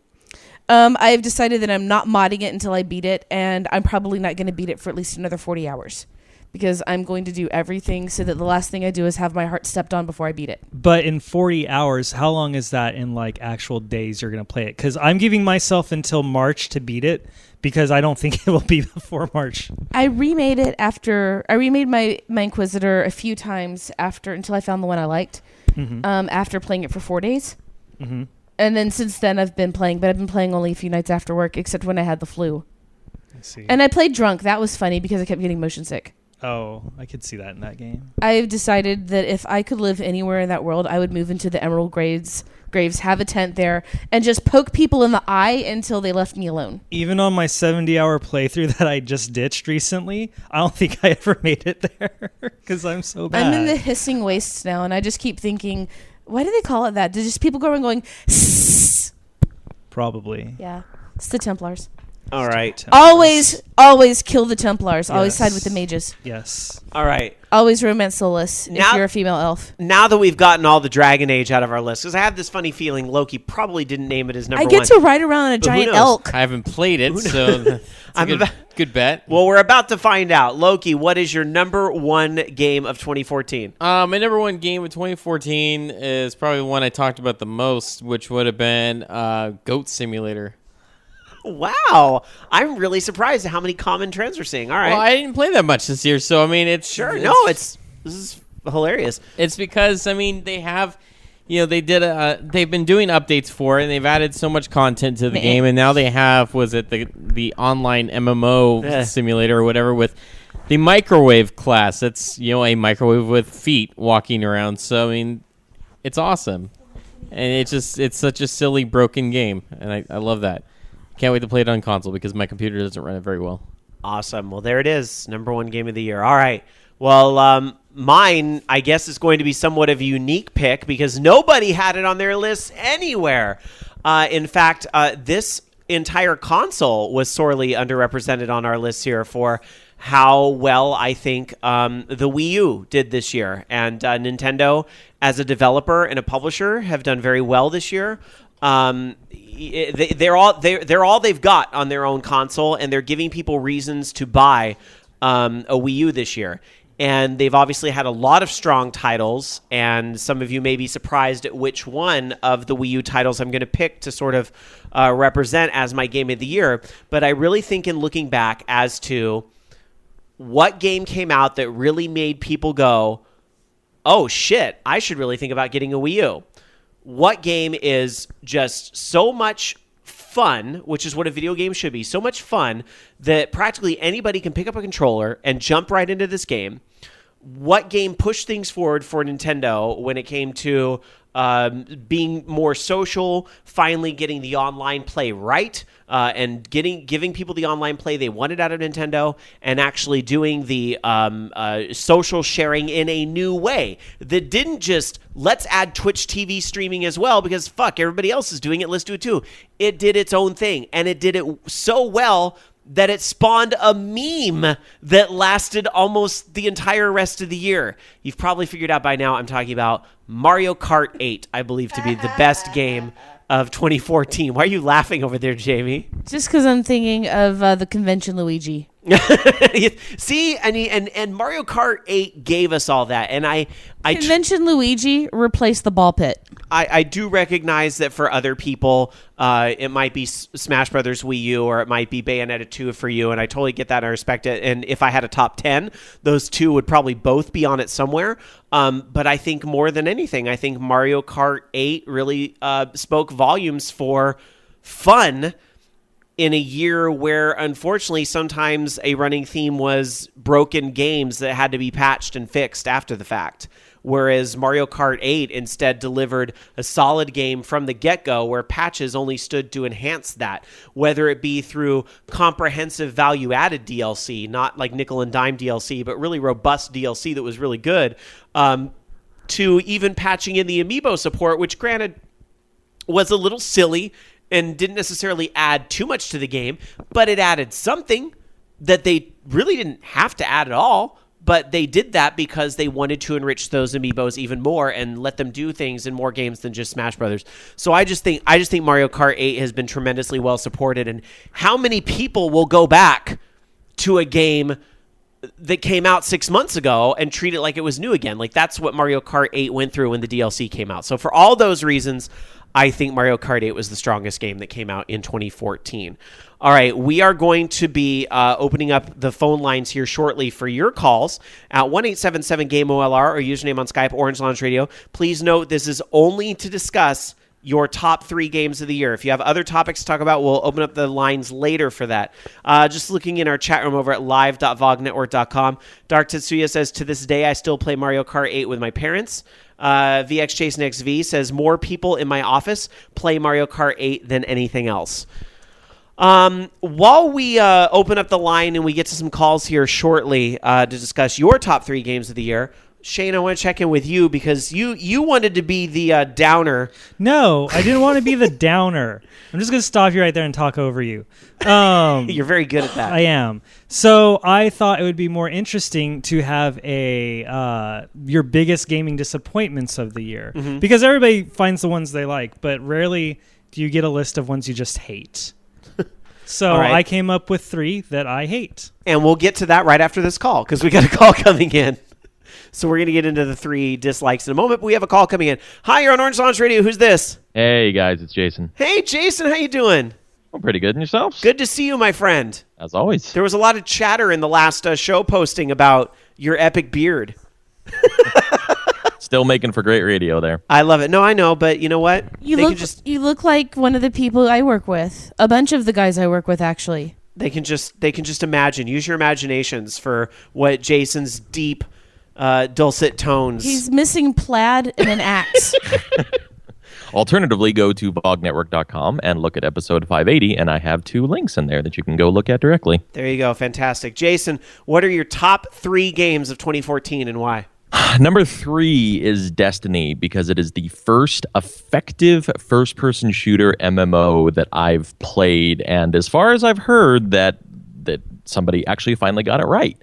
I've decided that I'm not modding it until I beat it, and I'm probably not going to beat it for at least another 40 hours. Because I'm going to do everything so that the last thing I do is have my heart stepped on before I beat it. But in 40 hours, how long is that in like actual days you're going to play it? Because I'm giving myself until March to beat it because I don't think it will be before March. I remade it after... I remade my Inquisitor a few times until I found the one I liked. After playing it for 4 days. Mm-hmm. And then since then I've been playing, but I've been playing only a few nights after work, except when I had the flu. I see. And I played drunk. That was funny because I kept getting motion sick. Oh, I could see that in that game. I've decided that if I could live anywhere in that world, I would move into the Emerald Graves, have a tent there, and just poke people in the eye until they left me alone. Even on my 70-hour playthrough that I just ditched recently, I don't think I ever made it there because I'm so bad. I'm in the hissing wastes now, and I just keep thinking, why do they call it that? Do just people go around going, sss? Probably. Yeah, it's the Templars. All right. Always kill the Templars. Always Yes. side with the mages. Yes. All right. Always romance Soulless if Now- you're a female elf. Now that we've gotten all the Dragon Age out of our list, because I have this funny feeling Loki probably didn't name it as number I one. get to ride around on a But who giant knows? elk. I haven't played it, so it's I'm a about- good bet. Well, we're about to find out. Loki, what is your number one game of 2014? My number one game of 2014 is probably the one I talked about the most, which would have been Goat Simulator. Wow. I'm really surprised at how many common trends we're seeing. All right. Well, I didn't play that much this year, so I mean, it's Sure. it's- This is hilarious. It's because I mean they have, they've been doing updates for it, and they've added so much content to the game, and now they have the online MMO simulator or whatever with the microwave class. That's a microwave with feet walking around. So I mean, it's awesome, and it's such a silly broken game, and I love that. Can't wait to play it on console because my computer doesn't run it very well. Awesome. Well, there it is. Number one game of the year. All right. Well, mine, I guess, is going to be somewhat of a unique pick because nobody had it on their list anywhere. In fact, this entire console was sorely underrepresented on our list here for how well I think the Wii U did this year. And Nintendo, as a developer and a publisher, have done very well this year. They're all they've got on their own console, and they're giving people reasons to buy a Wii U this year. And they've obviously had a lot of strong titles, and some of you may be surprised at which one of the Wii U titles I'm going to pick to sort of represent as my game of the year. But I really think in looking back as to what game came out that really made people go, oh shit, I should really think about getting a Wii U. What game is just so much fun, which is what a video game should be, so much fun that practically anybody can pick up a controller and jump right into this game. What game pushed things forward for Nintendo when it came to being more social, finally getting the online play right, and giving people the online play they wanted out of Nintendo, and actually doing the social sharing in a new way that didn't just let's add Twitch TV streaming as well because fuck, everybody else is doing it, let's do it too. It did its own thing, and it did it so well that it spawned a meme that lasted almost the entire rest of the year. You've probably figured out by now I'm talking about Mario Kart 8, I believe to be the best game of 2014. Why are you laughing over there, Jamie? Just because I'm thinking of the convention Luigi. See, and Mario Kart 8 gave us all that, and I Convention Luigi replaced the ball pit. I do recognize that for other people, it might be Smash Brothers Wii U, or it might be Bayonetta 2 for you, and I totally get that and I respect it. And if I had a top 10, those two would probably both be on it somewhere. But I think more than anything, I think Mario Kart 8 really spoke volumes for fun in a year where, unfortunately, sometimes a running theme was broken games that had to be patched and fixed after the fact. Whereas Mario Kart 8 instead delivered a solid game from the get-go where patches only stood to enhance that, whether it be through comprehensive value-added DLC, not like nickel and dime DLC, but really robust DLC that was really good, to even patching in the amiibo support, which granted was a little silly and didn't necessarily add too much to the game, but it added something that they really didn't have to add at all. But they did that because they wanted to enrich those amiibos even more and let them do things in more games than just Smash Brothers. So I just think Mario Kart 8 has been tremendously well supported. And how many people will go back to a game that came out 6 months ago and treat it like it was new again? Like, that's what Mario Kart 8 went through when the DLC came out. So for all those reasons, I think Mario Kart 8 was the strongest game that came out in 2014. All right, we are going to be opening up the phone lines here shortly for your calls at 1-877-GAME-OLR or username on Skype, Orange Lounge Radio. Please note this is only to discuss your top 3 games of the year. If you have other topics to talk about, we'll open up the lines later for that. Just looking in our chat room over at live.vognetwork.com, Dark Tetsuya says, to this day, I still play Mario Kart 8 with my parents. VX Jason XV says, more people in my office play Mario Kart 8 than anything else. While we open up the line and we get to some calls here shortly to discuss your top 3 games of the year, Shane, I want to check in with you because you wanted to be the downer. No, I didn't want to be the downer. I'm just going to stop you right there and talk over you. You're very good at that. I am. So I thought it would be more interesting to have a your biggest gaming disappointments of the year, because everybody finds the ones they like, but rarely do you get a list of ones you just hate. So right. I came up with 3 that I hate. And we'll get to that right after this call because we got a call coming in. So we're going to get into the 3 dislikes in a moment, but we have a call coming in. Hi, you're on Orange Lounge Radio. Who's this? Hey, guys, it's Jason. Hey, Jason, how you doing? I'm pretty good. And yourselves? Good to see you, my friend. As always. There was a lot of chatter in the last show posting about your epic beard. Still making for great radio there. I love it. No, I know, but you know what? You look like one of the people I work with. A bunch of the guys I work with, actually. They can just imagine. Use your imaginations for what Jason's deep, dulcet tones. He's missing plaid and an axe. Alternatively, go to vognetwork.com and look at episode 580, and I have 2 links in there that you can go look at directly. There you go. Fantastic. Jason, what are your top 3 games of 2014 and why? Number 3 is Destiny, because it is the first effective first-person shooter MMO that I've played, and as far as I've heard, that somebody actually finally got it right.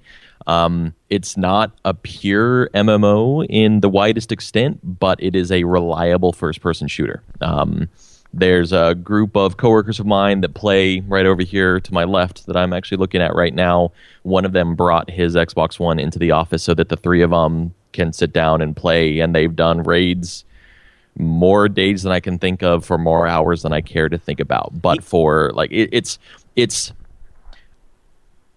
It's not a pure MMO in the widest extent, but it is a reliable first-person shooter. There's a group of coworkers of mine that play right over here to my left that I'm actually looking at right now. One of them brought his Xbox One into the office so that the 3 of them can sit down and play, and they've done raids more days than I can think of for more hours than I care to think about. But for like it's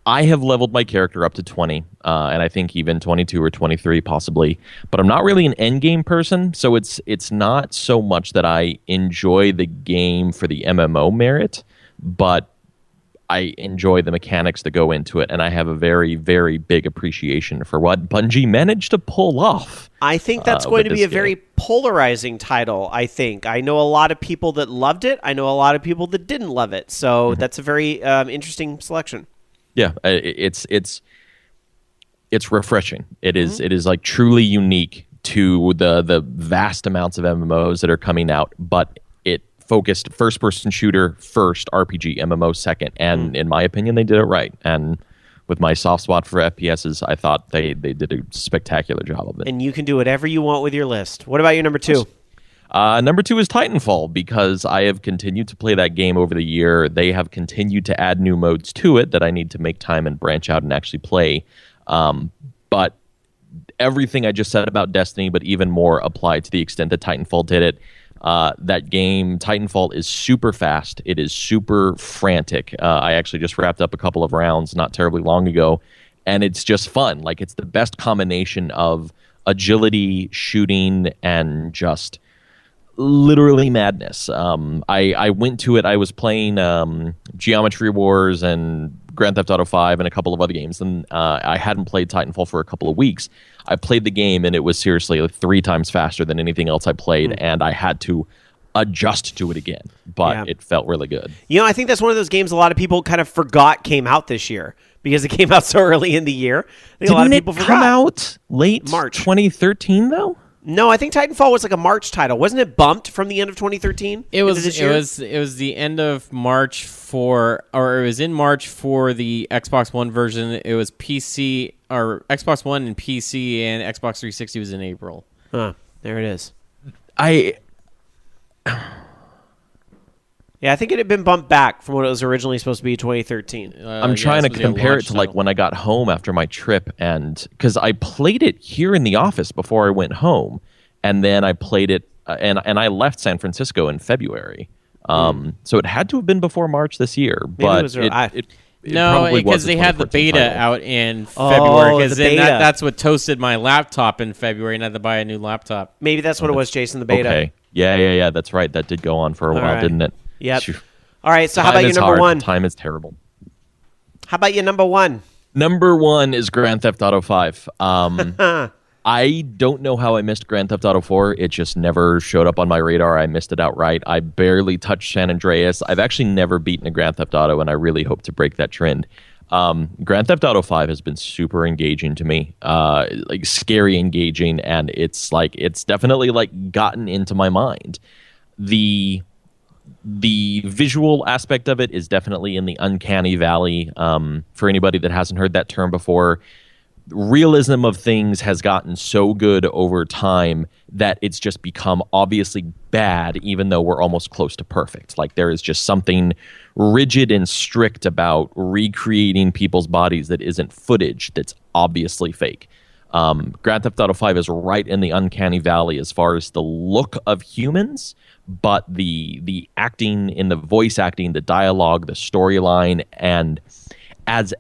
I have leveled my character up to 20, and I think even 22 or 23 possibly. But I'm not really an endgame person, so it's not so much that I enjoy the game for the MMO merit, but I enjoy the mechanics that go into it, and I have a very, very big appreciation for what Bungie managed to pull off. I think that's going to be a very polarizing title, I think. I know a lot of people that loved it. I know a lot of people that didn't love it. So that's a very interesting selection. Yeah, it's refreshing. It is like truly unique to the vast amounts of MMOs that are coming out, but it focused first person shooter first, RPG MMO second, and in my opinion they did it right. And with my soft spot for FPSs, I thought they did a spectacular job of it. And you can do whatever you want with your list. What about your number 2? Number 2 is Titanfall, because I have continued to play that game over the year. They have continued to add new modes to it that I need to make time and branch out and actually play. But everything I just said about Destiny, but even more applied to the extent that Titanfall did it. That game, Titanfall, is super fast. It is super frantic. I actually just wrapped up a couple of rounds not terribly long ago, and it's just fun. Like, it's the best combination of agility, shooting, and just literally madness. I went to it. I was playing Geometry Wars and Grand Theft Auto 5 and a couple of other games, and I hadn't played Titanfall for a couple of weeks. I played the game, and it was seriously like 3 times faster than anything else I played, and I had to adjust to it again, but it felt really good. You know, I think that's one of those games a lot of people kind of forgot came out this year because it came out so early in the year. I think a lot of people forgot. Come out late March 2013, though? No, I think Titanfall was like a March title. Wasn't it bumped from the end of 2013? It was the end of March it was in March for the Xbox One version. It was PC or Xbox One and PC, and Xbox 360 was in April. Huh. There it is. Yeah, I think it had been bumped back from what it was originally supposed to be 2013. I'm trying to compare it to like when I got home after my trip, and because I played it here in the office before I went home, and then I played it and I left San Francisco in February. So it had to have been before March this year, but no, because they had the beta out in February. Because that's what toasted my laptop in February, and I had to buy a new laptop. Maybe that's what it was, Jason. The beta. Okay. Yeah. That's right. That did go on for a while, didn't it? Yep. All right, so how about your number one? Time is terrible. How about your number one? Number 1 is Grand Theft Auto 5. I don't know how I missed Grand Theft Auto 4. It just never showed up on my radar. I missed it outright. I barely touched San Andreas. I've actually never beaten a Grand Theft Auto, and I really hope to break that trend. Grand Theft Auto 5 has been super engaging to me, like scary engaging, and it's definitely like gotten into my mind. The visual aspect of it is definitely in the uncanny valley. For anybody that hasn't heard that term before, realism of things has gotten so good over time that it's just become obviously bad, even though we're almost close to perfect. Like, there is just something rigid and strict about recreating people's bodies that isn't footage that's obviously fake. Grand Theft Auto 5 is right in the uncanny valley as far as the look of humans, but the acting, in the voice acting, the dialogue, the storyline, and as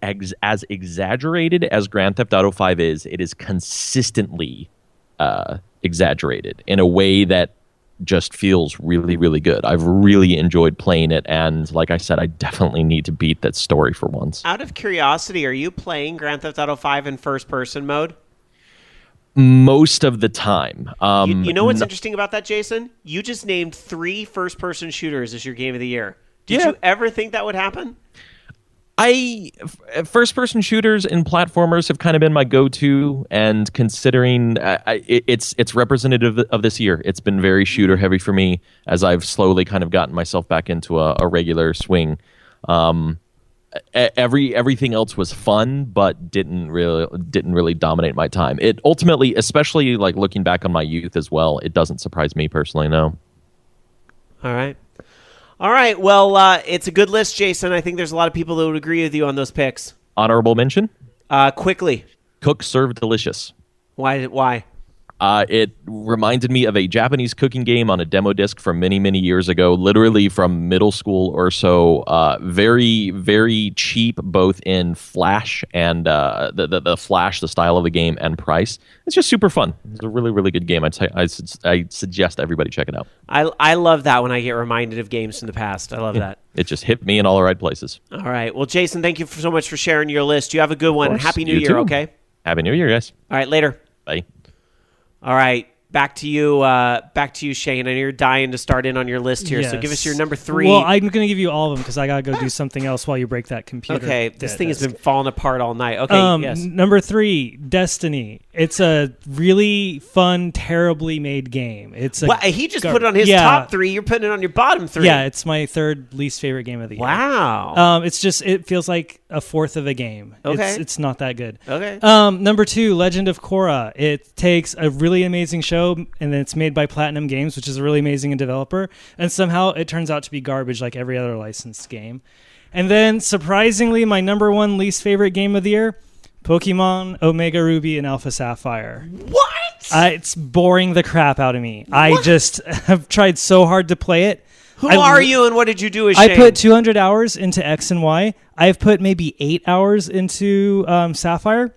exaggerated as Grand Theft Auto 5 is, it is consistently exaggerated in a way that just feels really, really good. I've really enjoyed playing it, and like I said, I definitely need to beat that story for once. Out of curiosity, are you playing Grand Theft Auto 5 in first-person mode? Most of the time. You know what's interesting about that, Jason? You just named 3 first-person shooters as your game of the year. Did you ever think that would happen? First-person shooters and platformers have kind of been my go-to, and considering it's representative of this year. It's been very shooter-heavy for me as I've slowly kind of gotten myself back into a regular swing. Everything else was fun, but didn't really dominate my time. It ultimately, especially like looking back on my youth as well, it doesn't surprise me personally. No. All right. Well, it's a good list, Jason. I think there's a lot of people that would agree with you on those picks. Honorable mention? Quickly. Cook, serve, delicious. Why? It reminded me of a Japanese cooking game on a demo disc from many, many years ago, literally from middle school or so. Very, very cheap, both in flash and the flash, the style of the game, and price. It's just super fun. It's a really, really good game. I suggest everybody check it out. I love that when I get reminded of games from the past. I love that. It just hit me in all the right places. All right. Well, Jason, thank you so much for sharing your list. You have a good one. Happy New Year, too. okay? Happy New Year, guys. All right, later. Bye. All right, back to you, Shane. I know you're dying to start in on your list here, so give us your number 3. Well, I'm going to give you all of them because I got to go do something else while you break that computer. Okay, this thing has been falling apart all night. Okay, yes. Number 3, Destiny. It's a really fun, terribly made game. He just put it on his top 3. You're putting it on your bottom 3. Yeah, it's my 3rd least favorite game of the year. Wow. It feels like a fourth of a game. Okay. It's not that good. Okay. Number 2, Legend of Korra. It takes a really amazing show show, and then it's made by Platinum Games, which is a really amazing developer, and somehow it turns out to be garbage like every other licensed game. And then, surprisingly, my number one least favorite game of the year, Pokemon Omega Ruby and Alpha Sapphire. What? It's boring the crap out of me. I just have tried so hard to play it. Who are you and what did you do as I Shane? put 200 hours into X and Y. I've put maybe 8 hours into Sapphire.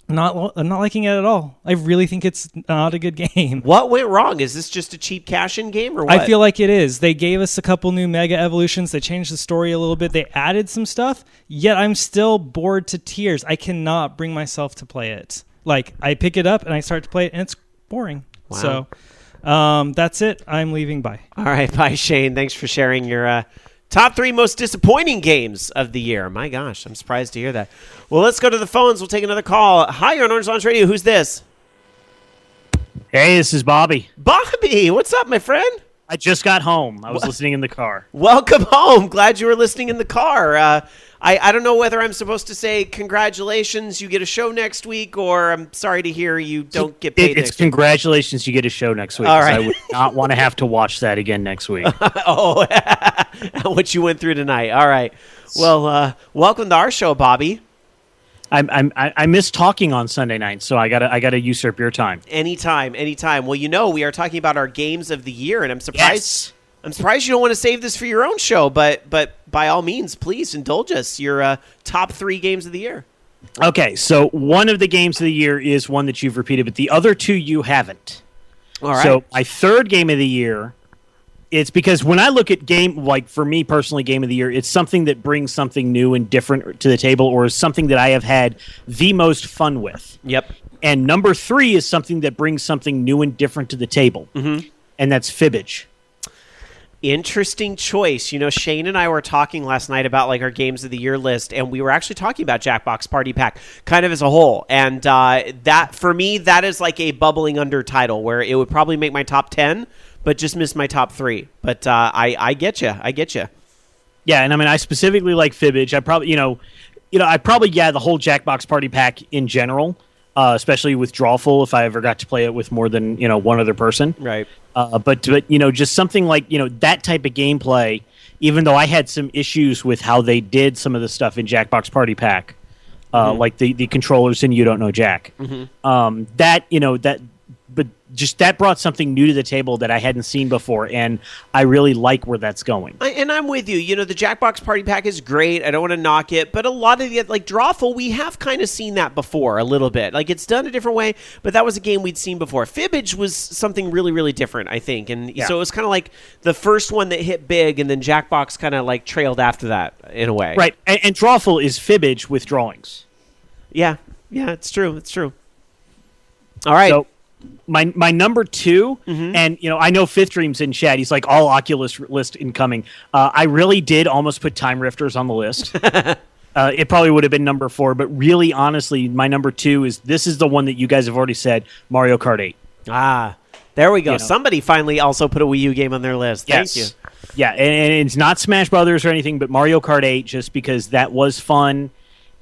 I'm not liking it at all. I really think it's not a good game. What went wrong? Is this just a cheap cash-in game or what? I feel like it is. They gave us a couple new Mega Evolutions. They changed the story a little bit. They added some stuff, yet I'm still bored to tears. I cannot bring myself to play it. Like, I pick it up and I start to play it, and it's boring. Wow. So that's it. I'm leaving. Bye. All right, bye, Shane. Thanks for sharing your top 3 most disappointing games of the year. My gosh, I'm surprised to hear that. Well, let's go to the phones. We'll take another call. Hi, you're on Orange Lounge Radio. Who's this? Hey, this is Bobby. Bobby, what's up, my friend? I just got home. I was listening in the car. Welcome home. Glad you were listening in the car. I don't know whether I'm supposed to say congratulations, you get a show next week, or I'm sorry to hear you don't get paid It's next week. congratulations, you get a show next week. All 'Cause right. I would not want to have to watch that again next week. Oh, what you went through tonight. All right. Well, welcome to our show, Bobby. I miss talking on Sunday night, so I gotta usurp your time. Anytime. Well, we are talking about our games of the year, and I'm surprised. Yes. I'm surprised you don't want to save this for your own show, but by all means, please indulge us. Your top 3 games of the year. Okay, so one of the games of the year is one that you've repeated, but the other 2 you haven't. All right. So my third game of the year, it's because when I look at game, like for me personally, game of the year, it's something that brings something new and different to the table, or is something that I have had the most fun with. Yep. And number 3 is something that brings something new and different to the table, and that's Fibbage. Interesting choice. You know, Shane and I were talking last night about like our games of the year list, and we were actually talking about Jackbox Party Pack kind of as a whole. And that for me, that is like a bubbling under title where it would probably make my top 10, but just miss my top 3. But I get you. Yeah, and I mean, I specifically like Fibbage. I probably, the whole Jackbox Party Pack in general, especially with Drawful, if I ever got to play it with more than one other person. Right. But just something like that type of gameplay. Even though I had some issues with how they did some of the stuff in Jackbox Party Pack, like the controllers in You Don't Know Jack. But just that brought something new to the table that I hadn't seen before, and I really like where that's going. And I'm with you. You know, the Jackbox Party Pack is great. I don't want to knock it, but a lot of the, like Drawful, we have kind of seen that before a little bit. Like, it's done a different way, but that was a game we'd seen before. Fibbage was something really, really different, I think. And so it was kind of like the first one that hit big, and then Jackbox kind of like trailed after that in a way. Right. And Drawful is Fibbage with drawings. Yeah, it's true. All right. So, my number 2, and I know Fifth Dream's in chat. He's like, all Oculus list incoming. I really did almost put Time Rifters on the list. It probably would have been number 4, but really, honestly, my number 2 is the one that you guys have already said, Mario Kart 8. Ah, there we go. Somebody finally also put a Wii U game on their list. Thank you. Yeah, and it's not Smash Brothers or anything, but Mario Kart 8, just because that was fun,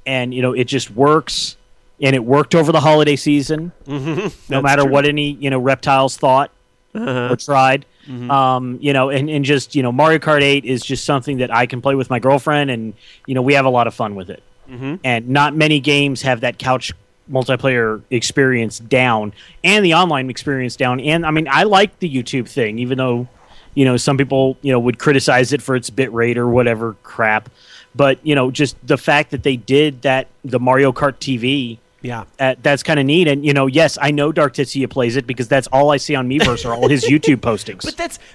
and it just works. And it worked over the holiday season, no matter what any reptiles thought or tried. And just Mario Kart 8 is just something that I can play with my girlfriend, and we have a lot of fun with it. And not many games have that couch multiplayer experience down, and the online experience down. And I mean, I like the YouTube thing, even though some people would criticize it for its bit rate or whatever crap. But just the fact that they did that, the Mario Kart TV. Yeah, that's kind of neat. And yes, I know Dark Titsia plays it because that's all I see on Miiverse are all his YouTube postings.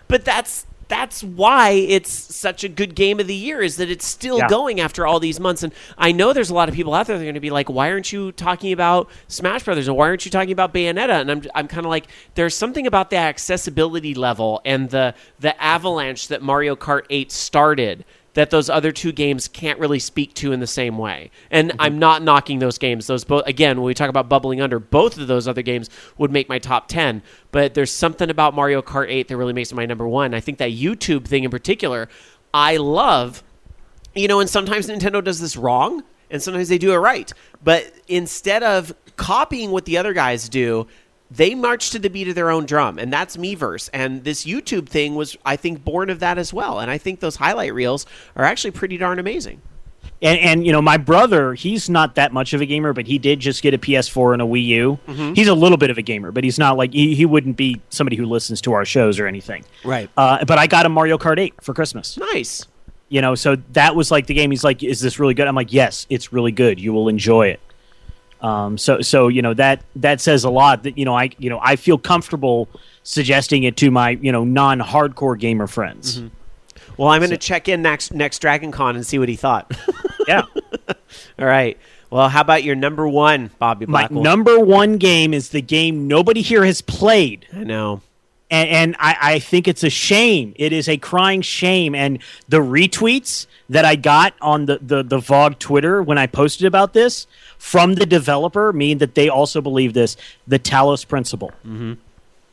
But that's why it's such a good game of the year, is that it's still going after all these months. And I know there's a lot of people out there that are going to be like, why aren't you talking about Smash Brothers, or why aren't you talking about Bayonetta? And I'm kind of like, there's something about the accessibility level and the avalanche that Mario Kart 8 started that those other 2 games can't really speak to in the same way. And I'm not knocking those games. Those both, again, when we talk about bubbling under, both of those other games would make my top 10. But there's something about Mario Kart 8 that really makes it my number 1. I think that YouTube thing in particular, I love. And sometimes Nintendo does this wrong, and sometimes they do it right. But instead of copying what the other guys do, they march to the beat of their own drum, and that's Miiverse. And this YouTube thing was, I think, born of that as well. And I think those highlight reels are actually pretty darn amazing. And my brother, he's not that much of a gamer, but he did just get a PS4 and a Wii U. Mm-hmm. He's a little bit of a gamer, but he's not like he wouldn't be somebody who listens to our shows or anything. Right. But I got a Mario Kart 8 for Christmas. Nice. So that was like the game. He's like, "Is this really good?" I'm like, "Yes, it's really good. You will enjoy it." So that says a lot. That I feel comfortable suggesting it to my non-hardcore gamer friends. Mm-hmm. Well, I'm going to check in next Dragon Con and see what he thought. Yeah. All right. Well, how about your number one, Bobby Blackwolf? My number one game is the game nobody here has played. I know. And I think it's a shame. It is a crying shame. And the retweets that I got on the VOG Twitter when I posted about this from the developer mean that they also believe this, the Talos Principle. Mm-hmm.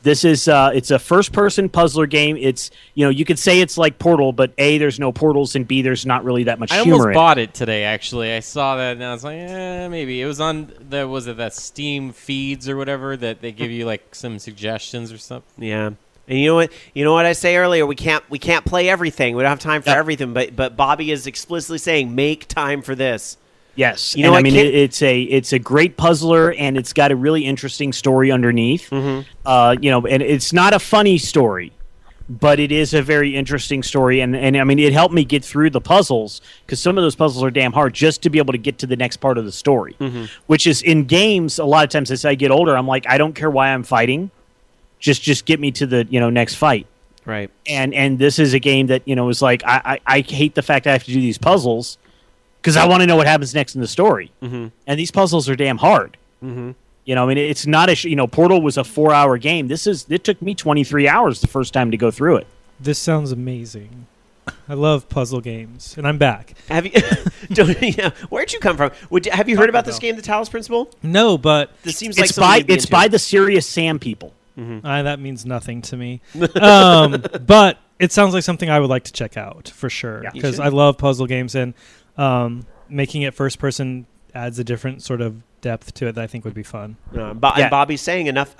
This is it's a first-person puzzler game. It's you could say it's like Portal, but A, there's no portals, and B, there's not really that much humor. I almost in bought it today. Actually, I saw that and I was like, maybe it was on that Steam feeds or whatever that they give you like some suggestions or something. Yeah. And you know what I say earlier? We can't play everything. We don't have time for everything. But Bobby is explicitly saying, make time for this. Yes, it's a great puzzler, and it's got a really interesting story underneath. Mm-hmm. And it's not a funny story, but it is a very interesting story. And I mean, it helped me get through the puzzles because some of those puzzles are damn hard just to be able to get to the next part of the story. Mm-hmm. Which is in games a lot of times as I get older, I'm like, I don't care why I'm fighting, just get me to the next fight. Right. And this is a game that is like I hate the fact I have to do these puzzles. Because I want to know what happens next in the story. Mm-hmm. And these puzzles are damn hard. Mm-hmm. It's not Portal was a 4-hour game. It took me 23 hours the first time to go through it. This sounds amazing. I love puzzle games, and I'm back. Have you? Where'd you come from? Have you heard about this game, the Talos Principle? No, but this seems like it's by the Serious Sam people. Mm-hmm. That means nothing to me. But it sounds like something I would like to check out for sure because I love puzzle games and. Making it first person adds a different sort of depth to it that I think would be fun. And Bobby's saying enough.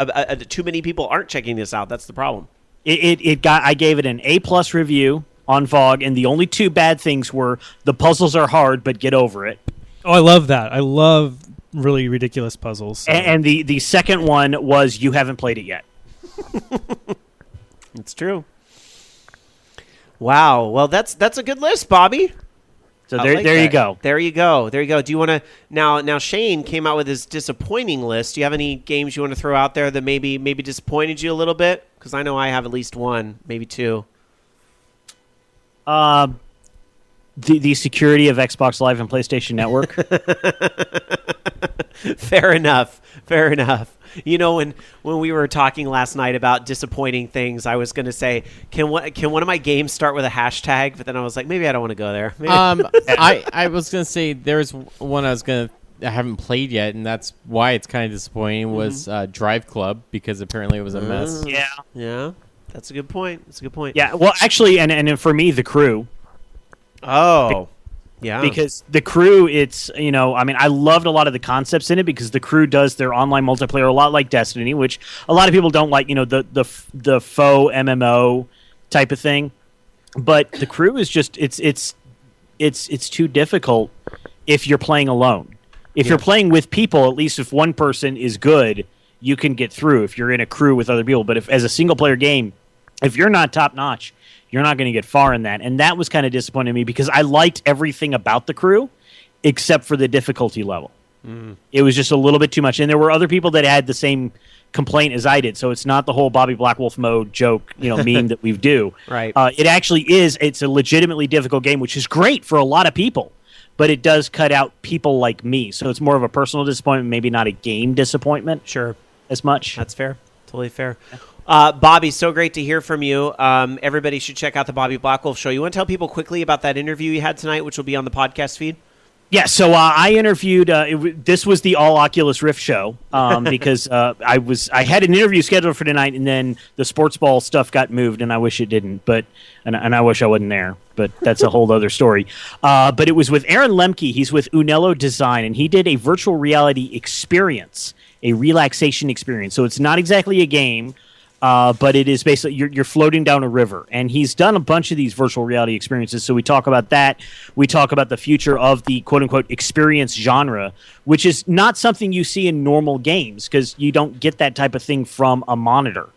Too many people aren't checking this out. That's the problem. I gave it an A+ review on VOG, and the only two bad things were the puzzles are hard, but get over it. Oh, I love that. I love really ridiculous puzzles. So. And the second one was you haven't played it yet. It's true. Wow. Well, that's a good list, Bobby. So there you go. There you go. Do you want to now? Shane came out with his disappointing list. Do you have any games you want to throw out there that maybe disappointed you a little bit? Because I know I have at least one, maybe two. The security of Xbox Live and PlayStation Network. Fair enough. When we were talking last night about disappointing things, I was going to say, can one of my games start with a hashtag? But then I was like, maybe I don't want to go there. I was going to say there's one I haven't played yet, and that's why it's kind of disappointing. Was Drive Club because apparently it was a mess. Yeah, that's a good point. Yeah, well, actually, and for me, The Crew. Oh. Yeah, because The Crew, it's I loved a lot of the concepts in it because The Crew does their online multiplayer a lot like Destiny, which a lot of people don't like. The faux MMO type of thing, but The Crew is just it's too difficult if you're playing alone. If you're playing with people, at least if one person is good, you can get through. If you're in a crew with other people, but if as a single player game, if you're not top notch, you're not going to get far in that. And that was kind of disappointing to me because I liked everything about The Crew except for the difficulty level. Mm. It was just a little bit too much. And there were other people that had the same complaint as I did. So it's not the whole Bobby Blackwolf mode joke, meme that we do. Right. It actually is. It's a legitimately difficult game, which is great for a lot of people. But it does cut out people like me. So it's more of a personal disappointment, maybe not a game disappointment. Sure. As much. That's fair. Totally fair. Bobby, so great to hear from you. Everybody should check out the Bobby Blackwolf Show. You want to tell people quickly about that interview you had tonight, which will be on the podcast feed? Yeah, so I interviewed. This was the All Oculus Rift show because I had an interview scheduled for tonight, and then the sports ball stuff got moved, and I wish it didn't. But and I wish I wasn't there. But that's a whole other story. But it was with Aaron Lemke. He's with Unello Design, and he did a virtual reality experience a relaxation experience. So it's not exactly a game, but it is basically you're floating down a river. And he's done a bunch of these virtual reality experiences. So we talk about that. We talk about the future of the quote-unquote experience genre, which is not something you see in normal games because you don't get that type of thing from a monitor.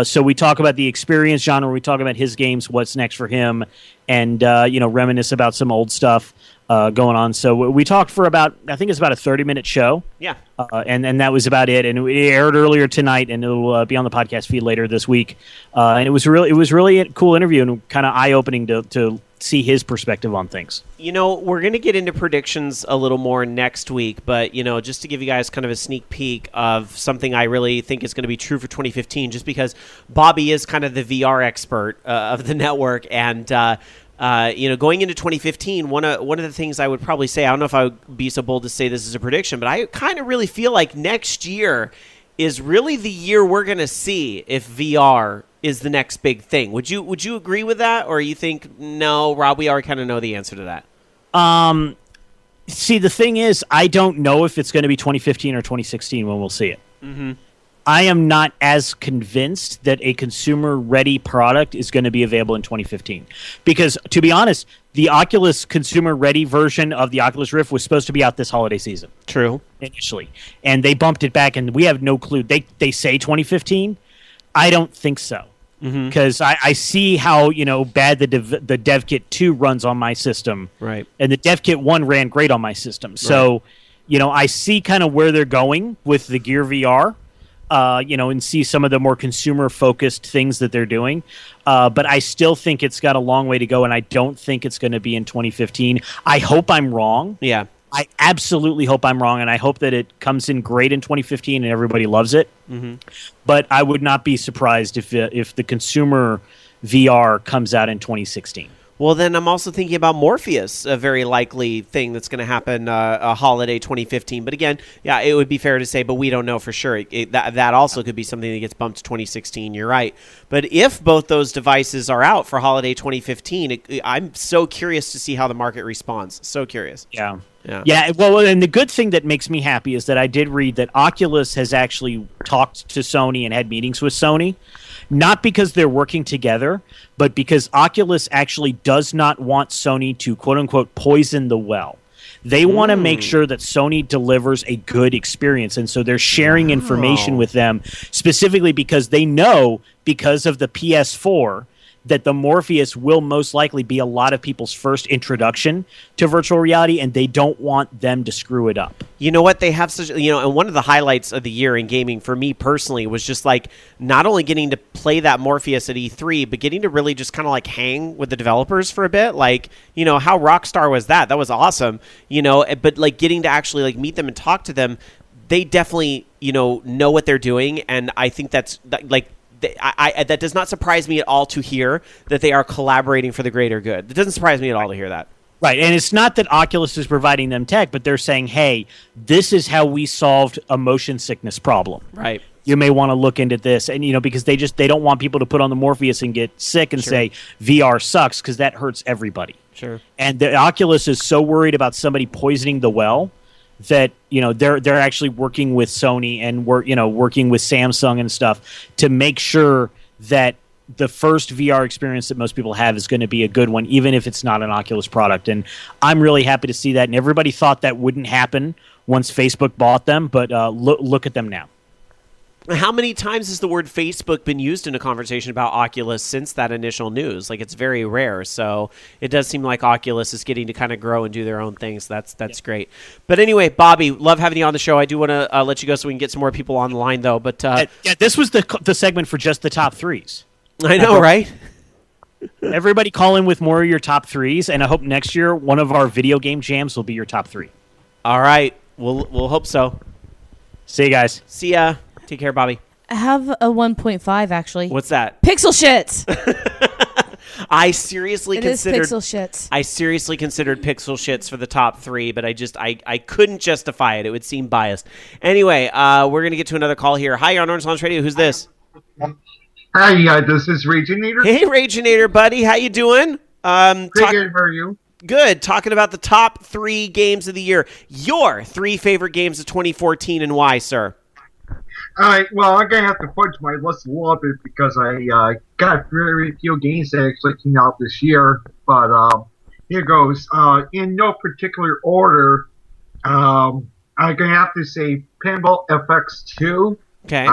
So we talk about the experience genre. We talk about his games, what's next for him, and reminisce about some old stuff going on. So we talked for I think it's about a 30-minute show. Yeah. And that was about it. And it aired earlier tonight, and it'll be on the podcast feed later this week. And it was really a cool interview and kind of eye-opening to see his perspective on things. We're going to get into predictions a little more next week, but, just to give you guys kind of a sneak peek of something I really think is going to be true for 2015, just because Bobby is kind of the VR expert of the network. And, going into 2015, one of the things I would probably say, I don't know if I would be so bold to say this is a prediction, but I kind of really feel like next year is really the year we're going to see if VR is the next big thing. Would you agree with that, or you think no, Rob? We already kind of know the answer to that. See, the thing is, I don't know if it's going to be 2015 or 2016 when we'll see it. Mm-hmm. I am not as convinced that a consumer-ready product is going to be available in 2015. Because, to be honest, the Oculus consumer-ready version of the Oculus Rift was supposed to be out this holiday season. True. Initially. And they bumped it back, and we have no clue. They say 2015. I don't think so. Because I see how bad the Dev Kit 2 runs on my system. Right. And the Dev Kit 1 ran great on my system. So, I see kind of where they're going with the Gear VR. And see some of the more consumer-focused things that they're doing. But I still think it's got a long way to go, and I don't think it's going to be in 2015. I hope I'm wrong. Yeah. I absolutely hope I'm wrong, and I hope that it comes in great in 2015 and everybody loves it. Mm-hmm. But I would not be surprised if the consumer VR comes out in 2016. Well, then I'm also thinking about Morpheus, a very likely thing that's going to happen a holiday 2015. But again, yeah, it would be fair to say, but we don't know for sure. That also could be something that gets bumped to 2016. You're right. But if both those devices are out for holiday 2015, I'm so curious to see how the market responds. So curious. Yeah. Well, and the good thing that makes me happy is that I did read that Oculus has actually talked to Sony and had meetings with Sony. Not because they're working together, but because Oculus actually does not want Sony to, quote-unquote, poison the well. They want to make sure that Sony delivers a good experience, and so they're sharing information with them specifically because they know, because of the PS4, that the Morpheus will most likely be a lot of people's first introduction to virtual reality, and they don't want them to screw it up. You know what? They have such, and one of the highlights of the year in gaming for me personally was just like not only getting to play that Morpheus at E3, but getting to really just kind of like hang with the developers for a bit. Like, how Rockstar was that? That was awesome. But like getting to actually like meet them and talk to them, they definitely, know what they're doing. And I think that's like, that does not surprise me at all to hear that they are collaborating for the greater good. It doesn't surprise me at all to hear that. Right, and it's not that Oculus is providing them tech, but they're saying, hey, this is how we solved a motion sickness problem. Right. You may want to look into this. And, because they don't want people to put on the Morpheus and get sick and say VR sucks, because that hurts everybody. Sure. And the Oculus is so worried about somebody poisoning the well that they're actually working with Sony and working with Samsung and stuff to make sure that the first VR experience that most people have is going to be a good one, even if it's not an Oculus product. And I'm really happy to see that. And everybody thought that wouldn't happen once Facebook bought them, but look at them now. How many times has the word Facebook been used in a conversation about Oculus since that initial news? Like, it's very rare. So it does seem like Oculus is getting to kind of grow and do their own things. That's great. But anyway, Bobby, love having you on the show. I do want to let you go so we can get some more people on the line, though. But this was the segment for just the top threes. I know, right? Everybody call in with more of your top threes, and I hope next year one of our video game jams will be your top three. All right. We'll hope so. See you guys. See ya. Take care, Bobby. I have a 1.5 actually. What's that? Pixel shits. I seriously considered Pixel shits. I seriously considered Pixel shits for the top three, but I couldn't justify it. It would seem biased. Anyway, we're gonna get to another call here. Hi, you're on Orange Lounge Radio. Who's this? Hi, this is Reginator. Hey, Reginator, buddy. How you doing? Good, how are you? Good. Talking about the top 3 games of the year. Your 3 favorite games of 2014 and why, sir? All right, well, I'm going to have to fudge my list a little bit because I got very few games that actually came out this year. But here goes. In no particular order, I'm going to have to say Pinball FX2. Okay.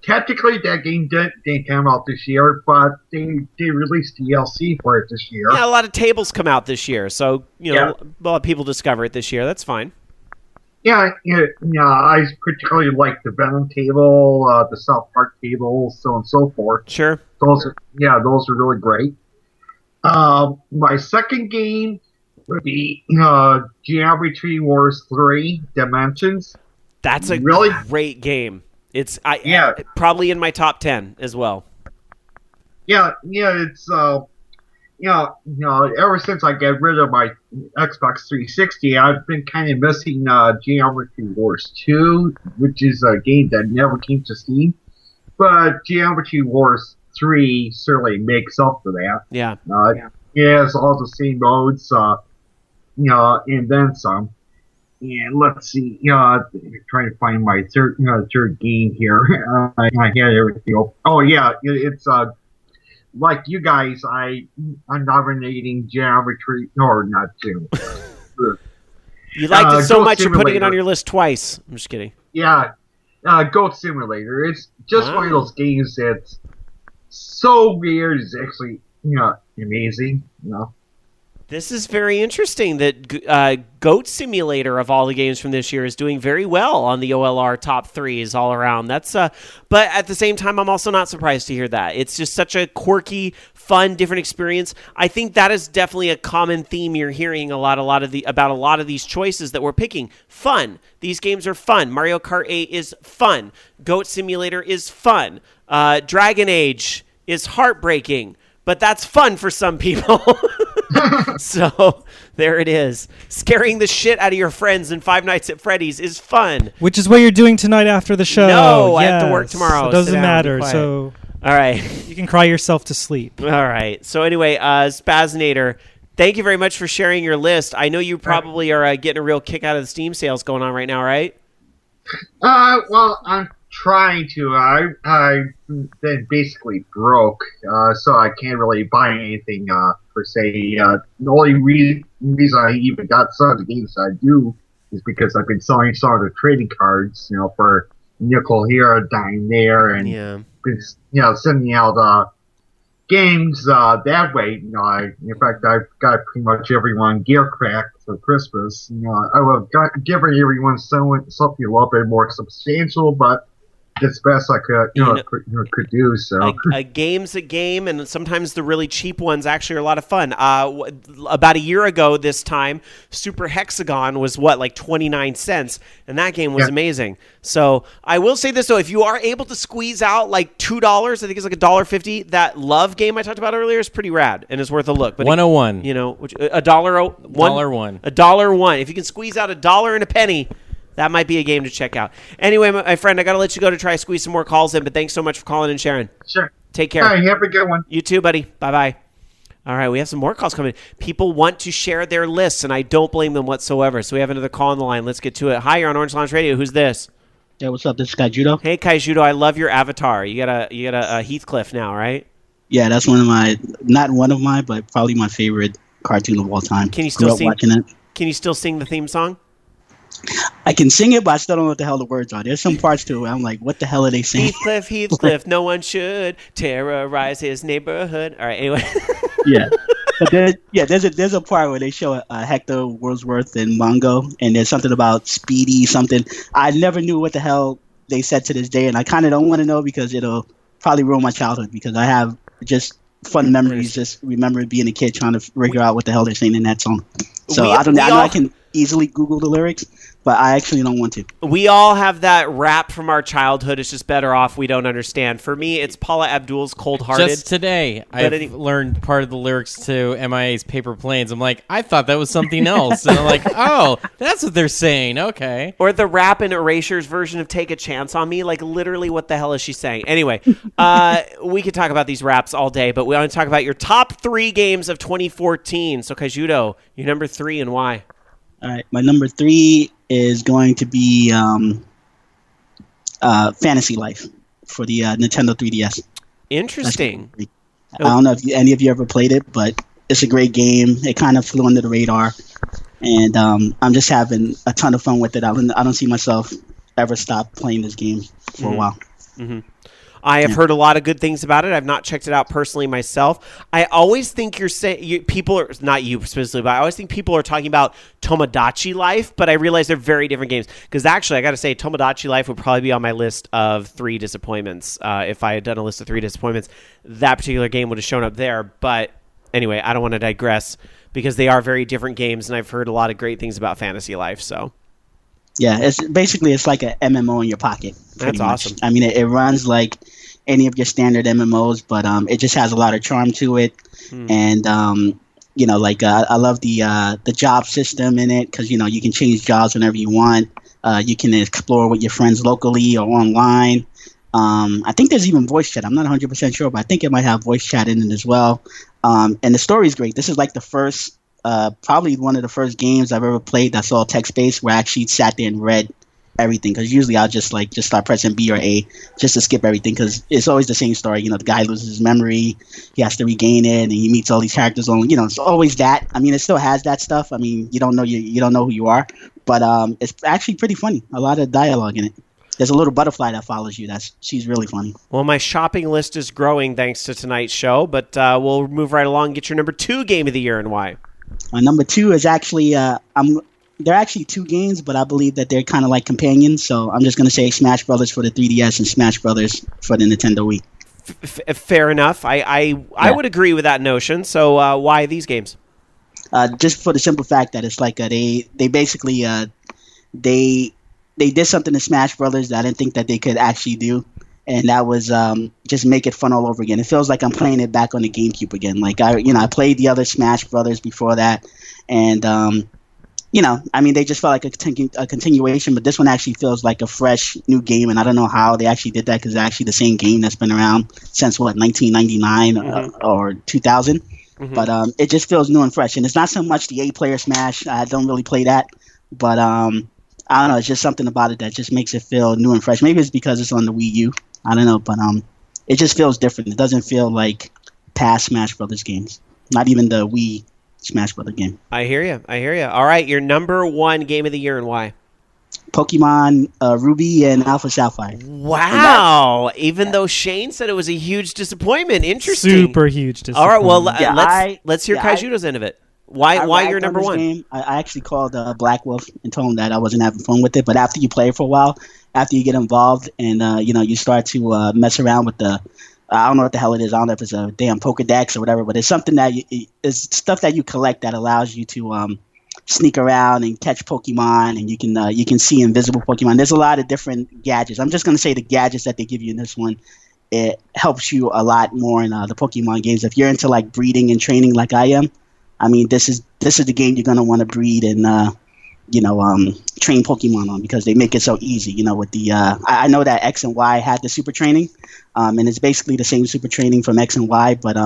Technically, that game didn't come out this year, but they released DLC for it this year. Yeah, a lot of tables come out this year, so a lot of people discover it this year. That's fine. Yeah, I particularly like the Venom table, the South Park table, so on and so forth. Sure. Those are really great. My second game would be Geometry Wars 3 Dimensions. That's a really great game. It's probably in my top 10 as well. Yeah, it's ever since I got rid of my Xbox 360, I've been kind of missing Geometry Wars 2, which is a game that never came to Steam. But Geometry Wars 3 certainly makes up for that. Yeah. It has all the same modes, and then some. And let's see, trying to find my third game here. I had everything. Oh yeah, it's like you guys. I'm nominating Geometry, or not Geometry. You liked it so Goat much, you're putting it Simulator. on your list twice. I'm just kidding. Yeah, Goat Simulator. It's just one of those games that's so weird. It's actually amazing. This is very interesting that Goat Simulator, of all the games from this year, is doing very well on the OLR top threes all around. That's but at the same time, I'm also not surprised to hear that. It's just such a quirky, fun, different experience. I think that is definitely a common theme you're hearing about a lot of these choices that we're picking. Fun. These games are fun. Mario Kart 8 is fun. Goat Simulator is fun. Dragon Age is heartbreaking, but that's fun for some people. So there it is. Scaring the shit out of your friends in Five Nights at Freddy's is fun. Which is what you're doing tonight after the show. No, I have to work tomorrow. It doesn't Sit down, matter. be quiet. So all right. You can cry yourself to sleep. All right. So anyway, Spaznator, thank you very much for sharing your list. I know you probably are getting a real kick out of the Steam sales going on right now, right? Well, I'm trying to. I've been basically broke, so I can't really buy anything per se. The only reason I even got some of the games I do is because I've been selling some of the trading cards, for nickel here, a dime there, and been, sending out games that way. In fact, I've got pretty much everyone gear cracked for Christmas. I would have given everyone something a little bit more substantial, but it's best I could do. So a game's a game, and sometimes the really cheap ones actually are a lot of fun. About a year ago this time, Super Hexagon was like 29 cents, and that game was amazing. So I will say this though, if you are able to squeeze out like $2, I think it's like $1.50. That Love game I talked about earlier is pretty rad and is worth a look. But $101. $1. If you can squeeze out $1 and a penny, that might be a game to check out. Anyway, my friend, I got to let you go to try to squeeze some more calls in, but thanks so much for calling and sharing. Sure. Take care. All right, have a good one. You too, buddy. Bye-bye. All right, we have some more calls coming in. People want to share their lists, and I don't blame them whatsoever. So we have another call on the line. Let's get to it. Hi, you're on Orange Lounge Radio. Who's this? Yeah, what's up? This is Kai Judo. Hey, Kai Judo. I love your avatar. You got a Heathcliff now, right? Yeah, that's not one of my, but probably my favorite cartoon of all time. Can you still sing? Watching it. Can you still sing the theme song? I can sing it, but I still don't know what the hell the words are. There's some parts to it where I'm like, what the hell are they saying? Heathcliff, no one should terrorize his neighborhood. All right, anyway. Yeah. But there's a part where they show Hector Wordsworth and Mongo, and there's something about Speedy something. I never knew what the hell they said to this day, and I kind of don't want to know because it'll probably ruin my childhood because I have just fun memories, just remember being a kid trying to figure out what the hell they're saying in that song. So I know I can easily Google the lyrics, but I actually don't want to. We all have that rap from our childhood. It's just better off we don't understand. For me, it's Paula Abdul's Cold Hearted. Just today, I've learned part of the lyrics to MIA's Paper Planes. I'm like, I thought that was something else. And I'm like, oh, that's what they're saying. Okay. Or the rap and Erasure's version of Take a Chance on Me. Like, literally, what the hell is she saying? Anyway, we could talk about these raps all day, but we want to talk about your top 3 games of 2014. So, Kaijudo, your number 3 and why? All right, my number 3 is going to be Fantasy Life for the Nintendo 3DS. Interesting. I don't know if any of you ever played it, but it's a great game. It kind of flew under the radar, and I'm just having a ton of fun with it. I don't see myself ever stop playing this game for a while. Mm-hmm. I have heard a lot of good things about it. I've not checked it out personally myself. I always think people are, not you specifically, but I always think people are talking about Tomodachi Life, but I realize they're very different games. Because actually, I got to say, Tomodachi Life would probably be on my list of 3 disappointments. If I had done a list of 3 disappointments, that particular game would have shown up there. But anyway, I don't want to digress because they are very different games, and I've heard a lot of great things about Fantasy Life. So, yeah, it's like an MMO in your pocket. That's awesome. I mean, it runs like any of your standard MMOs, but it just has a lot of charm to it. And I love the job system in it because you can change jobs whenever you want. You can explore with your friends locally or online. I think there's even voice chat. I'm not 100% sure, but I think it might have voice chat in it as well. And the story is great. This is like the first, probably one of the first games I've ever played that's all text-based where I actually sat there and read everything, because usually I'll just start pressing B or A just to skip everything, because it's always the same story. The guy loses his memory, he has to regain it, and he meets all these characters on. It's always that. I mean, it still has that stuff. I mean, you don't know who you are, but it's actually pretty funny. A lot of dialogue in it. There's a little butterfly that follows you. She's really funny. Well, my shopping list is growing thanks to tonight's show, but we'll move right along and get your number 2 game of the year and why. Number 2 is actually they're actually 2 games, but I believe that they're kind of like companions. So I'm just going to say Smash Brothers for the 3DS and Smash Brothers for the Nintendo Wii. Fair enough. I would agree with that notion. So why these games? Just for the simple fact that it's like they basically they did something to Smash Brothers that I didn't think that they could actually do, and that was just make it fun all over again. It feels like I'm playing it back on the GameCube again. Like I played the other Smash Brothers before that, and I mean, they just felt like a continuation, but this one actually feels like a fresh new game, and I don't know how they actually did that because it's actually the same game that's been around since 1999 or 2000. Mm-hmm. But it just feels new and fresh, and it's not so much the 8-player Smash. I don't really play that, but I don't know. It's just something about it that just makes it feel new and fresh. Maybe it's because it's on the Wii U. I don't know, but it just feels different. It doesn't feel like past Smash Brothers games. Not even the Wii Smash Brothers game. I hear you. All right, your number 1 game of the year and why? Pokemon Ruby and Alpha Sapphire. Wow. Even though Shane said it was a huge disappointment. Interesting. Super huge disappointment. All right, well, let's hear Kaijudo's end of it. Why your number 1? Game, I actually called Black Wolf and told him that I wasn't having fun with it. But after you play it for a while, after you get involved and you start to mess around with the I don't know what the hell it is. I don't know if it's a damn Pokedex or whatever, but it's something that it's stuff that you collect that allows you to sneak around and catch Pokemon, and you can see invisible Pokemon. There's a lot of different gadgets. I'm just going to say the gadgets that they give you in this one, it helps you a lot more in the Pokemon games. If you're into like breeding and training like I am, I mean, this is the game you're going to want to breed and train Pokemon on, because they make it so easy. With the I know that X and Y had the super training, and it's basically the same super training from X and Y, but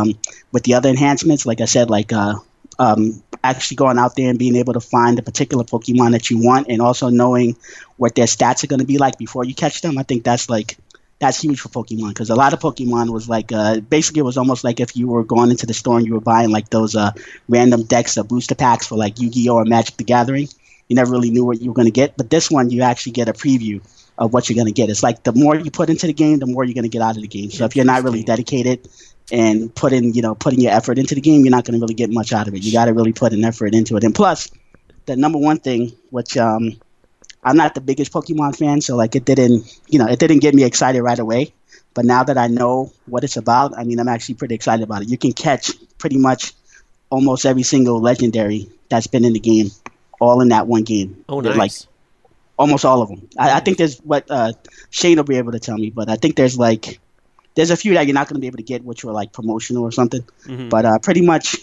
with the other enhancements, like I said, like actually going out there and being able to find the particular Pokemon that you want, and also knowing what their stats are going to be like before you catch them. I think that's huge for Pokemon, because a lot of Pokemon was like basically it was almost like if you were going into the store and you were buying like those random decks or booster packs for like Yu-Gi-Oh! Or Magic the Gathering. You never really knew what you were going to get, but this one you actually get a preview of what you're going to get. It's like the more you put into the game, the more you're going to get out of the game. So if you're not really dedicated and putting your effort into the game, you're not going to really get much out of it. You got to really put an effort into it. And plus, the number one thing, which I'm not the biggest Pokemon fan, so like it didn't get me excited right away. But now that I know what it's about, I mean, I'm actually pretty excited about it. You can catch pretty much almost every single legendary that's been in the game, all in that one game. Oh, nice. Like almost all of them. I think there's what Shane will be able to tell me, but I think there's a few that you're not going to be able to get, which were like promotional or something. Mm-hmm. But pretty much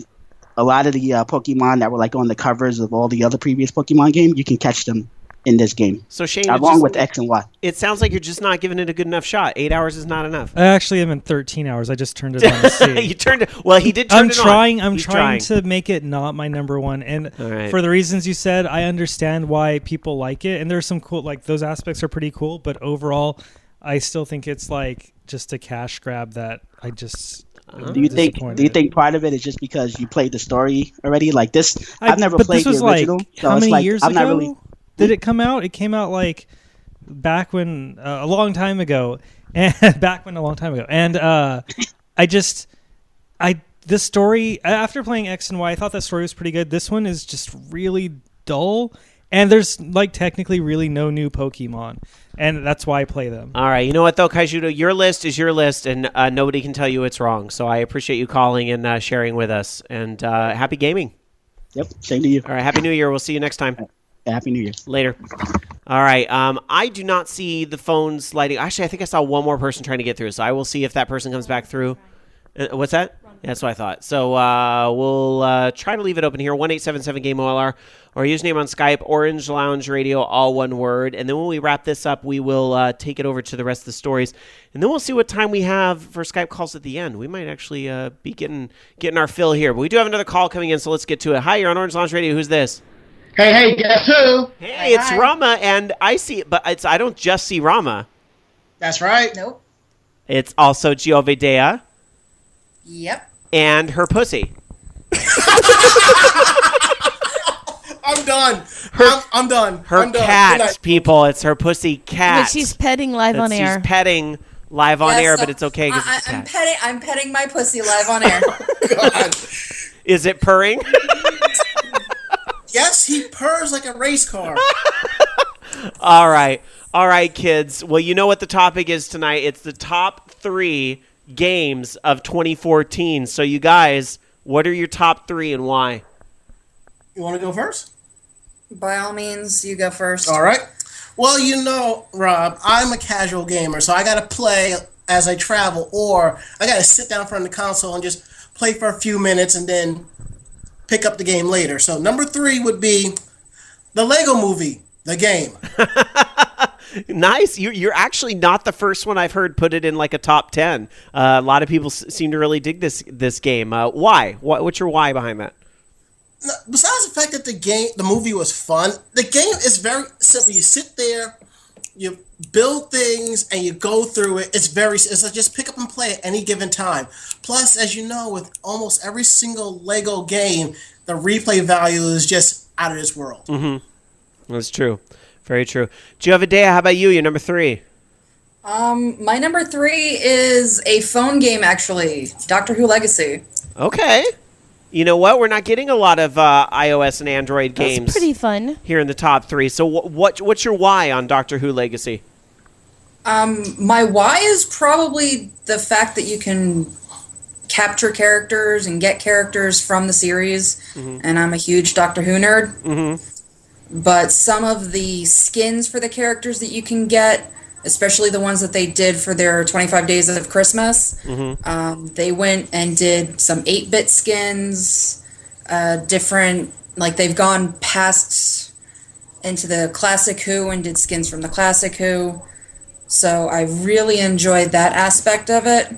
a lot of the Pokemon that were like on the covers of all the other previous Pokemon games, you can catch them in this game. So Shane, along with X and Y. It sounds like you're just not giving it a good enough shot. 8 hours is not enough. I actually am in 13 hours. I just turned it on to see. You turned it. Well, he did turn it on. I'm trying to make it not my number 1. And for the reasons you said, I understand why people like it. And there's some cool, like those aspects are pretty cool. But overall, I still think it's like just a cash grab that I just. Do you think part of it is just because you played the story already? Like this, I've never played the original. Like, so how many like, years I'm ago not really... did it come out? It came out like back when a long time ago, and this story, after playing X and Y, I thought that story was pretty good. This one is just really dull, and there's like technically really no new Pokemon, and that's why I play them. All right, you know what though, Kaijudo, your list is your list, and nobody can tell you it's wrong. So I appreciate you calling and sharing with us, and happy gaming. Yep, same to you. All right, happy New Year. We'll see you next time. Happy New Year. Later. All right. I do not see the phones lighting. Actually, I think I saw one more person trying to get through, so I will see if that person comes back through. What's that? Yeah, that's what I thought. So we'll try to leave it open here. 1-877-GAME-OLR. Or username on Skype, Orange Lounge Radio, all one word. And then when we wrap this up, we will take it over to the rest of the stories. And then we'll see what time we have for Skype calls at the end. We might actually be getting our fill here. But we do have another call coming in, so let's get to it. Hi, you're on Orange Lounge Radio. Who's this? Hey, guess who? Hey, it's Rama, and I see, but I don't just see Rama. That's right. Nope. It's also Giovedea. Yep. And her pussy. I'm done. I'm done. Her I'm done. cat, people. It's her pussy cat. But she's petting live on air. She's petting live on air, but it's okay because it's a cat. I'm petting my pussy live on air. God. Is it purring? Yes, he purrs like a race car. All right, kids. Well, you know what the topic is tonight. It's the top 3 games of 2014. So, you guys, what are your top 3 and why? You want to go first? By all means, you go first. All right. Well, you know, Rob, I'm a casual gamer, so I got to play as I travel, or I got to sit down in front of the console and just play for a few minutes and then pick up the game later. So number 3 would be the Lego Movie, the game. Nice. You're actually not the first one I've heard put it in like a top 10. A lot of people seem to really dig this game. Why? What's your why behind that? Besides the fact that the movie was fun, the game is very simple. You sit there, you build things, and you go through it. It's like just pick up and play at any given time. Plus, as you know, with almost every single Lego game, the replay value is just out of this world. Mm-hmm. That's true. Very true. Giovedea, how about you? You're number 3. My number 3 is a phone game, actually. Doctor Who Legacy. Okay. You know what? We're not getting a lot of iOS and Android games. That's pretty fun. Here in the top 3. So what's your why on Doctor Who Legacy? My why is probably the fact that you can capture characters and get characters from the series. Mm-hmm. And I'm a huge Doctor Who nerd. Mm-hmm. But some of the skins for the characters that you can get, especially the ones that they did for their 25 Days of Christmas. Mm-hmm. They went and did some 8-bit skins, different, like they've gone past into the Classic Who and did skins from the Classic Who. So I really enjoyed that aspect of it.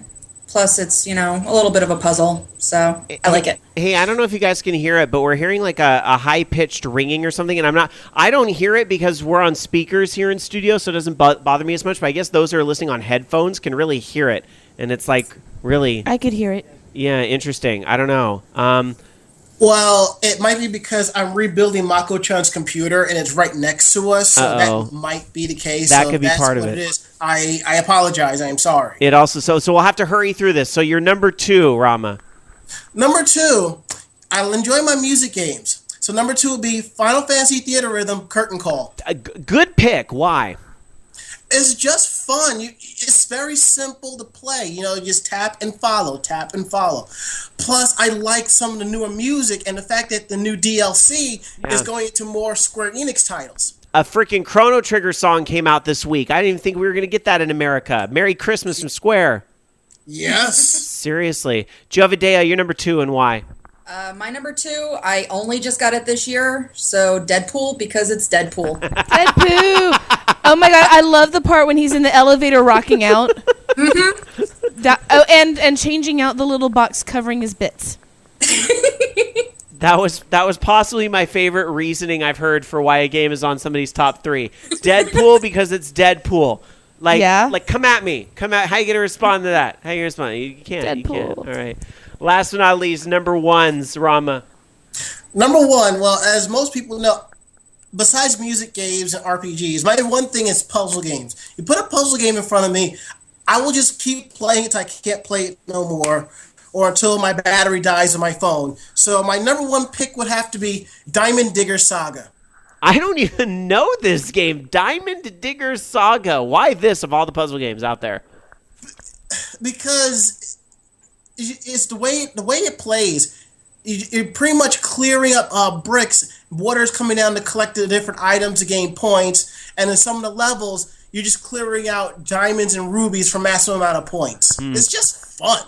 Plus, it's, a little bit of a puzzle, so I like it. Hey, I don't know if you guys can hear it, but we're hearing like a high-pitched ringing or something, and I don't hear it because we're on speakers here in studio, so it doesn't bother me as much, but I guess those who are listening on headphones can really hear it, and it's like, really... I could hear it. Yeah, interesting. I don't know. Well, it might be because I'm rebuilding Mako-chan's computer, and it's right next to us, so that might be the case. That could be part of it. It is. I apologize. I am sorry. It also so we'll have to hurry through this. So you're number 2, Rama. Number 2, I'll enjoy my music games. So number 2 would be Final Fantasy Theater Rhythm Curtain Call. Good pick. Why? It's just fun. It's very simple to play. Just tap and follow, tap and follow. Plus, I like some of the newer music and the fact that the new DLC is going into more Square Enix titles. A freaking Chrono Trigger song came out this week. I didn't even think we were going to get that in America. Merry Christmas from Square. Yes. Seriously. Giovedea, you're number 2, and why? My number 2, I only just got it this year, so Deadpool, because it's Deadpool. Deadpool! Oh my god, I love the part when he's in the elevator rocking out. Mm-hmm. And changing out the little box covering his bits. That was possibly my favorite reasoning I've heard for why a game is on somebody's top 3. Deadpool because it's Deadpool. Like, come at me. Come at. How you gonna respond to that? How you gonna respond? You can't. You can't. All right. Last but not least, number one's Rama. Number one. Well, as most people know, besides music games and RPGs, my one thing is puzzle games. You put a puzzle game in front of me, I will just keep playing it until I can't play it no more, or until my battery dies on my phone. So my number one pick would have to be Diamond Digger Saga. I don't even know this game, Diamond Digger Saga. Why this of all the puzzle games out there? Because it's the way it plays. You're pretty much clearing up bricks. Water's coming down to collect the different items to gain points, and in some of the levels, you're just clearing out diamonds and rubies for maximum amount of points. It's just fun.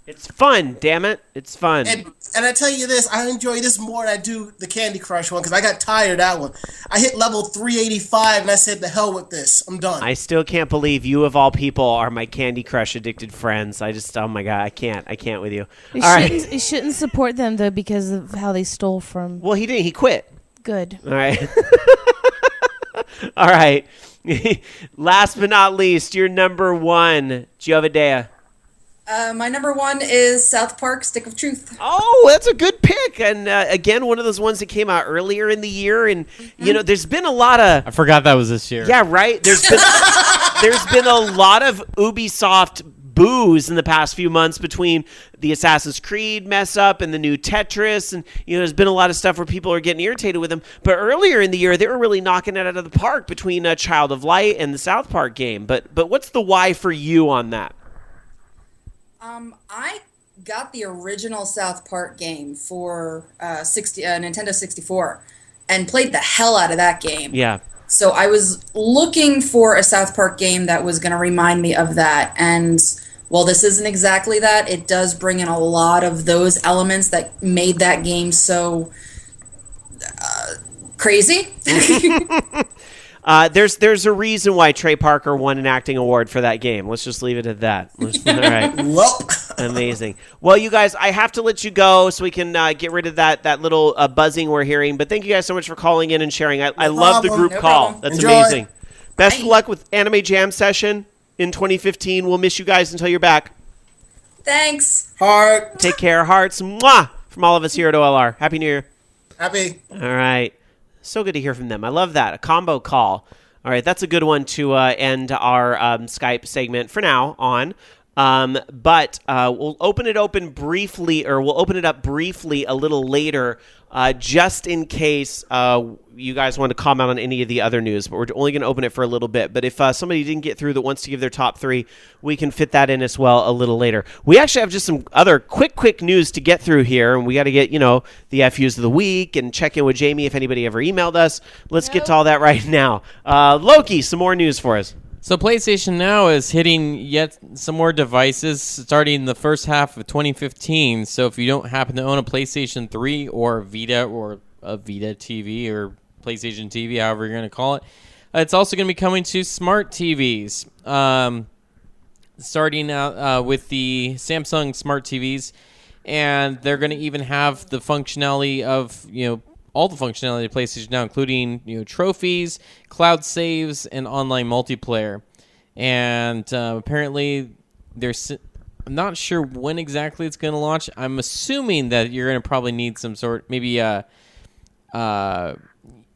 It's fun, damn it. It's fun. And I tell you this, I enjoy this more than I do the Candy Crush one, because I got tired of that one. I hit level 385, and I said, the hell with this. I'm done. I still can't believe you, of all people, are my Candy Crush addicted friends. Oh my God, I can't with you. You shouldn't support them, though, because of how they stole from... Well, he didn't. He quit. Good. All right. All right. Last but not least, your number one, Giovadea. My number one is South Park: Stick of Truth. Oh, that's a good pick. And again, one of those ones that came out earlier in the year. And, there's been a lot of... I forgot that was this year. Yeah, right? There's been a lot of Ubisoft boos in the past few months between the Assassin's Creed mess up and the new Tetris. And, there's been a lot of stuff where people are getting irritated with them. But earlier in the year, they were really knocking it out of the park between Child of Light and the South Park game. But what's the why for you on that? I got the original South Park game for Nintendo 64 and played the hell out of that game. Yeah. So I was looking for a South Park game that was going to remind me of that. And while this isn't exactly that, it does bring in a lot of those elements that made that game so crazy. There's a reason why Trey Parker won an acting award for that game. Let's just leave it at that. All right. Well. Amazing. Well, you guys, I have to let you go so we can get rid of that little buzzing we're hearing. But thank you guys so much for calling in and sharing. I love the group call. Problem. That's Enjoy. amazing. Best of luck with Anime Jam Session in 2015. We'll miss you guys until you're back. Thanks. Heart. Take care. Hearts. Mwah! From all of us here at OLR. Happy New Year. Happy. All right. So good to hear from them. I love that. A combo call. All right. That's a good one to end our Skype segment for now on. But we'll open it up briefly a little later, just in case you guys want to comment on any of the other news. But we're only going to open it for a little bit. But if somebody didn't get through that wants to give their top three, we can fit that in as well a little later. We actually have just some other quick news to get through here, and we got to get the FUs of the week and check in with Jamie if anybody ever emailed us. Let's get to all that right now. Loki, some more news for us. So PlayStation Now is hitting yet some more devices starting the first half of 2015. So if you don't happen to own a PlayStation 3 or Vita or a Vita TV or PlayStation TV, however you're going to call it, it's also going to be coming to smart TVs. Starting out with the Samsung smart TVs, and they're going to even have the functionality of, all the functionality of PlayStation Now, including trophies, cloud saves, and online multiplayer. And apparently, I'm not sure when exactly it's going to launch. I'm assuming that you're going to probably need some sort, maybe it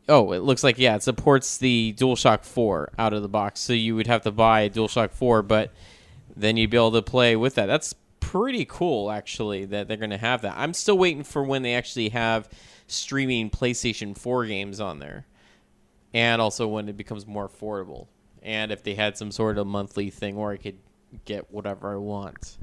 looks like it supports the DualShock 4 out of the box. So you would have to buy a DualShock 4, but then you'd be able to play with that. That's pretty cool, actually, that they're going to have that. I'm still waiting for when they actually have streaming PlayStation 4 games on there, and also when it becomes more affordable, and if they had some sort of monthly thing where I could get whatever I want.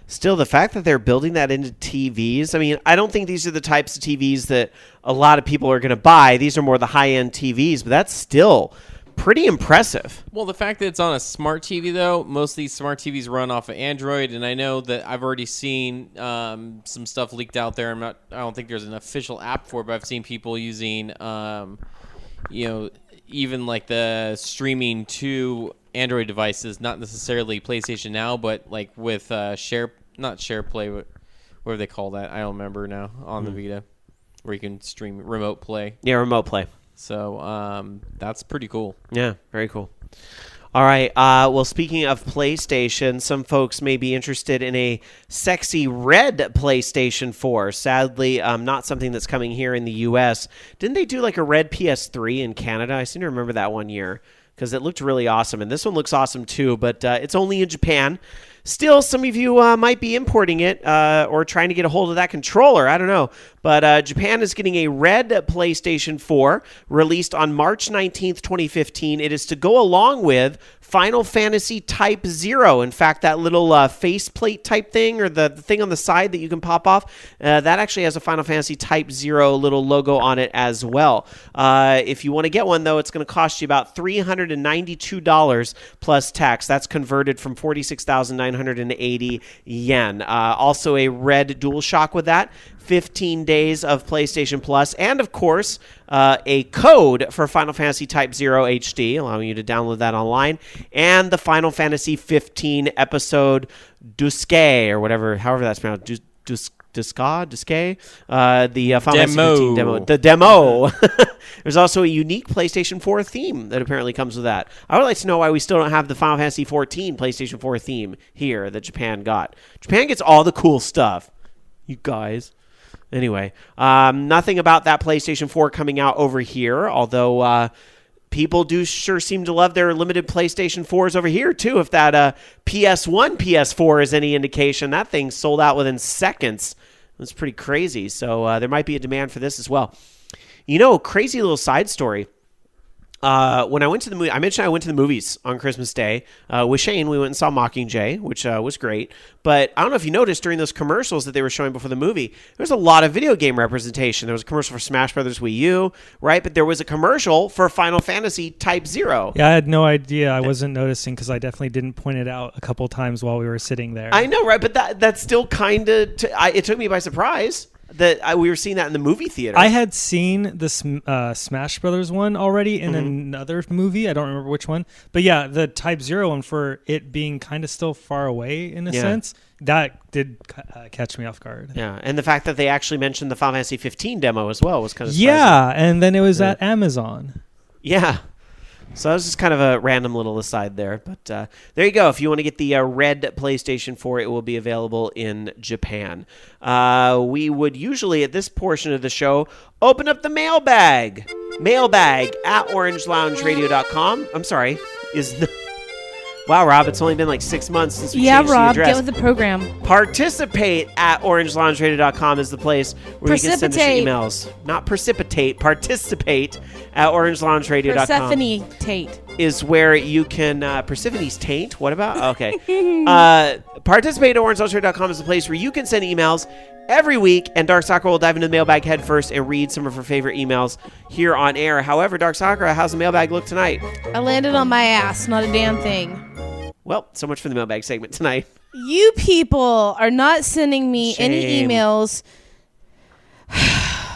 Still, the fact that they're building that into TVs, I mean, I don't think these are the types of TVs that a lot of people are going to buy. These are more the high-end TVs, but that's still pretty impressive. Well, the fact that it's on a smart TV, though, most of these smart TVs run off of Android, and I know that I've already seen some stuff leaked out there. I don't think there's an official app for it, but I've seen people using, even like the streaming to Android devices, not necessarily PlayStation Now, but like with not SharePlay, but what do they call that? I don't remember now on the Vita, where you can stream remote play. Yeah, remote play. So that's pretty cool. Yeah, very cool. All right. Well, speaking of PlayStation, some folks may be interested in a sexy red PlayStation 4. Sadly, not something that's coming here in the U.S. Didn't they do like a red PS3 in Canada? I seem to remember that one year because it looked really awesome. And this one looks awesome too, but it's only in Japan. Still, some of you might be importing it or trying to get a hold of that controller. I don't know. But Japan is getting a red PlayStation 4 released on March 19th, 2015. It is to go along with Final Fantasy Type 0. In fact, that little faceplate type thing or the thing on the side that you can pop off, that actually has a Final Fantasy Type 0 little logo on it as well. If you want to get one, though, it's going to cost you about $392 plus tax. That's converted from 46,980 yen. Also a red DualShock with that. 15 days of PlayStation Plus, and of course, a code for Final Fantasy Type 0 HD, allowing you to download that online, and the Final Fantasy 15 episode Duske, or whatever, however that's pronounced, the Final Fantasy 15 demo. The demo. There's also a unique PlayStation 4 theme that apparently comes with that. I would like to know why we still don't have the Final Fantasy 14 PlayStation 4 theme here that Japan got. Japan gets all the cool stuff. You guys. Anyway, nothing about that PlayStation 4 coming out over here, although people do sure seem to love their limited PlayStation 4s over here, too. If that PS1 PS4 is any indication, that thing sold out within seconds. It's pretty crazy, so there might be a demand for this as well. You know, crazy little side story. When I went to the movie, I mentioned I went to the movies on Christmas Day with Shane. We went and saw Mockingjay, which was great. But I don't know if you noticed during those commercials that they were showing before the movie, there was a lot of video game representation. There was a commercial for Smash Brothers Wii U, right? But there was a commercial for Final Fantasy Type 0. Yeah, I had no idea. I wasn't noticing because I definitely didn't point it out a couple times while we were sitting there. I know, right? But that's still kind of, it took me by surprise that we were seeing that in the movie theater. I had seen the Smash Brothers one already in another movie. I don't remember which one. But yeah, the Type 0 one, for it being kind of still far away in a sense, that did catch me off guard. Yeah, and the fact that they actually mentioned the Final Fantasy 15 demo as well was kind of surprising. Yeah, and then it was at Amazon. Yeah. So that was just kind of a random little aside there. But there you go. If you want to get the red PlayStation 4, it will be available in Japan. We would usually, at this portion of the show, open up the mailbag. Mailbag at orangeloungeradio.com. I'm sorry. Wow, Rob, it's only been like 6 months since we changed the address. Rob, get with the program. Participate at orangeloungeradio.com is the place where you can send us your emails. Not precipitate, participate at orangeloungeradio.com. Persephone Tate. Is where you can, Persephone's taint? What about? Okay. Participate at orangeloungeradio.com is the place where you can send emails every week, and Dark Sakura will dive into the mailbag head first and read some of her favorite emails here on air. However, Dark Sakura, how's the mailbag look tonight? I landed on my ass, not a damn thing. Well, so much for the mailbag segment tonight. You people are not sending me any emails.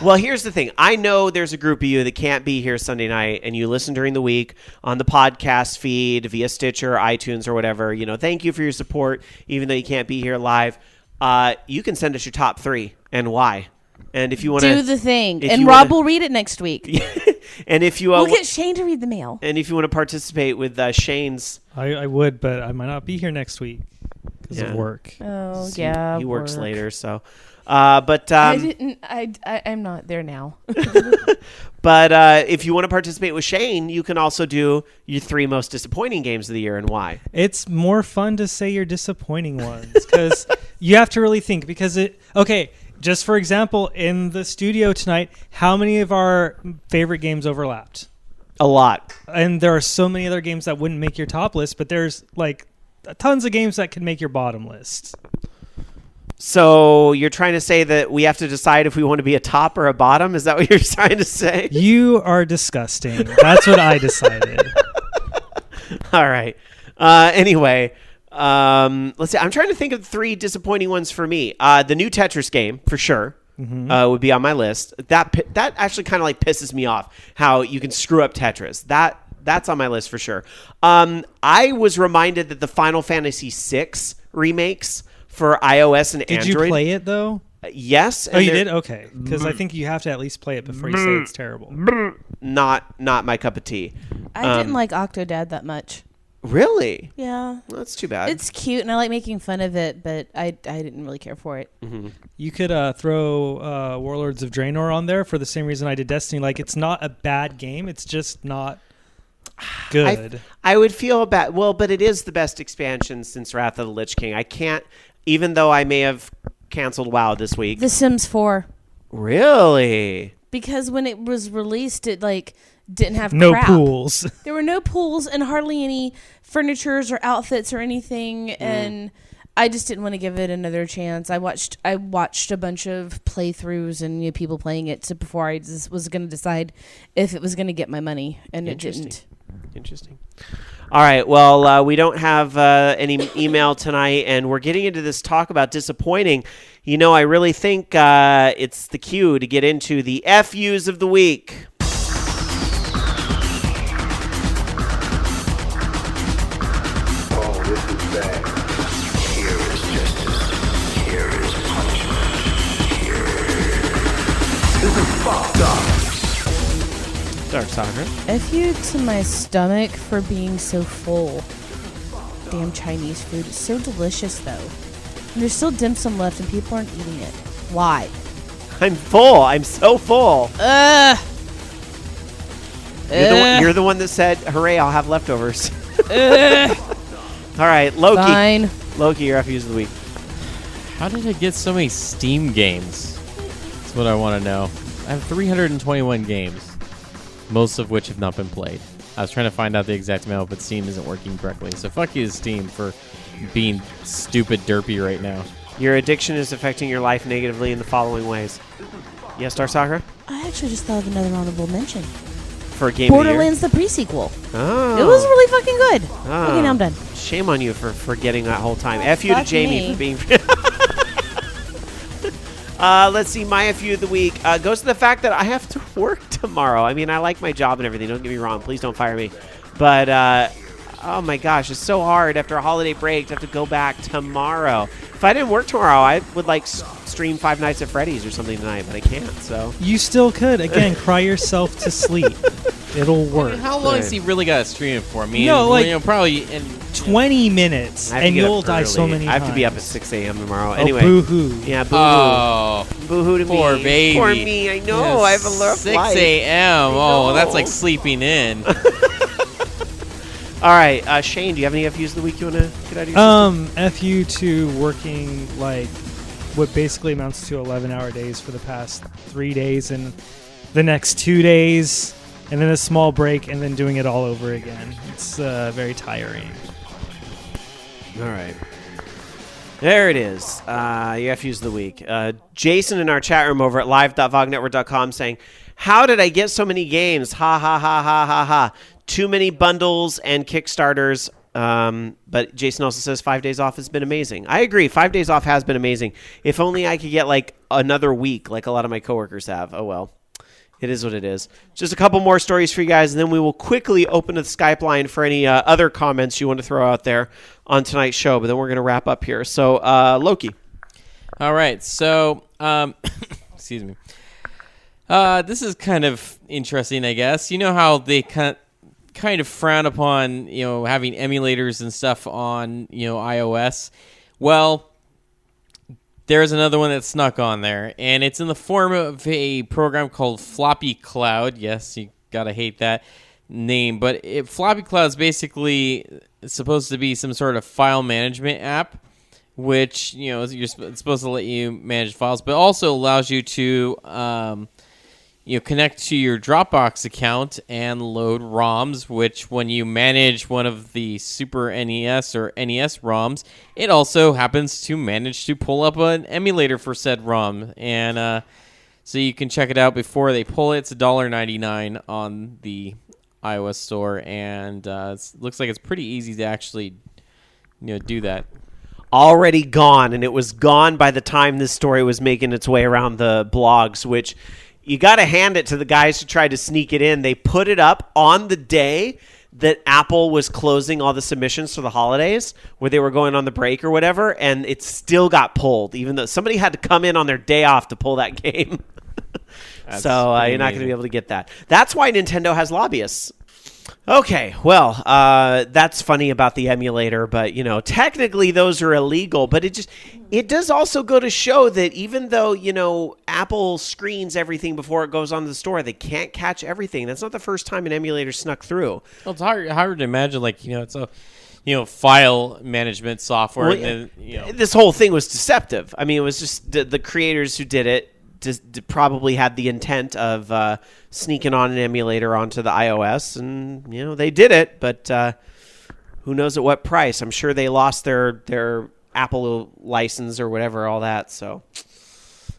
Well, here's the thing. I know there's a group of you that can't be here Sunday night, and you listen during the week on the podcast feed via Stitcher, iTunes, or whatever. You know, thank you for your support, even though you can't be here live. You can send us your top 3 and why. And if you want to do the thing, and Rob will read it next week. And if you we'll get Shane to read the mail. And if you want to participate with Shane's, I would, but I might not be here next week because of work. Oh, so yeah, he works later. So, but I'm not there now. But if you want to participate with Shane, you can also do your 3 most disappointing games of the year and why. It's more fun to say your disappointing ones because you have to really think just for example, in the studio tonight, how many of our favorite games overlapped? A lot. And there are so many other games that wouldn't make your top list, but there's like tons of games that can make your bottom list. So you're trying to say that we have to decide if we want to be a top or a bottom? Is that what you're trying to say? You are disgusting. That's what I decided. All right. Anyway, let's see. I'm trying to think of 3 disappointing ones for me. The new Tetris game, for sure, would be on my list. That actually kind of like pisses me off, how you can screw up Tetris. That's on my list for sure. I was reminded that the Final Fantasy VI remakes for iOS and Android. Did you play it, though? Yes. Oh, you did? Okay. Because I think you have to at least play it before you say it's terrible. Not my cup of tea. I didn't like Octodad that much. Really? Yeah. Well, that's too bad. It's cute, and I like making fun of it, but I didn't really care for it. Mm-hmm. You could throw Warlords of Draenor on there for the same reason I did Destiny. Like, it's not a bad game. It's just not good. I would feel bad. Well, but it is the best expansion since Wrath of the Lich King. I can't, even though I may have canceled WoW this week. The Sims 4. Really? Because when it was released, it didn't have no crap. pools. There were no pools and hardly any furnitures or outfits or anything, and I just didn't want to give it another chance. I watched a bunch of playthroughs and people playing it before I was going to decide if it was going to get my money, and it didn't. Interesting. All right. Well, we don't have any email tonight, and we're getting into this talk about disappointing. I really think it's the cue to get into the FUs of the week. Dark Soccer. F you to my stomach for being so full. Damn Chinese food. It's so delicious, though. And there's still dim sum left, and people aren't eating it. Why? I'm full. I'm so full. You're the one that said, hooray, I'll have leftovers. All right, Loki. Fine. Loki, your FUs of the week. How did I get so many Steam games? That's what I want to know. I have 321 games, most of which have not been played. I was trying to find out the exact amount, but Steam isn't working correctly. So fuck you, Steam, for being stupid derpy right now. Your addiction is affecting your life negatively in the following ways. Yes, Dark Soccer? I actually just thought of another honorable mention. For a game Borderlands, the presequel. Oh. It was really fucking good. Oh. Okay, now I'm done. Shame on you for forgetting that whole time. F you to Jamie for being... let's see, my FU of the week goes to the fact that I have to work tomorrow. I mean, I like my job and everything. Don't get me wrong. Please don't fire me. But, oh my gosh, it's so hard after a holiday break to have to go back tomorrow. If I didn't work tomorrow, I would stream Five Nights at Freddy's or something tonight, but I can't, so. You still could. Again, cry yourself to sleep. It'll work. I mean, how long has he really got to stream it for? I mean, probably in 20 minutes, and you'll die so many times. I have to be up at 6 a.m. tomorrow. Oh, Anyway. boo-hoo. Yeah, boo-hoo. Oh. Boo-hoo to poor me. baby. Poor me. I know. I have a rough 6 life. a.m. Oh, that's like sleeping in. All right, Shane, do you have any FUs of the week you want to get out of your system? FU to working what basically amounts to 11-hour days for the past 3 days and the next 2 days, and then a small break, and then doing it all over again. It's very tiring. All right. There it is. Your FUs of the week. Jason in our chat room over at live.vognetwork.com saying, how did I get so many games? Ha, ha, ha, ha, ha, ha. Too many bundles and Kickstarters. But Jason also says 5 days off has been amazing. I agree. 5 days off has been amazing. If only I could get another week like a lot of my coworkers have. Oh, well. It is what it is. Just a couple more stories for you guys, and then we will quickly open to the Skype line for any other comments you want to throw out there on tonight's show. But then we're going to wrap up here. So, Loki. All right. So, excuse me. This is kind of interesting, I guess. You know how they kind of frown upon, having emulators and stuff on, iOS. Well, there's another one that snuck on there, and it's in the form of a program called Floppy Cloud. Yes, you gotta hate that name, but Floppy Cloud is basically supposed to be some sort of file management app, which it's supposed to let you manage files, but also allows you to connect to your Dropbox account and load ROMs, which when you manage one of the Super NES or NES ROMs, it also happens to manage to pull up an emulator for said ROM. And so you can check it out before they pull it. It's $1.99 on the iOS store, and it looks like it's pretty easy to actually do that. Already gone, and it was gone by the time this story was making its way around the blogs, which... You got to hand it to the guys who tried to sneak it in. They put it up on the day that Apple was closing all the submissions for the holidays, where they were going on the break or whatever, and it still got pulled, even though somebody had to come in on their day off to pull that game. So you're not going to be able to get that. That's why Nintendo has lobbyists. Okay, well, that's funny about the emulator, but technically those are illegal. But it does also go to show that even though Apple screens everything before it goes on the store, they can't catch everything. That's not the first time an emulator snuck through. Well, it's hard to imagine. It's a file management software. Well, and then, this whole thing was deceptive. I mean, it was just the creators who did it. Just probably had the intent of sneaking on an emulator onto the iOS, and they did it. But who knows at what price? I'm sure they lost their Apple license or whatever, all that. So,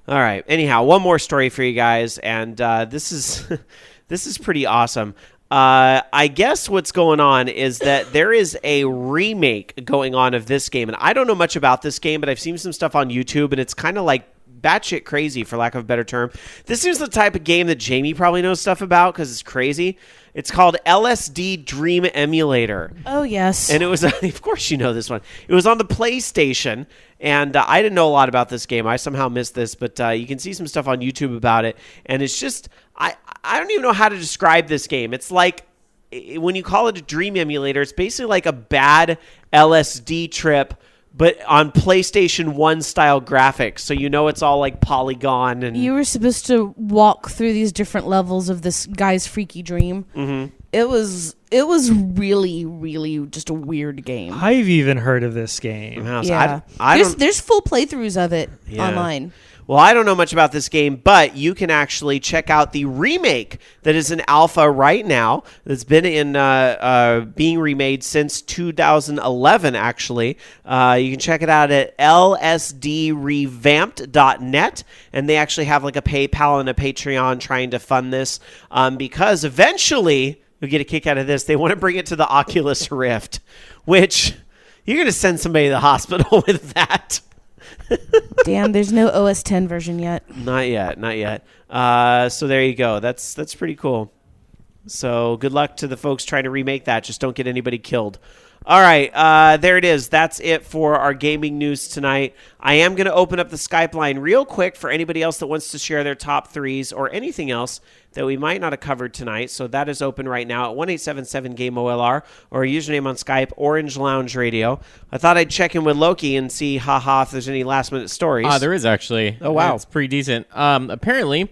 all right. Anyhow, one more story for you guys, and this is pretty awesome. I guess what's going on is that there is a remake going on of this game, and I don't know much about this game, but I've seen some stuff on YouTube, and it's kind of like batshit crazy, for lack of a better term. This is the type of game that Jamie probably knows stuff about because it's crazy. It's called LSD Dream Emulator. Oh, yes. And it was, of course you know this one. It was on the PlayStation, and I didn't know a lot about this game. I somehow missed this, but you can see some stuff on YouTube about it. And it's just, I don't even know how to describe this game. It's like, when you call it a dream emulator, it's basically like a bad LSD trip, but on PlayStation 1 style graphics. So it's all like polygon. And you were supposed to walk through these different levels of this guy's freaky dream. Mm-hmm. It was really, really just a weird game. I've even heard of this game. Yeah. There's full playthroughs of it online. Well, I don't know much about this game, but you can actually check out the remake that is in alpha right now. That's been in being remade since 2011, actually. You can check it out at lsdrevamped.net, and they actually have like a PayPal and a Patreon trying to fund this because eventually, you'll get a kick out of this, they want to bring it to the Oculus Rift, which you're going to send somebody to the hospital with that. Damn, there's no OS 10 version yet. Not yet. So there you go. That's pretty cool. So good luck to the folks trying to remake that. Just don't get anybody killed. All right, there it is. That's it for our gaming news tonight. I am going to open up the Skype line real quick for anybody else that wants to share their top threes or anything else that we might not have covered tonight. So that is open right now at 1-877-GAME-OLR or a username on Skype, Orange Lounge Radio. I thought I'd check in with Loki and see, if there's any last-minute stories. There is actually. Oh, wow. It's pretty decent. Apparently,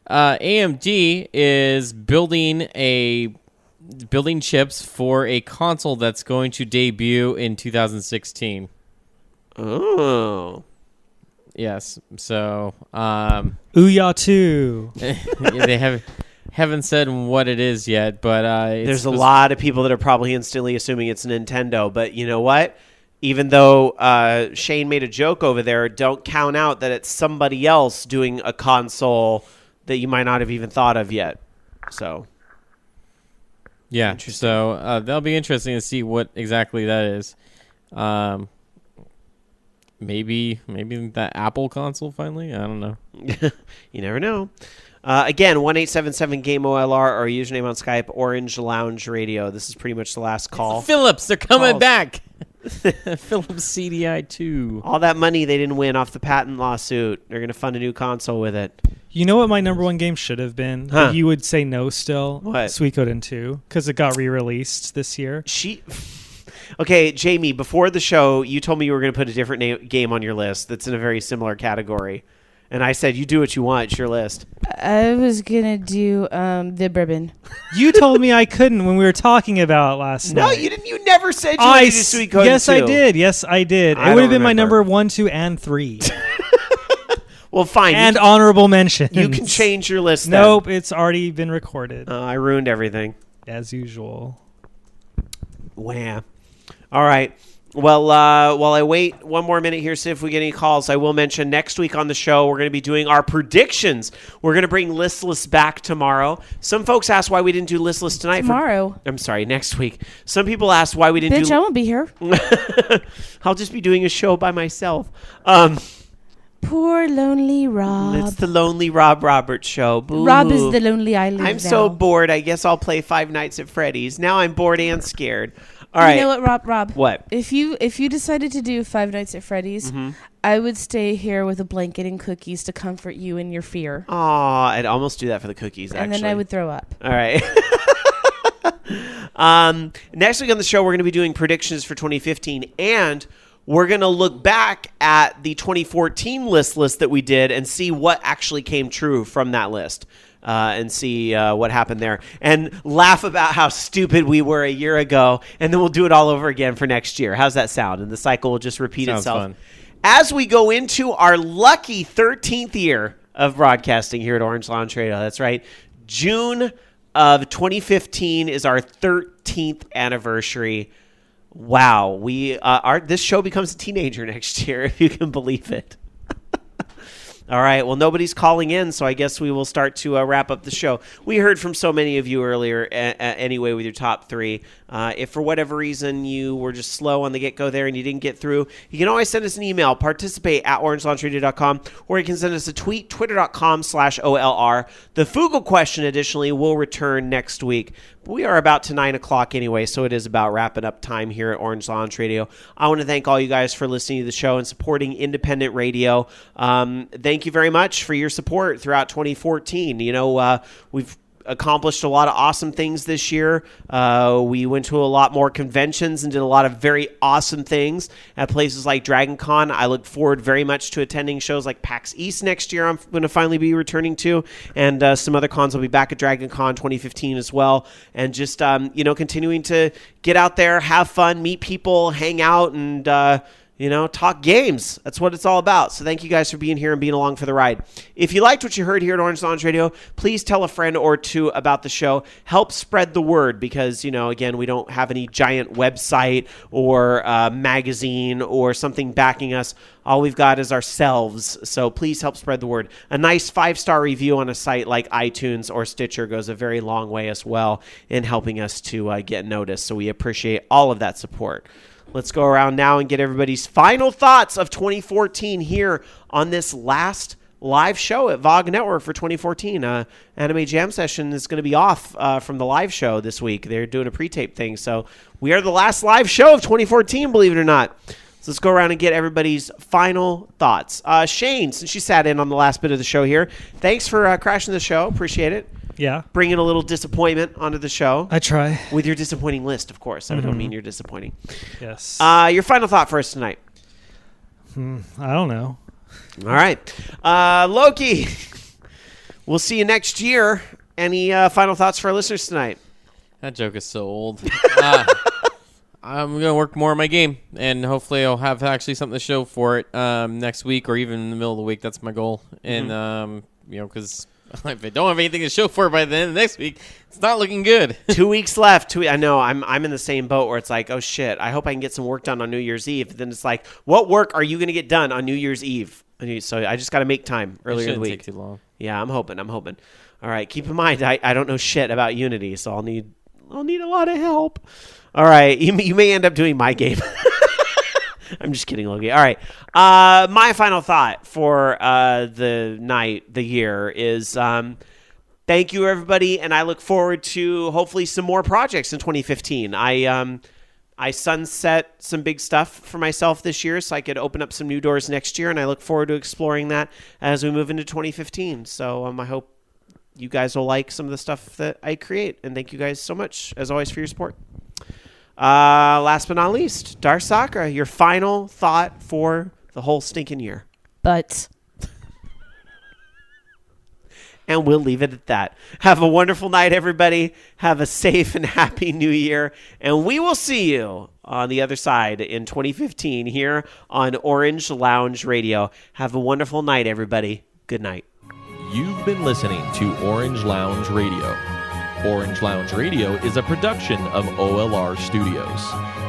AMD is building chips for a console that's going to debut in 2016. Oh. Yes. So, Ouya 2. They haven't said what it is yet, but there's a lot of people that are probably instantly assuming it's Nintendo. But you know what? Even though Shane made a joke over there, don't count out that it's somebody else doing a console that you might not have even thought of yet. So. Yeah, so that'll be interesting to see what exactly that is. Maybe that Apple console finally? I don't know. You never know. Again, 1-877-GAME-OLR or username on Skype, Orange Lounge Radio. This is pretty much the last call. Philips, they're coming back. Philips CDI 2. All that money they didn't win off the patent lawsuit. They're going to fund a new console with it. You know what my number one game should have been? But you would say no still? What? Suikoden 2, because it got re-released this year. Okay, Jamie, before the show, you told me you were going to put a different game on your list that's in a very similar category. And I said, you do what you want. It's your list. I was going to do the bourbon. You told me I couldn't when we were talking about it last night. No, you didn't. You never said you wanted to do Suikoden 2. Yes, I did. Yes, I did. It would have been my number 1, 2, and 3. Well, fine. And honorable mentions. You can change your list then. Nope, it's already been recorded. I ruined everything. As usual. Wham. All right. Well, while I wait one more minute here, see if we get any calls, I will mention next week on the show, we're going to be doing our predictions. We're going to bring Listless back tomorrow. Some folks asked why we didn't do Listless tonight. I'm sorry, next week. Some people asked why we didn't do... Bitch, I won't be here. I'll just be doing a show by myself. Poor lonely Rob. It's the Lonely Rob Roberts show. Boo. Rob is the lonely I live I'm so bored. I guess I'll play Five Nights at Freddy's. Now I'm bored and scared. All right. You know what, Rob? What? If you decided to do Five Nights at Freddy's, I would stay here with a blanket and cookies to comfort you in your fear. Aw, I'd almost do that for the cookies, actually. And then I would throw up. All right. Next week on the show, we're going to be doing predictions for 2015, and we're going to look back at the 2014 list that we did and see what actually came true from that list. And see what happened there, and laugh about how stupid we were a year ago, and then we'll do it all over again for next year. How's that sound? And the cycle will just repeat Sounds itself. fun. As we go into our lucky 13th year of broadcasting here at Orange Lounge Radio. That's right. June of 2015 is our 13th anniversary. Wow. This show becomes a teenager next year, if you can believe it. All right. Well, nobody's calling in, so I guess we will start to wrap up the show. We heard from so many of you earlier anyway with your top three. If for whatever reason you were just slow on the get-go there and you didn't get through, you can always send us an email, participate@orangeloungeradio.com, or you can send us a tweet, twitter.com/OLR. The Fugle question, additionally, will return next week. But we are about to 9 o'clock anyway, so it is about wrapping up time here at Orange Lounge Radio. I want to thank all you guys for listening to the show and supporting independent radio. Thank you very much for your support throughout 2014. We've accomplished a lot of awesome things this year. We went to a lot more conventions and did a lot of very awesome things at places like Dragon Con. I look forward very much to attending shows like PAX East next year. I'm going to finally be returning to, and some other cons. I'll be back at Dragon Con 2015 as well, and just continuing to get out there, have fun, meet people, hang out, and talk games. That's what it's all about. So thank you guys for being here and being along for the ride. If you liked what you heard here at Orange Lounge Radio, please tell a friend or two about the show. Help spread the word because, again, we don't have any giant website or magazine or something backing us. All we've got is ourselves. So please help spread the word. A nice 5-star review on a site like iTunes or Stitcher goes a very long way as well in helping us to get noticed. So we appreciate all of that support. Let's go around now and get everybody's final thoughts of 2014 here on this last live show at VOG Network for 2014. Anime Jam Session is going to be off from the live show this week. They're doing a pre-tape thing. So we are the last live show of 2014, believe it or not. So let's go around and get everybody's final thoughts. Shane, since you sat in on the last bit of the show here, thanks for crashing the show. Appreciate it. Yeah. Bringing a little disappointment onto the show. I try. With your disappointing list, of course. I don't mean you're disappointing. Yes. Your final thought for us tonight. I don't know. All right. Loki, we'll see you next year. Any final thoughts for our listeners tonight? That joke is so old. I'm going to work more on my game, and hopefully I'll have actually something to show for it next week or even in the middle of the week. That's my goal. And, because if I don't have anything to show for it by the end of next week, it's not looking good. 2 weeks left. I know. I'm in the same boat where it's like, oh, shit, I hope I can get some work done on New Year's Eve. Then it's like, what work are you going to get done on New Year's Eve? So I just got to make time earlier in the week. Take too long. Yeah, I'm hoping. All right, keep in mind, I don't know shit about Unity, so I'll need a lot of help. All right, you may end up doing my game. I'm just kidding, Logie. All right. My final thought for the year is thank you, everybody, and I look forward to hopefully some more projects in 2015. I sunset some big stuff for myself this year so I could open up some new doors next year, and I look forward to exploring that as we move into 2015. So I hope you guys will like some of the stuff that I create, and thank you guys so much, as always, for your support. Last but not least, Dar Sakura, your final thought for the whole stinking year. But. And we'll leave it at that. Have a wonderful night, everybody. Have a safe and happy new year. And we will see you on the other side in 2015 here on Orange Lounge Radio. Have a wonderful night, everybody. Good night. You've been listening to Orange Lounge Radio. Orange Lounge Radio is a production of OLR Studios.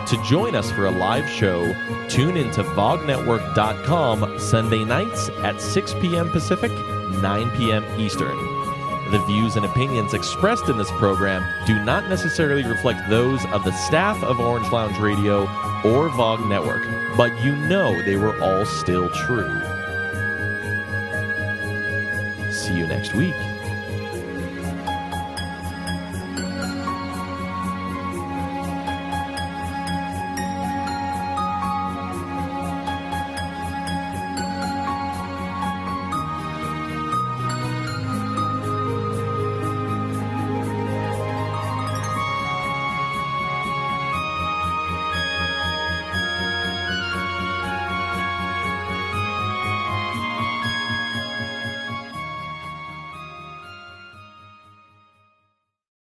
To join us for a live show, tune into vognetwork.com Sunday nights at 6 p.m. Pacific, 9 p.m. Eastern. The views and opinions expressed in this program do not necessarily reflect those of the staff of Orange Lounge Radio or VOG Network, but you know they were all still true. See you next week.